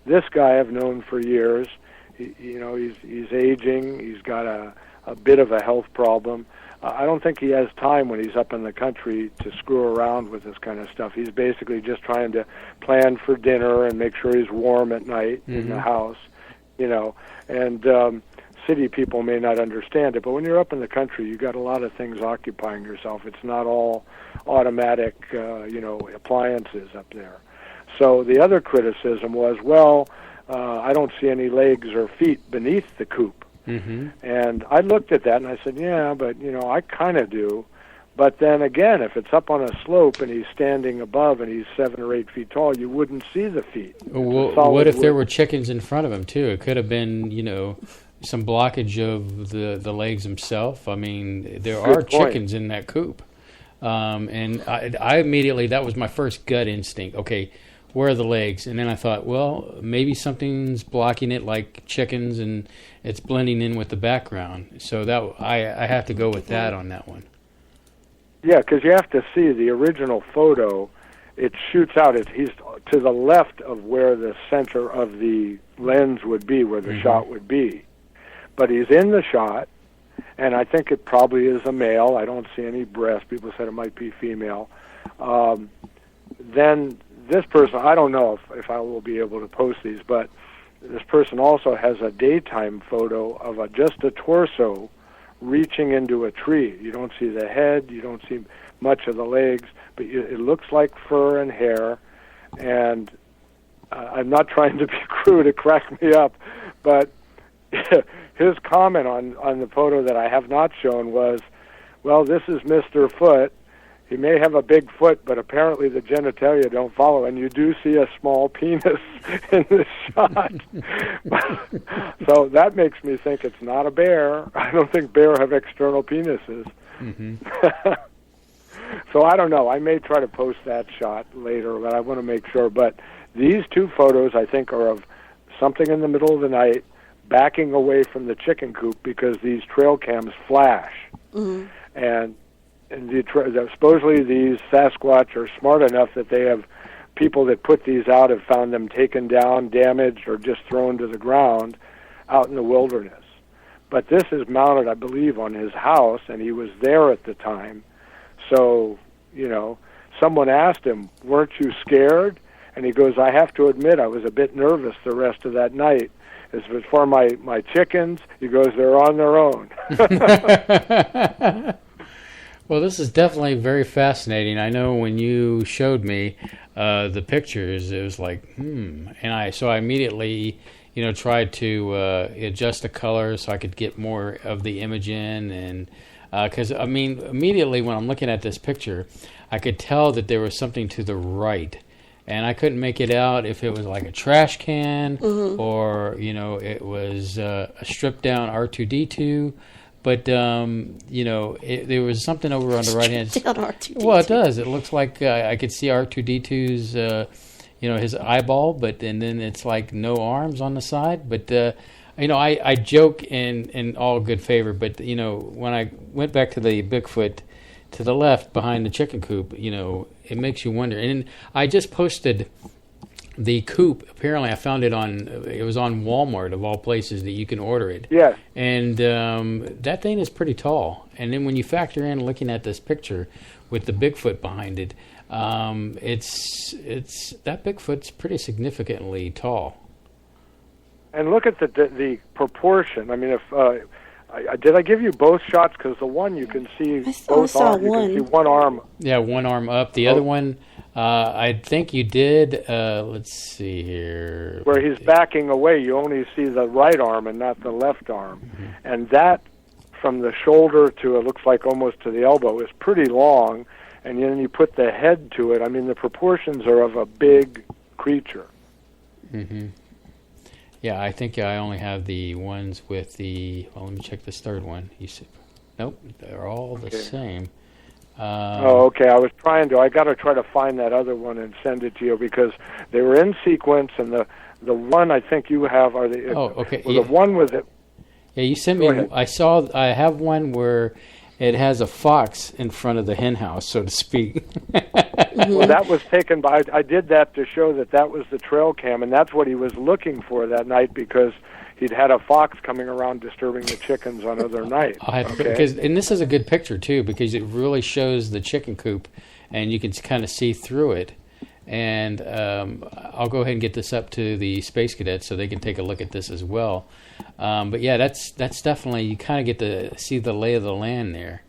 S11: This guy I've known for years. You know, he's aging. He's got a bit of a health problem. I don't think he has time when he's up in the country to screw around with this kind of stuff. He's basically just trying to plan for dinner and make sure he's warm at night in the house, you know. And city people may not understand it, but when you're up in the country, you got a lot of things occupying yourself. It's not all automatic, you know, appliances up there. So the other criticism was, well, I don't see any legs or feet beneath the coop. And I looked at that and I said, yeah, but, you know, I kind of do. But then again, if it's up on a slope and he's standing above and he's 7 or 8 feet tall, you wouldn't see the feet.
S7: Well, what if there were chickens in front of him, too? It could have been, you know, some blockage of the legs himself. I mean, there are chickens in that coop. And I immediately, that was my first gut instinct. Okay, where are the legs? And then I thought, well, maybe something's blocking it, like chickens, and it's blending in with the background. So that I have to go with that on that one.
S11: Yeah, because you have to see the original photo. It shoots out. He's to the left of where the center of the lens would be, where the shot would be. But he's in the shot, and I think it probably is a male. I don't see any breast. People said it might be female. Then this person, I don't know if I will be able to post these, but this person also has a daytime photo of just a torso reaching into a tree. You don't see the head, you don't see much of the legs, but it looks like fur and hair. And I'm not trying to be crude, it cracked me up, but his comment on the photo that I have not shown was, well, this is Mr. Foot. He may have a big foot, but apparently the genitalia don't follow, and you do see a small penis in this shot. So that makes me think it's not a bear. I don't think bear have external penises.
S7: Mm-hmm.
S11: So I don't know. I may try to post that shot later, but I want to make sure. But these two photos, I think, are of something in the middle of the night backing away from the chicken coop because these trail cams flash.
S8: Mm-hmm.
S11: And supposedly these Sasquatch are smart enough that they have people that put these out have found them taken down, damaged, or just thrown to the ground out in the wilderness. But this is mounted, I believe, on his house, and he was there at the time. So, someone asked him, weren't you scared? And he goes, I have to admit, I was a bit nervous the rest of that night. As for my chickens, he goes, they're on their own.
S7: Well, this is definitely very fascinating. I know when you showed me the pictures, it was like, and I immediately, tried to adjust the color so I could get more of the image in, and because immediately when I'm looking at this picture, I could tell that there was something to the right, and I couldn't make it out if it was like a trash can or it was a stripped down R2D2. But there was something over on the right hand side. Well, it does. It looks like I could see R2D2's, his eyeball, and then it's like no arms on the side. But I joke in all good favor. But when I went back to the Bigfoot to the left behind the chicken coop, it makes you wonder. And I just posted the coop. Apparently, I found it on Walmart of all places that you can order it.
S11: Yes.
S7: And that thing is pretty tall. And then when you factor in looking at this picture with the Bigfoot behind it, it's that Bigfoot's pretty significantly tall.
S11: And look at the proportion. I mean, if did I give you both shots? Because the one you can see both arms. You can see one arm.
S7: Yeah, one arm up. The other one, I think you did. Let's see here.
S11: Where he's backing away, you only see the right arm and not the left arm. Mm-hmm. And that, from the shoulder to it looks like almost to the elbow, is pretty long. And then you put the head to it. I mean, the proportions are of a big creature.
S7: Mm-hmm. Yeah, I think I only have the ones with the... Well, let me check this third one. Nope, they're all the same.
S11: Okay. I got to try to find that other one and send it to you because they were in sequence, and the one I think you have are the...
S7: Oh, okay.
S11: The one with it...
S7: Yeah, you sent me... I have one where it has a fox in front of the hen house, so to speak.
S11: Well, that was taken by... I did that to show that was the trail cam, and that's what he was looking for that night because he'd had a fox coming around disturbing the chickens on other nights.
S7: And this is a good picture, too, because it really shows the chicken coop, and you can kind of see through it. And I'll go ahead and get this up to the Space Cadets so they can take a look at this as well. But yeah, that's definitely... You kind of get to see the lay of the land there.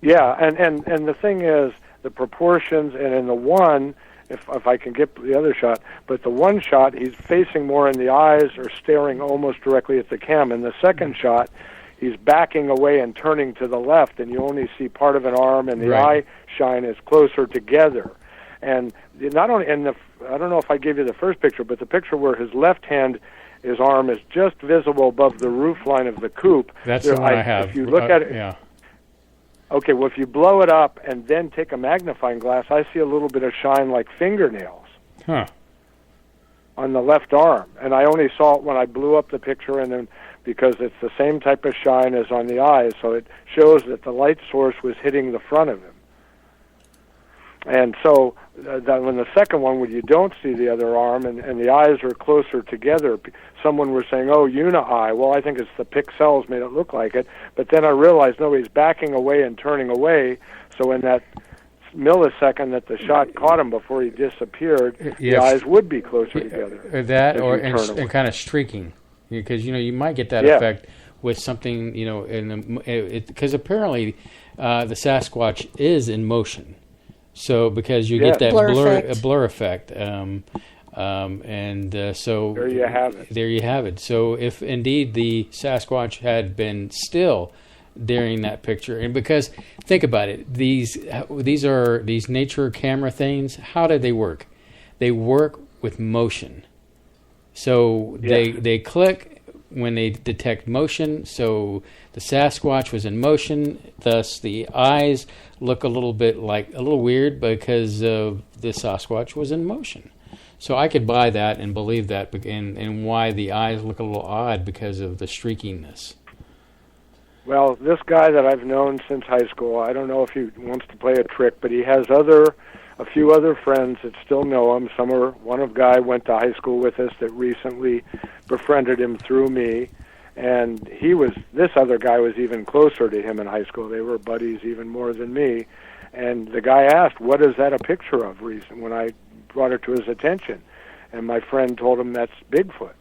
S11: Yeah, and the thing is, the proportions, and in the one, if I can get the other shot, but the one shot, he's facing more in the eyes or staring almost directly at the cam. In the second shot, he's backing away and turning to the left, and you only see part of an arm, and the eye shine is closer together. And not only, I don't know if I gave you the first picture, but the picture where his left hand, his arm is just visible above the roof line of the coop.
S7: That's the one I have.
S11: If you look at it,
S7: yeah.
S11: Okay, well, if you blow it up and then take a magnifying glass, I see a little bit of shine like fingernails on the left arm. And I only saw it when I blew up the picture, and then because it's the same type of shine as on the eyes, so it shows that the light source was hitting the front of him. And so when the second one, where you don't see the other arm and the eyes are closer together, someone was saying, oh, uni-eye. Well, I think it's the pixels made it look like it. But then I realized, no, he's backing away and turning away. So in that millisecond that the shot caught him before he disappeared, the eyes would be closer together.
S7: That and kind of streaking, because you might get that effect with something because apparently the Sasquatch is in motion, so because you get that blur effect. So
S11: there you have it.
S7: There you have it. So if indeed the Sasquatch had been still during that picture, and because think about it, these nature camera things, how do they work? They work with motion. So they click when they detect motion. So the Sasquatch was in motion, thus the eyes look a little weird because the Sasquatch was in motion. So I could buy that and believe that, and why the eyes look a little odd because of the streakiness.
S11: Well, this guy that I've known since high school, I don't know if he wants to play a trick, but he has a few other friends that still know him. One guy went to high school with us that recently befriended him through me, and this other guy was even closer to him in high school. They were buddies even more than me, and the guy asked, "What is that a picture of?" When I brought it to his attention, and my friend told him that's Bigfoot.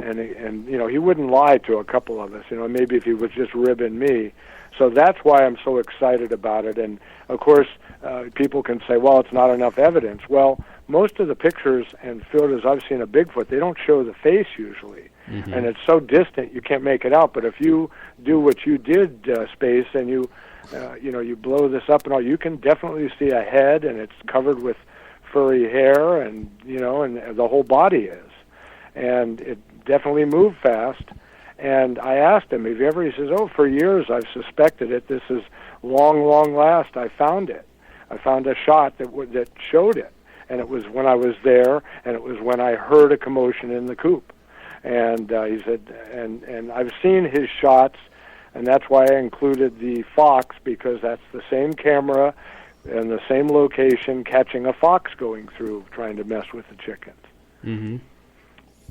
S11: And he wouldn't lie to a couple of us, maybe if he was just ribbing me. So that's why I'm so excited about it. And, of course, people can say, well, it's not enough evidence. Well, most of the pictures and photos I've seen of Bigfoot, they don't show the face usually. Mm-hmm. And it's so distant you can't make it out. But if you do what you did, Space, and you blow this up and all, you can definitely see a head, and it's covered with furry hair, and, and the whole body is. And it definitely moved fast. And I asked him, have you ever? He says, for years I've suspected it. This is long last. I found it. I found a shot that showed it. And it was when I was there, and it was when I heard a commotion in the coop. And he said, and I've seen his shots, and that's why I included the fox, because that's the same camera and the same location catching a fox going through, trying to mess with the chickens.
S7: Mm-hmm.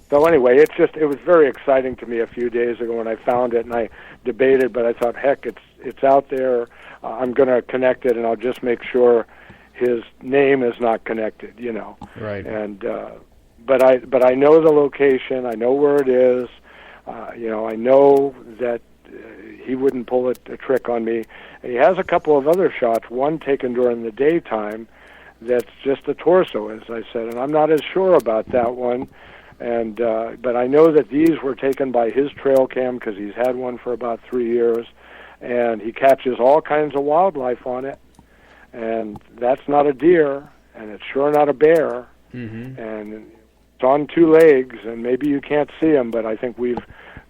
S11: So anyway, it was very exciting to me a few days ago when I found it, and I debated, but I thought, heck, it's out there. I'm going to connect it, and I'll just make sure his name is not connected,
S7: Right.
S11: And but I know the location. I know where it is. I know that he wouldn't pull a trick on me. And he has a couple of other shots. One taken during the daytime, that's just the torso, as I said, and I'm not as sure about that one. And but I know that these were taken by his trail cam, because he's had one for about 3 years, and he catches all kinds of wildlife on it. And that's not a deer, and it's sure not a bear.
S7: Mm-hmm.
S11: And it's on 2 legs, and maybe you can't see them, but I think we've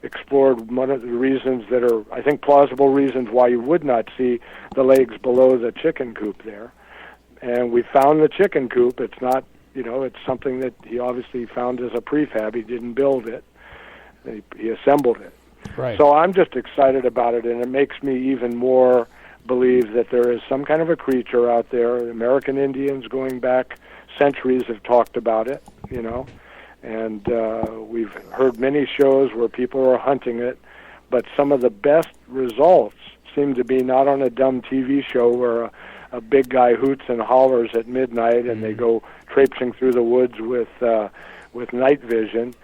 S11: explored one of the reasons that are, I think, plausible reasons why you would not see the legs below the chicken coop there. And we found the chicken coop. It's not, it's something that he obviously found as a prefab. He didn't build it. He assembled it.
S7: Right.
S11: So I'm just excited about it, and it makes me even more believe that there is some kind of a creature out there. American Indians going back centuries have talked about it, and we've heard many shows where people are hunting it, but some of the best results seem to be not on a dumb TV show where a big guy hoots and hollers at midnight and they go traipsing through the woods with night vision,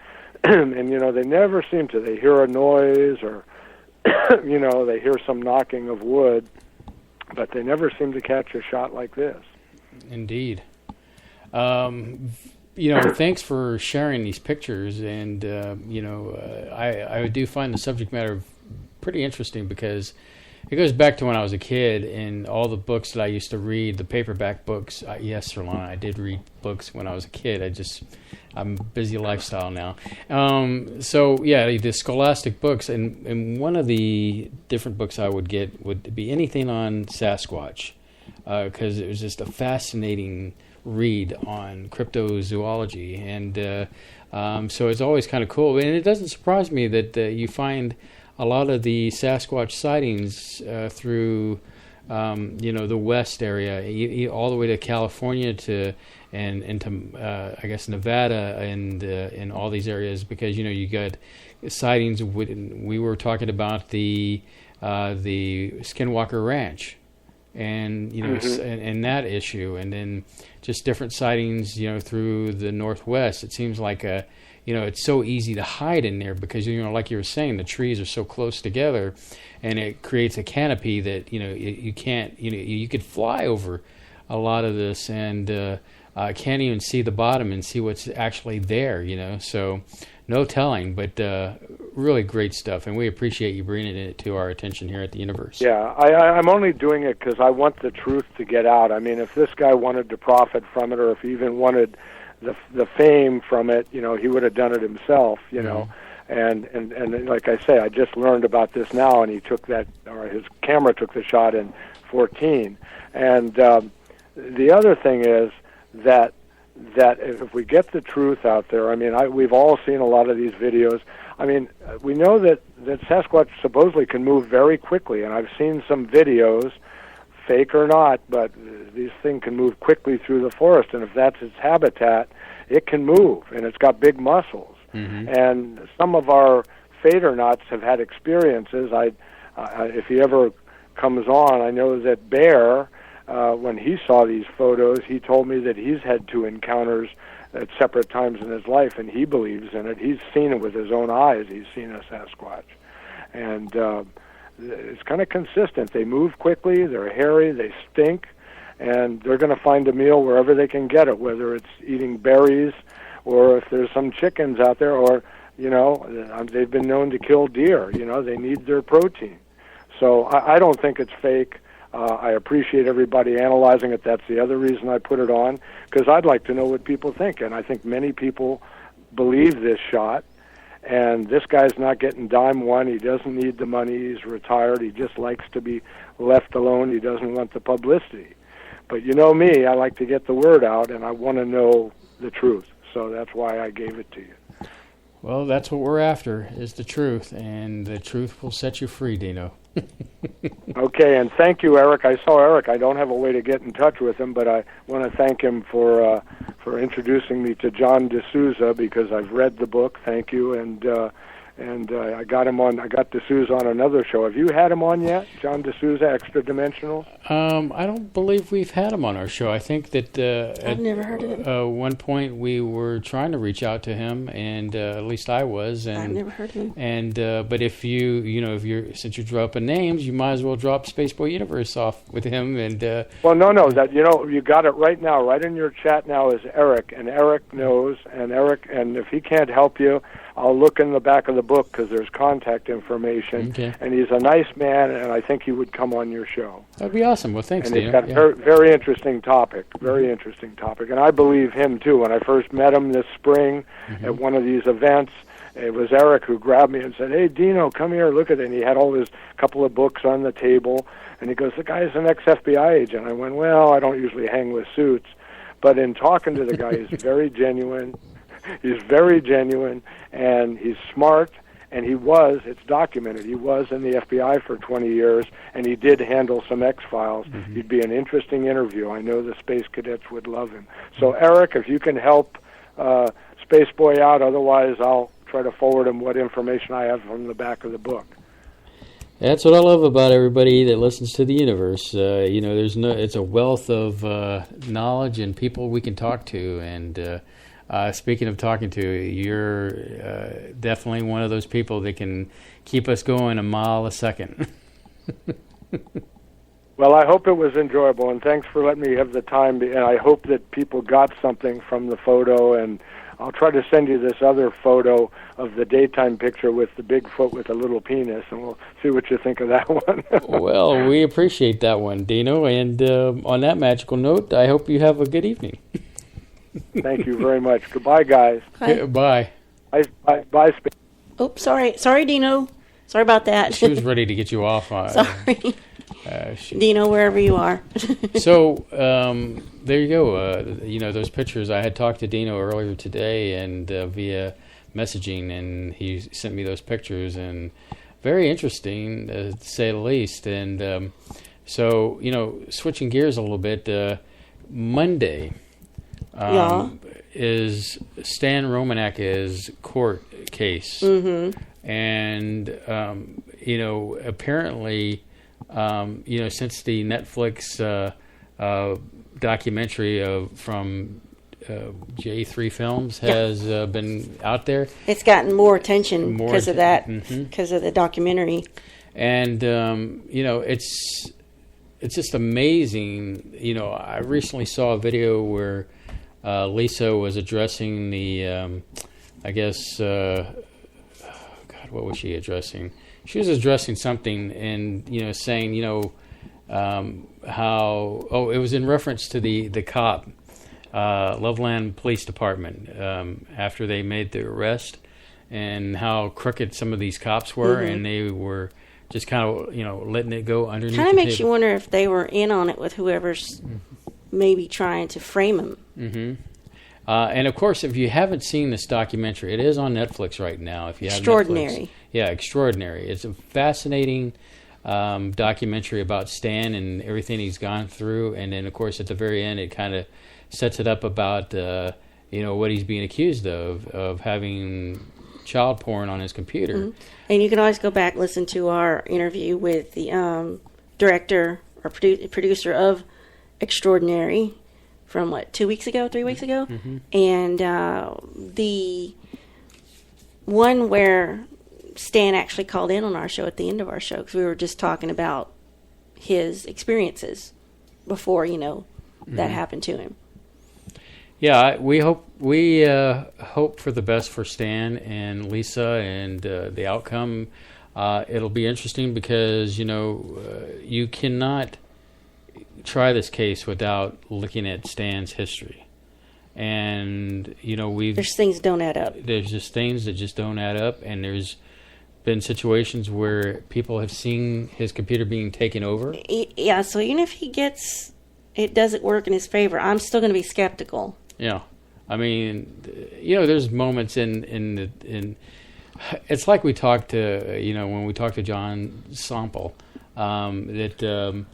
S11: and they never seem to. They hear a noise or they hear some knocking of wood, but they never seem to catch a shot like this.
S7: Indeed. Thanks for sharing these pictures, and I do find the subject matter pretty interesting, because it goes back to when I was a kid and all the books that I used to read, the paperback books. Yes, Surlana, I did read books when I was a kid. I'm a busy lifestyle now. The scholastic books, and one of the different books I would get would be anything on Sasquatch, because it was just a fascinating read on cryptozoology, and so it's always kind of cool. And it doesn't surprise me that you find a lot of the Sasquatch sightings through, the west area, all the way to California and into I guess Nevada and all these areas, because you got sightings. We were talking about the Skinwalker Ranch, and and that issue, and then just different sightings, through the Northwest. It seems like it's so easy to hide in there because like you were saying, the trees are so close together, and it creates a canopy that you can't you could fly over a lot of this and can't even see the bottom and see what's actually there. So no telling, but really great stuff, and we appreciate you bringing it to our attention here at the Universe.
S11: Yeah, I'm only doing it because I want the truth to get out. I mean, if this guy wanted to profit from it, or if he even wanted the fame from it, he would have done it himself, And like I say, I just learned about this now, and he took that, or his camera took the shot in 2014. And the other thing is that if we get the truth out there, I mean, we've all seen a lot of these videos. I mean, we know that Sasquatch supposedly can move very quickly, and I've seen some videos, fake or not, but this thing can move quickly through the forest, and if that's its habitat, it can move, and it's got big muscles. Mm-hmm. And some of our Fadernauts have had experiences. If he ever comes on, I know that Bear, when he saw these photos, he told me that he's had 2 encounters at separate times in his life, and he believes in it. He's seen it with his own eyes. He's seen a Sasquatch. And it's kind of consistent. They move quickly, they're hairy, they stink, and they're going to find a meal wherever they can get it, whether it's eating berries or if there's some chickens out there, or, they've been known to kill deer. They need their protein. So I don't think it's fake. I appreciate everybody analyzing it. That's the other reason I put it on, because I'd like to know what people think. And I think many people believe this shot. And this guy's not getting dime one. He doesn't need the money. He's retired. He just likes to be left alone. He doesn't want the publicity. But you know me, I like to get the word out, and I want to know the truth. So that's why I gave it to you.
S7: Well, that's what we're after, is the truth, and the truth will set you free, Dino.
S11: Okay, and thank you, Eric. I saw Eric. I don't have a way to get in touch with him, but I want to thank him for introducing me to John D'Souza, because I've read the book. Thank you, and I got him on. I got D'Souza on another show. Have you had him on yet, John D'Souza, Extra Dimensional?
S7: I don't believe we've had him on our show. I think that
S8: I've never heard of him.
S7: One point we were trying to reach out to him, and at least I was. And
S8: I've never heard of him.
S7: And but if since you're dropping names, you might as well drop Spaceboy Universe off with him. And
S11: well, no, that you got it right now. Right in your chat now is Eric, and Eric knows, and if he can't help you, I'll look in the back of the book, because there's contact information.
S7: Okay.
S11: And he's a nice man, and I think he would come on your show.
S7: That'd be awesome. Well, thanks,
S11: and
S7: Dino.
S11: he's got a very interesting topic. Very interesting topic. And I believe him, too. When I first met him this spring at one of these events, it was Eric who grabbed me and said, "Hey, Dino, come here, look at it." And he had all his couple of books on the table. And he goes, "The guy's an ex-FBI agent." I went, "Well, I don't usually hang with suits." But in talking to the guy, he's very genuine. He's very genuine, and he's smart, and it's documented, he was in the FBI for 20 years, and he did handle some X-Files. He'd be an interesting interview. I know the Space Cadets would love him. So, Eric, if you can help Spaceboy out, otherwise I'll try to forward him what information I have from the back of the book.
S7: That's what I love about everybody that listens to the Universe. It's a wealth of knowledge and people we can talk to, and speaking of talking to, you're definitely one of those people that can keep us going a mile a second.
S11: Well, I hope it was enjoyable, and thanks for letting me have the time. And I hope that people got something from the photo, and I'll try to send you this other photo of the daytime picture with the Bigfoot with a little penis, and we'll see what you think of that one.
S7: Well, we appreciate that one, Dino, and on that magical note, I hope you have a good evening.
S11: Thank you very much. Goodbye, guys.
S7: Bye.
S11: Bye.
S8: Oops, sorry, Dino. Sorry about that.
S7: She was ready to get you off.
S8: Sorry. Dino, wherever you are.
S7: So, there you go. Those pictures, I had talked to Dino earlier today and via messaging, and he sent me those pictures, and very interesting, to say the least. And so, switching gears a little bit, Monday is Stan Romanak's court case. And, apparently since the Netflix documentary from J3 Films has been out there.
S8: It's gotten more attention because of that, because of the documentary.
S7: And, it's just amazing. I recently saw a video where Lisa was addressing the, what was she addressing? She was addressing something and, saying, how, it was in reference to the cop, Loveland Police Department, after they made the arrest, and how crooked some of these cops were, and they were just kind of, letting it go underneath the table.
S8: Kind of makes you wonder if they were in on it with whoever's maybe trying to frame him.
S7: And, of course, if you haven't seen this documentary, it is on Netflix right now. If you have
S8: Extraordinary.
S7: Netflix. Yeah, Extraordinary. It's a fascinating documentary about Stan and everything he's gone through. And then, of course, at the very end, it kind of sets it up about, what he's being accused of having child porn on his computer.
S8: And you can always go back and listen to our interview with the director or producer of Extraordinary from, 3 weeks ago? And the one where Stan actually called in on our show at the end of our show because we were just talking about his experiences before, that happened to him.
S7: Yeah, we hope for the best for Stan and Lisa and the outcome. It'll be interesting because you cannot try this case without looking at Stan's history, and there's
S8: things don't add up.
S7: There's just things that just don't add up, and there's been situations where people have seen his computer being taken over.
S8: Yeah, so even if it doesn't work in his favor, I'm still going to be skeptical.
S7: Yeah, I mean, there's moments in it's like we talked to, when we talked to John Sample, that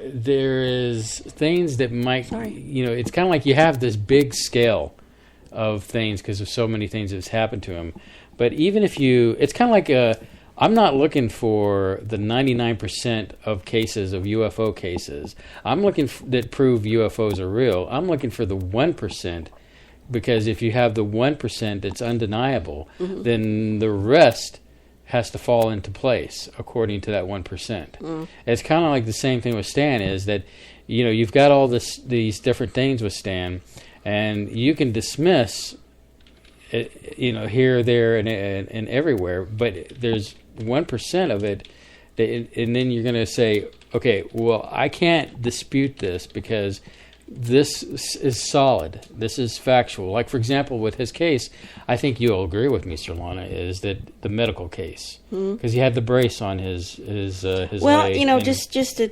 S7: there is things that might, it's kind of like you have this big scale of things because of so many things that's happened to him. But even if it's kind of like I'm not looking for the 99% of cases of UFO cases. I'm looking that prove UFOs are real. I'm looking for the 1%, because if you have the 1% that's undeniable, then the rest has to fall into place according to that 1%. It's kind of like the same thing with Stan, is that you've got all these different things with Stan, and you can dismiss here, there, and everywhere, but there's 1% of it, and then you're going to say, okay, well, I can't dispute this because this is solid. This is factual. Like, for example, with his case, I think you'll agree with me, Surlana, is that the medical case, because he had the brace on his
S8: well,
S7: leg.
S8: just to,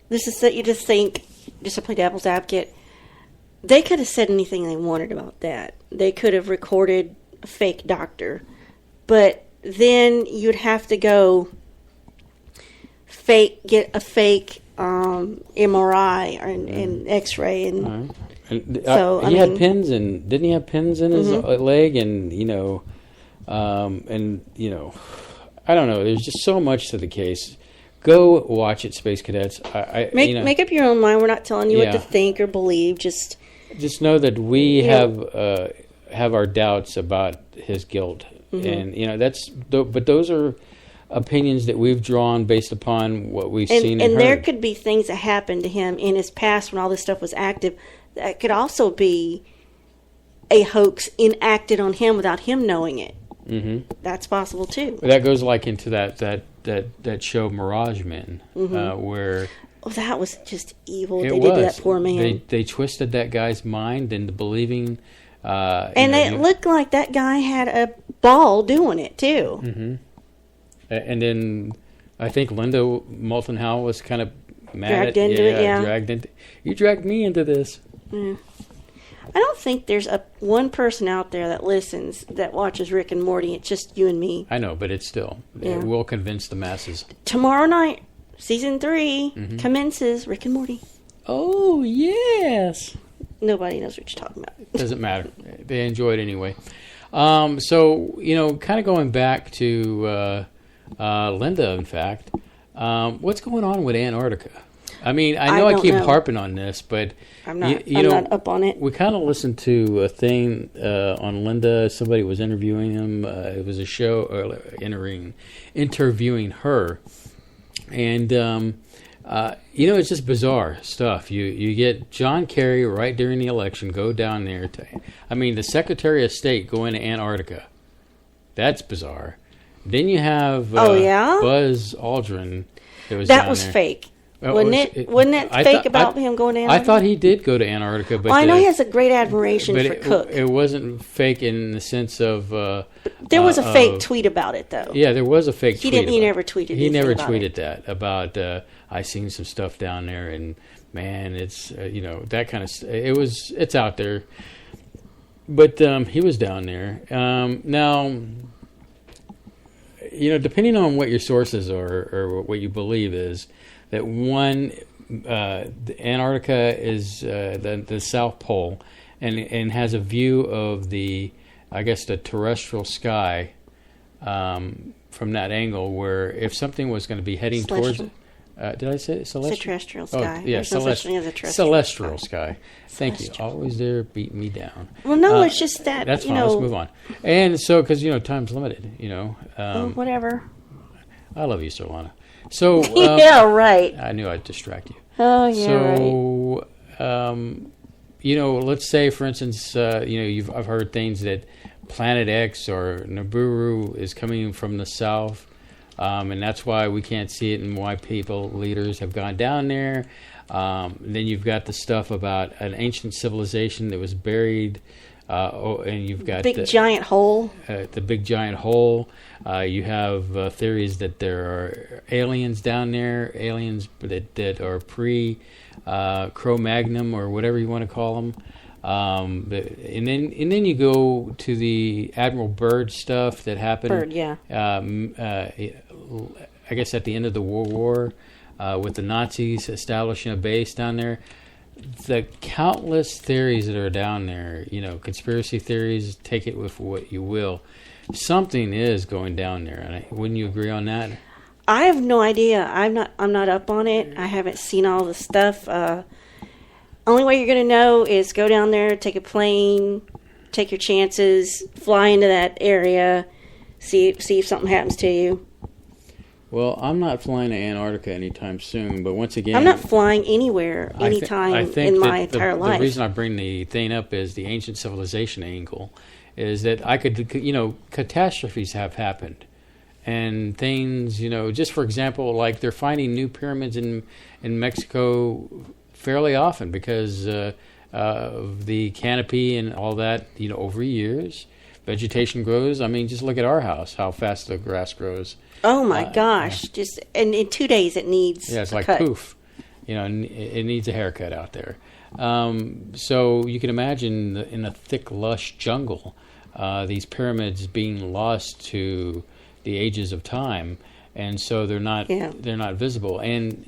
S8: this is that you just think, just to play devil's advocate, they could have said anything they wanted about that. They could have recorded a fake doctor, but then you'd have to go get a fake MRI and X-ray, and so
S7: he had pins, and didn't he have pins in his leg? And I don't know. There's just so much to the case. Go watch it, Space Cadets.
S8: Make up your own mind. We're not telling you what to think or believe. Just
S7: know that we have our doubts about his guilt, and but those are opinions that we've drawn based upon what we've seen and heard.
S8: There could be things that happened to him in his past when all this stuff was active that could also be a hoax enacted on him without him knowing it. That's possible too.
S7: That goes like into that show Mirage Men, where
S8: that was just evil. They did to that poor man.
S7: They twisted that guy's mind into believing.
S8: And it looked like that guy had a ball doing it too.
S7: And then I think Linda Moulton Howe was kind of mad
S8: dragged into it.
S7: You dragged me into this.
S8: I don't think there's one person out there that listens that watches Rick and Morty. It's just you and me.
S7: I know, but it will convince the masses.
S8: Tomorrow night, season 3 commences. Rick and Morty.
S7: Oh yes.
S8: Nobody knows what you're talking about.
S7: Doesn't matter. They enjoy it anyway. So kind of going back to Linda. In fact, What's going on with Antarctica? I mean, I know I keep harping on this, but
S8: I'm not up on it.
S7: We kind of listened to a thing on Linda. Somebody was interviewing him. It was a show interviewing her, and it's just bizarre stuff. You get John Kerry right during the election go down there. The Secretary of State going to Antarctica. That's bizarre. Then you have Buzz Aldrin.
S8: That was fake. Wasn't it fake about him going to Antarctica?
S7: I thought he did go to Antarctica. But
S8: I know he has a great admiration for Cook.
S7: It wasn't fake in the sense of...
S8: there was a fake tweet about it, though.
S7: Yeah, there was a fake tweet.
S8: He never tweeted
S7: He never
S8: about
S7: tweeted that, about, I seen some stuff down there, and, man, it's, that kind of... It's out there. But he was down there. Now... depending on what your sources are or what you believe is, that one, Antarctica is the South Pole, and has a view of the terrestrial sky from that angle. Where if something was going to be heading towards, did I say celestial?
S8: Terrestrial sky.
S7: Oh, yeah, celestial sky. Thank you. Always there, beating me down.
S8: Well, no, it's just that.
S7: That's fine. Let's move on. And so, because time's limited.
S8: Whatever.
S7: I love you, Surlana. So
S8: yeah, right.
S7: I knew I'd distract you.
S8: Oh yeah,
S7: right. Let's say, for instance, I've heard things that Planet X or Nibiru is coming from the south, and that's why we can't see it, and why leaders have gone down there. Then you've got the stuff about an ancient civilization that was buried. And you've got
S8: big giant hole.
S7: The big giant hole. You have theories that there are aliens down there, aliens that are pre-Cro-Magnon or whatever you want to call them. And then you go to the Admiral Byrd stuff that happened.
S8: Byrd, yeah.
S7: I guess at the end of the World War, with the Nazis establishing a base down there. The countless theories that are down there, conspiracy theories, take it with what you will. Something is going down there. Wouldn't you agree on that?
S8: I have no idea. I'm not up on it. I haven't seen all the stuff. Only way you're going to know is go down there, take a plane, take your chances, fly into that area, see if something happens to you.
S7: Well, I'm not flying to Antarctica anytime soon, but once again...
S8: I'm not flying anywhere anytime in my entire life.
S7: The reason I bring the thing up is the ancient civilization angle, is that catastrophes have happened. And things, just for example, like they're finding new pyramids in Mexico fairly often because of the canopy and all that, over years. Vegetation grows. Just look at our house, how fast the grass grows.
S8: Oh my gosh! And in 2 days it needs.
S7: Yeah, it's like
S8: cut.
S7: poof. It needs a haircut out there. So you can imagine in a thick, lush jungle, these pyramids being lost to the ages of time, and so they're not visible. And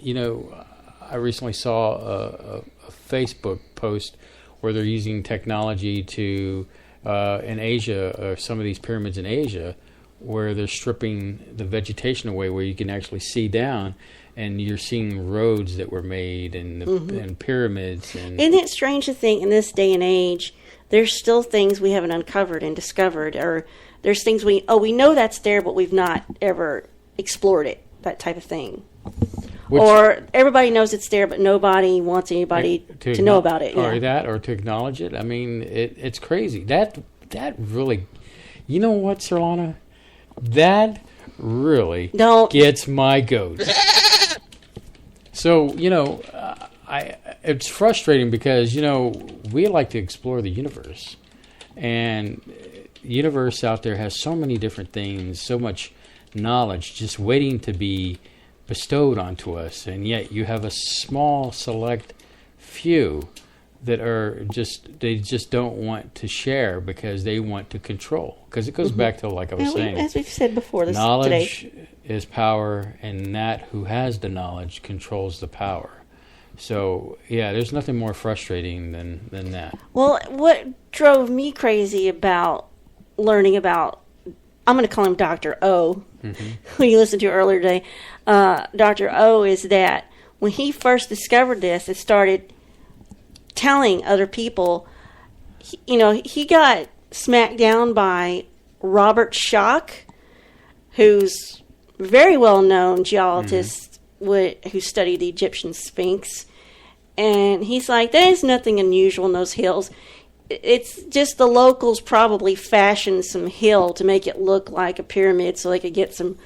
S7: I recently saw a Facebook post where they're using technology to in Asia, or some of these pyramids in Asia, where they're stripping the vegetation away, where you can actually see down, and you're seeing roads that were made and pyramids. And
S8: isn't it strange to think in this day and age, there's still things we haven't uncovered and discovered, or there's things we know that's there, but we've not ever explored it, that type of thing. Or everybody knows it's there, but nobody wants anybody to know about it.
S7: Or to acknowledge it. It's crazy. That really, you know what, Surlana? That really gets my goat. So, it's frustrating because, we like to explore the universe. And the universe out there has so many different things, so much knowledge just waiting to be bestowed onto us. And yet you have a small, select few that are they just don't want to share because they want to control. Because it goes back to, like I was saying,
S8: as we've said before,
S7: knowledge
S8: today
S7: is power, and that who has the knowledge controls the power. So, yeah, there's nothing more frustrating than that.
S8: Well, what drove me crazy about learning about, I'm going to call him Dr. O, who you listened to earlier today, Dr. O is that when he first discovered this and started telling other people, he got smacked down by Robert Schoch, who's a very well-known geologist who studied the Egyptian Sphinx. And he's like, there's nothing unusual in those hills. It's just the locals probably fashioned some hill to make it look like a pyramid so they could get some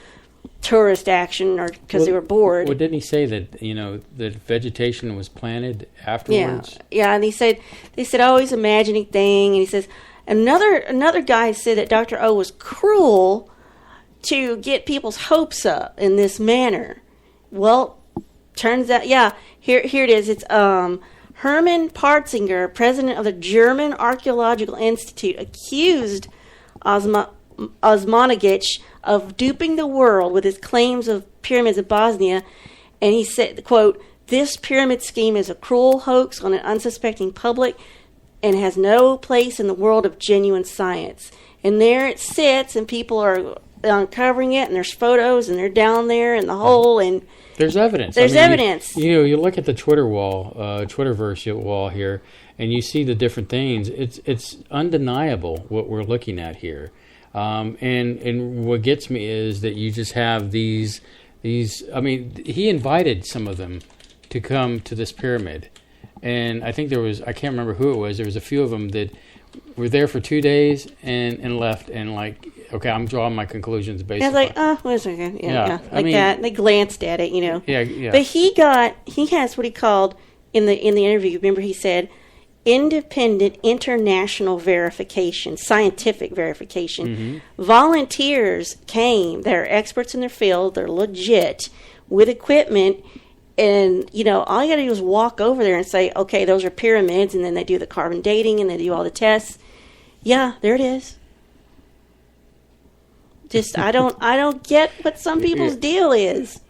S8: tourist action or because they were bored.
S7: Well, didn't he say that, that vegetation was planted afterwards?
S8: Yeah, and they said, oh, he's imagining thing. And he says, another guy said that Dr. O was cruel to get people's hopes up in this manner. Well, turns out, here it is. It's Hermann Partzinger, president of the German Archaeological Institute, accused Osmanagich of duping the world with his claims of pyramids in Bosnia. And he said, quote, "This pyramid scheme is a cruel hoax on an unsuspecting public and has no place in the world of genuine science." And there it sits, and people are uncovering it, and there's photos, and they're down there in the hole, and
S7: there's evidence.
S8: There's evidence.
S7: You look at the Twitter wall, Twitterverse wall here, and you see the different things. It's undeniable what we're looking at here. And what gets me is that you just have these. I mean, he invited some of them to come to this pyramid, and I think I can't remember who it was. There was a few of them that were there for 2 days and left, and like, okay, I'm drawing my conclusions based.
S8: I was like, wait a second, yeah, like that. They glanced at it,
S7: Yeah.
S8: But he has what he called in the interview. Remember, he said, independent international verification, scientific verification.
S7: Mm-hmm.
S8: Volunteers came. They're experts in their field. They're legit with equipment. And, all you got to do is walk over there and say, okay, those are pyramids. And then they do the carbon dating and they do all the tests. Yeah, there it is. Just, I don't get what some people's deal is.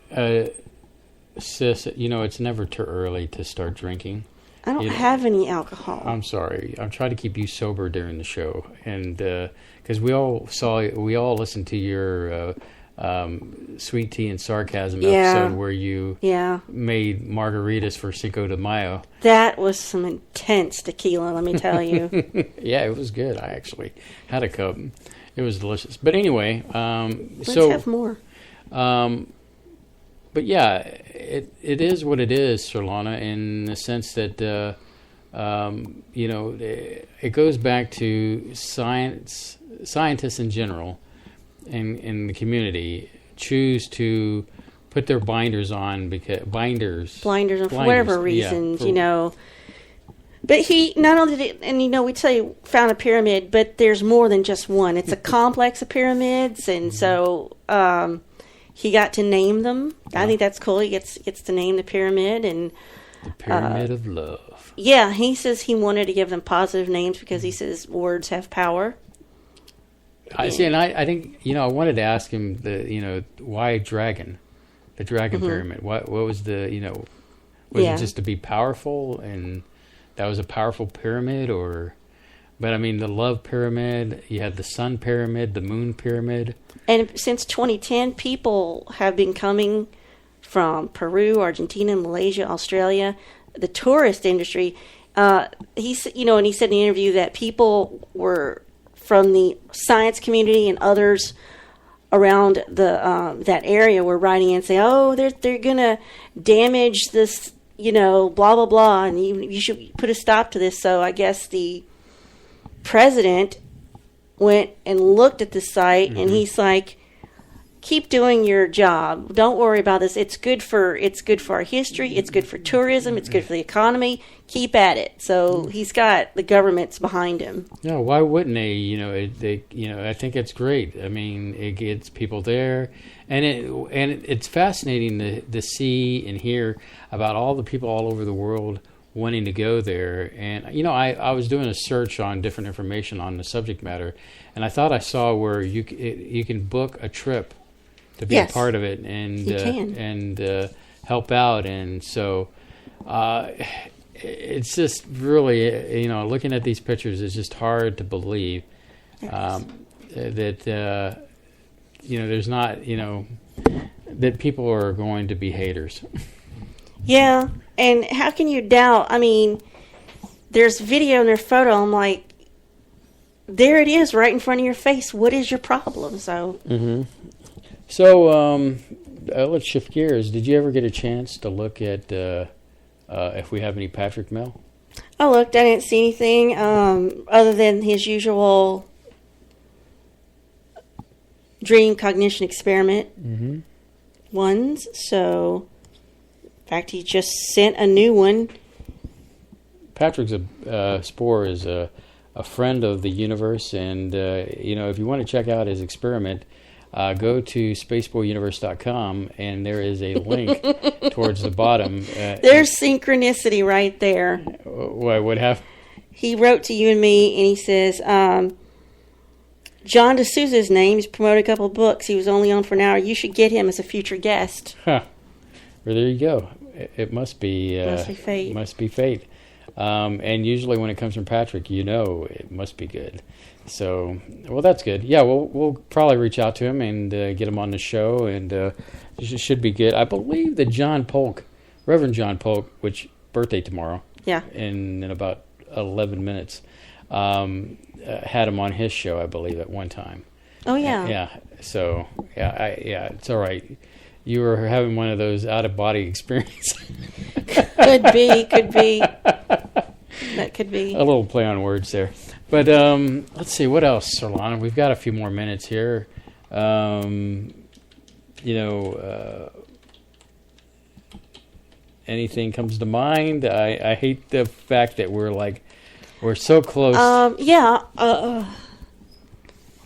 S7: Sis, it's never too early to start drinking.
S8: I don't have any alcohol.
S7: I'm sorry. I'm trying to keep you sober during the show, and because we all listened to your Sweet Tea and Sarcasm episode where you made margaritas for Cinco de Mayo.
S8: That was some intense tequila, let me tell you.
S7: Yeah, it was good. I actually had a cup. It was delicious. But anyway,
S8: let's have more.
S7: But yeah, it is what it is, Surlana, in the sense that it goes back to scientists in general, in the community choose to put their blinders on for whatever reasons,
S8: But he not only did it, and we'd say found a pyramid, but there's more than just one. It's a complex of pyramids, and so he got to name them. I think that's cool. He gets to name the pyramid, and
S7: the Pyramid of Love.
S8: Yeah, he says he wanted to give them positive names because he says words have power.
S7: I see, and I think I wanted to ask him why dragon, the dragon pyramid. What was the was it just to be powerful, and that was a powerful pyramid, or? But I mean, the love pyramid. You had the sun pyramid, the moon pyramid.
S8: And since 2010, people have been coming from Peru, Argentina, Malaysia, Australia. The tourist industry. He said in the interview that people were from the science community and others around that area were writing in and saying, "Oh, they're gonna damage this, blah blah blah, and you should put a stop to this." So I guess the president went and looked at the site, and he's like, "Keep doing your job. Don't worry about this. It's good for our history. It's good for tourism. It's good for the economy. Keep at it." So he's got the governments behind him.
S7: Yeah, why wouldn't they? I think it's great. I mean, it gets people there, and it's fascinating to see and hear about all the people all over the world wanting to go there. And I was doing a search on different information on the subject matter, and I thought I saw where you can book a trip to be a part of it and help out. And so it's just really, looking at these pictures, it's just hard to believe that there's not, that people are going to be haters.
S8: Yeah, and how can you doubt? I mean, there's video and there's photo. I'm like, there it is, right in front of your face. What is your problem? So,
S7: So let's shift gears. Did you ever get a chance to look at if we have any Patrick mail?
S8: I looked. I didn't see anything other than his usual dream cognition experiment ones. So, in fact, he just sent a new one.
S7: Patrick's Spore is a friend of the universe, and if you want to check out his experiment, go to spaceboyuniverse.com, and there is a link towards the bottom.
S8: There's synchronicity right there.
S7: What happened?
S8: He wrote to you and me, and he says, John D'Souza's name. He's promoted a couple of books. He was only on for an hour. You should get him as a future guest.
S7: Huh. Well, there you go. It must be
S8: fate.
S7: Must be fate. And usually when it comes from Patrick, it must be good. So, well, that's good. Yeah, we'll probably reach out to him and get him on the show, and it should be good. I believe that Reverend John Polk, which birthday tomorrow, in about 11 minutes, had him on his show, I believe, at one time.
S8: Oh, yeah.
S7: Yeah. So, it's all right. You were having one of those out-of-body experiences.
S8: Could be. That could be.
S7: A little play on words there. But let's see, what else, Surlana? We've got a few more minutes here. Anything comes to mind? I hate the fact that we're so close.
S8: Well,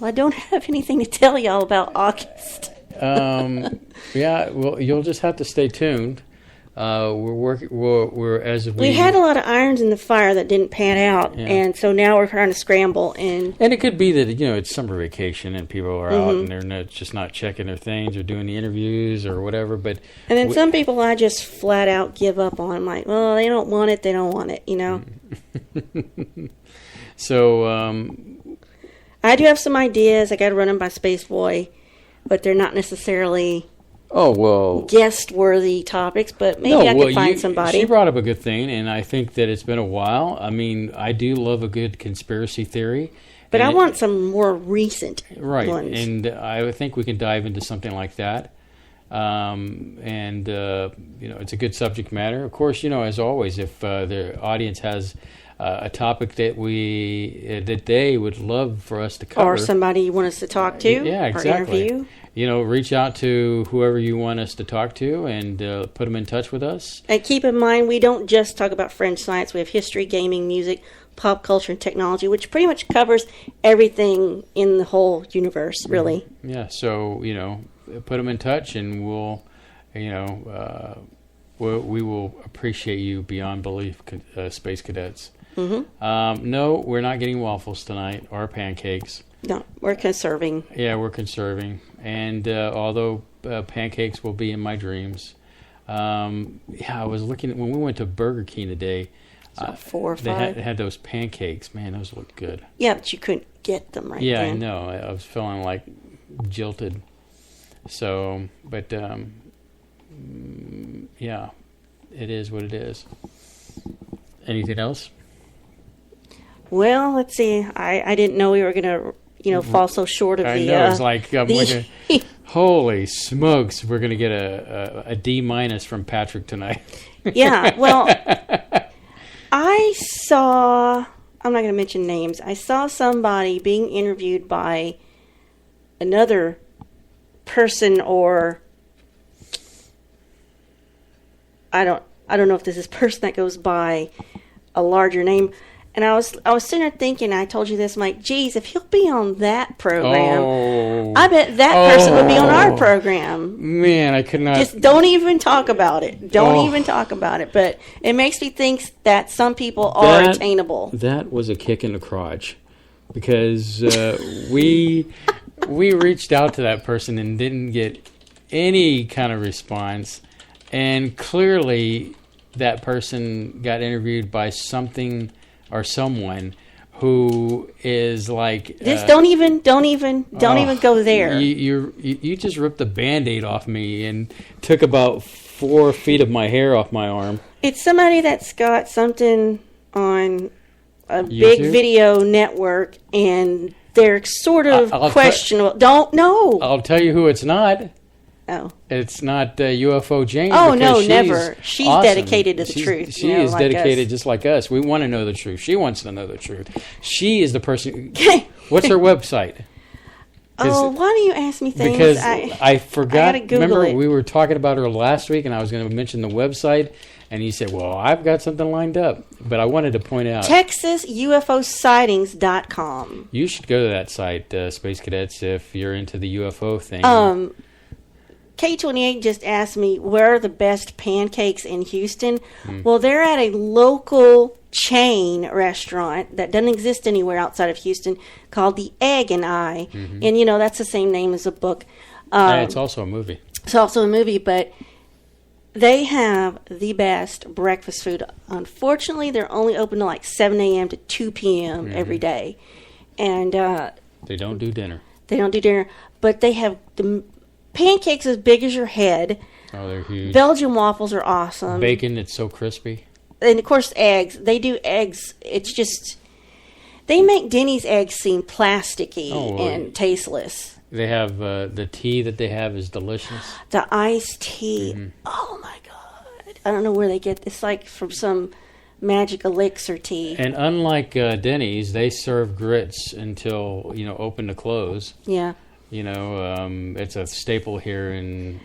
S8: I don't have anything to tell y'all about August.
S7: Well, you'll just have to stay tuned. We
S8: had a lot of irons in the fire that didn't pan out, and so now we're trying to scramble. And
S7: it could be that it's summer vacation and people are out and they're just not checking their things or doing the interviews or whatever. But
S8: then some people I just flat out give up on. I'm like, well, they don't want it. They don't want it.
S7: So
S8: I do have some ideas. I got to run them by Spaceboy, but they're not necessarily guest-worthy topics, but maybe I could find somebody.
S7: She brought up a good thing, and I think that it's been a while. I mean, I do love a good conspiracy theory.
S8: But I want some more recent ones.
S7: Right, and I think we can dive into something like that. It's a good subject matter. Of course, as always, if the audience has a topic that they would love for us to cover.
S8: Or somebody you want us to talk to.
S7: Yeah, exactly.
S8: Or interview.
S7: Reach out to whoever you want us to talk to and put them in touch with us.
S8: And keep in mind, we don't just talk about fringe science. We have history, gaming, music, pop culture, and technology, which pretty much covers everything in the whole universe, really.
S7: Yeah, so, put them in touch, and we'll, we will appreciate you beyond belief, Space Cadets. No, we're not getting waffles tonight or pancakes.
S8: No, we're conserving.
S7: Yeah, we're conserving. And although pancakes will be in my dreams. I was looking, when we went to Burger King today,
S8: 4 or 5.
S7: They had those pancakes. Man, those looked good.
S8: Yeah, but you couldn't get them right
S7: Yeah,
S8: then.
S7: I know. I was feeling like jilted. So, but, yeah, it is what it is. Anything else?
S8: Well, let's see. I didn't know we were going to, fall so short of
S7: I
S8: the...
S7: know. It's like, holy smokes, we're going to get a D- from Patrick tonight.
S8: Yeah, well, I saw... I'm not going to mention names. I saw somebody being interviewed by another person, or... I don't know if this is a person that goes by a larger name. And I was sitting there thinking, I told you this, I'm like, geez, if he'll be on that program, I bet that person would be on our program.
S7: Man, I could not.
S8: Just don't even talk about it. Don't even talk about it. But it makes me think that some people are attainable.
S7: That was a kick in the crotch, because we reached out to that person and didn't get any kind of response. And clearly that person got interviewed by something or someone who is like
S8: just don't even go there.
S7: You just ripped the Band-Aid off me and took about 4 feet of my hair off my arm.
S8: It's somebody that's got something on a
S7: YouTube?
S8: big video network, and they're sort of questionable. Don't know.
S7: I'll tell you who it's not.
S8: Oh.
S7: It's not UFO Jane.
S8: Oh, no, never. She's awesome. Dedicated to the truth.
S7: She is like dedicated just like us. We want to know the truth. She wants to know the truth. She is the person. What's her website?
S8: Oh, why do you ask me things?
S7: Because I forgot.
S8: I gotta Google
S7: remember,
S8: it.
S7: we were talking about her last week, and I was going to mention the website, and you said, well, I've got something lined up. But I wanted to point out.
S8: TexasUFOsightings.com.
S7: You should go to that site, Space Cadets, if you're into the UFO thing.
S8: K28 just asked me where are the best pancakes in Houston. Well, they're at a local chain restaurant that doesn't exist anywhere outside of Houston called The Egg and I. And, that's the same name as a book.
S7: It's also a movie.
S8: It's also a movie, but they have the best breakfast food. Unfortunately, they're only open to like 7 a.m. to 2 p.m. every day. And
S7: they don't do dinner.
S8: They don't do dinner, but they have the pancakes as big as your head.
S7: Oh, they're huge.
S8: Belgian waffles are awesome.
S7: Bacon, it's so crispy.
S8: And, of course, eggs. They do eggs. It's just... They make Denny's eggs seem plasticky and tasteless.
S7: They have... the tea that they have is delicious.
S8: The iced tea. Oh, my God. I don't know where they get... It's like from some magic elixir tea.
S7: And unlike Denny's, they serve grits until, open to close.
S8: Yeah.
S7: It's a staple here in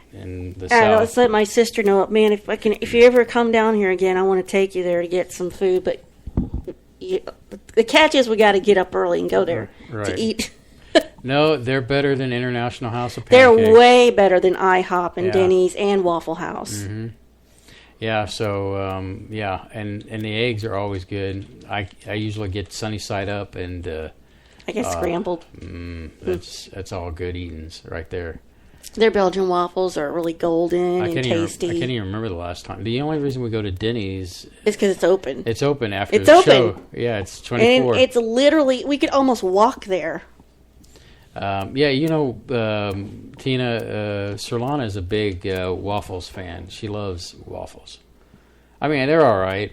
S7: the South.
S8: Let's let my sister know. Man, if you ever come down here again, I want to take you there to get some food. But the catch is we got to get up early and go there to eat.
S7: No, they're better than International House of
S8: Pancakes. They're way better than IHOP and Denny's and Waffle House.
S7: Yeah, so, and the eggs are always good. I usually get sunny side up and...
S8: I guess scrambled.
S7: That's all good eatings right there.
S8: Their Belgian waffles are really golden and tasty.
S7: I can't even remember the last time. The only reason we go to Denny's
S8: is because it's open.
S7: It's open after the show. Yeah, it's 24.
S8: And it's literally, we could almost walk there.
S7: Tina Surlana is a big waffles fan. She loves waffles. I mean, they're all right,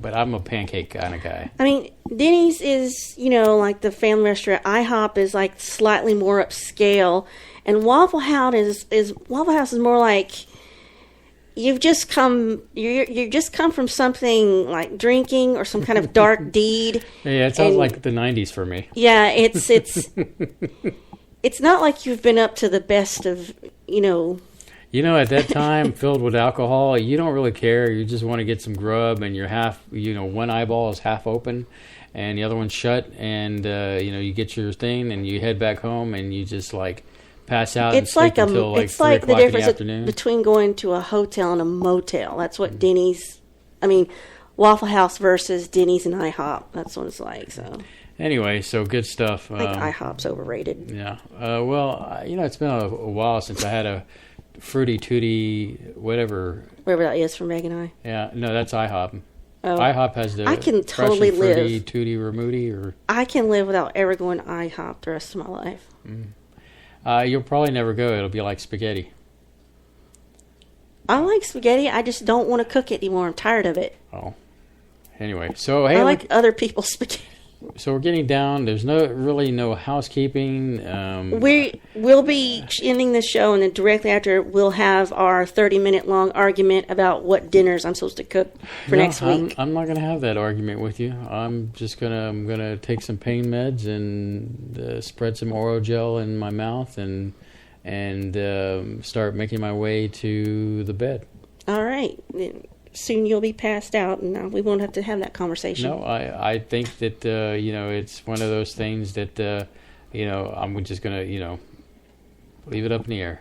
S7: but I'm a pancake kind of guy.
S8: I mean, Denny's is, like the family restaurant. IHOP is like slightly more upscale, and Waffle House is more like you've just come from something like drinking or some kind of dark deed.
S7: Yeah, it sounds like the 90s for me.
S8: Yeah, it's it's not like you've been up to the best of,
S7: at that time, filled with alcohol, you don't really care. You just want to get some grub, and you're half, one eyeball is half open, and the other one's shut, and, you get your thing, and you head back home, and you just, pass out and sleep until, 3 o'clock
S8: the difference
S7: in the afternoon.
S8: Between going to a hotel and a motel. That's what Waffle House versus Denny's and IHOP. That's what it's like, so...
S7: Anyway, so good stuff.
S8: I think IHOP's overrated.
S7: Yeah. It's been a while since I had a... Fruity Tooty, whatever
S8: that is for Meg and I.
S7: Yeah, no, that's IHOP.
S8: Oh.
S7: IHOP has the
S8: I can totally
S7: Fruity Tooty Ramuti, or
S8: I can live without ever going to IHOP the rest of my life.
S7: You'll probably never go. It'll be like spaghetti.
S8: I like spaghetti. I just don't want to cook it anymore. I'm tired of it.
S7: Oh. Anyway, so hey,
S8: I like other people's spaghetti.
S7: So we're getting down. There's no housekeeping.
S8: We'll be ending the show, and then directly after we'll have our 30-minute long argument about what dinners I'm supposed to cook for next week.
S7: I'm not going to have that argument with you. I'm gonna take some pain meds and spread some Oro gel in my mouth and start making my way to the bed.
S8: All right. Soon you'll be passed out, and we won't have to have that conversation.
S7: No, I think that, it's one of those things that, I'm just going to, leave it up in the air.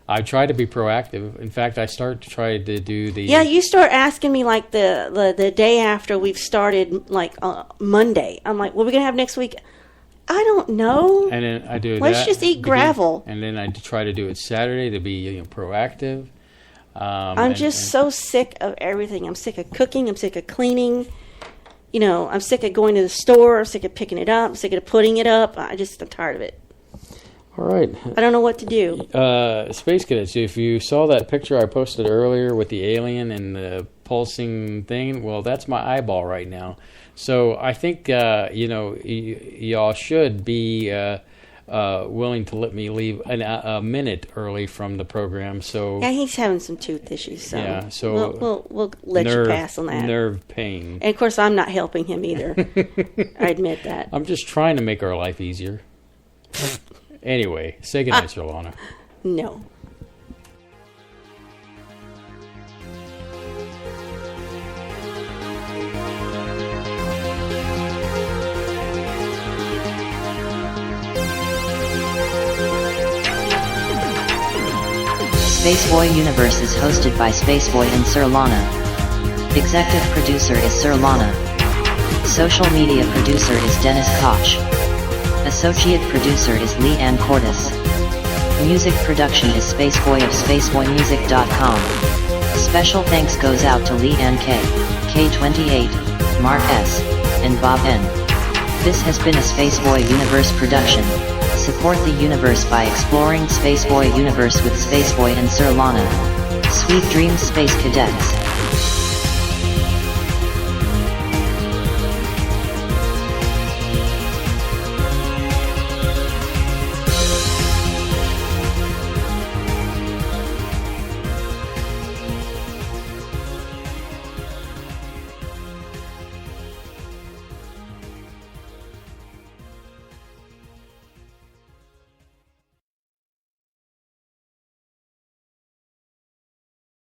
S7: I try to be proactive. In fact, I start to try to do the...
S8: Yeah, you start asking me, the day after we've started, Monday. I'm like, what are we going to have next week? I don't know.
S7: And then I do
S8: Let's just eat gravel.
S7: And then I try to do it Saturday to be proactive.
S8: I'm so sick of everything. I'm sick of cooking. I'm sick of cleaning. I'm sick of going to the store, I'm sick of picking it up, I'm sick of putting it up. I'm tired of it.
S7: All right.
S8: I don't know what to do.
S7: Space Cadets, if you saw that picture I posted earlier with the alien and the pulsing thing, well, that's my eyeball right now. So I think, y'all should be willing to let me leave a minute early from the program. So
S8: yeah, he's having some tooth issues. So
S7: yeah, so
S8: we'll let you pass on that.
S7: Nerve pain.
S8: And of course, I'm not helping him either. I admit that.
S7: I'm just trying to make our life easier. Anyway, say goodnight, Surlana.
S8: No.
S1: Spaceboy Universe is hosted by Spaceboy and Surlana. Executive producer is Surlana. Social media producer is Dennis Koch. Associate producer is Lee Ann Cordes. Music production is Spaceboy of SpaceboyMusic.com. Special thanks goes out to Lee Ann K, K28, Mark S, and Bob N. This has been a Spaceboy Universe production. Support the universe by exploring Spaceboy Universe with Spaceboy and Surlana. Sweet dreams, Space Cadets.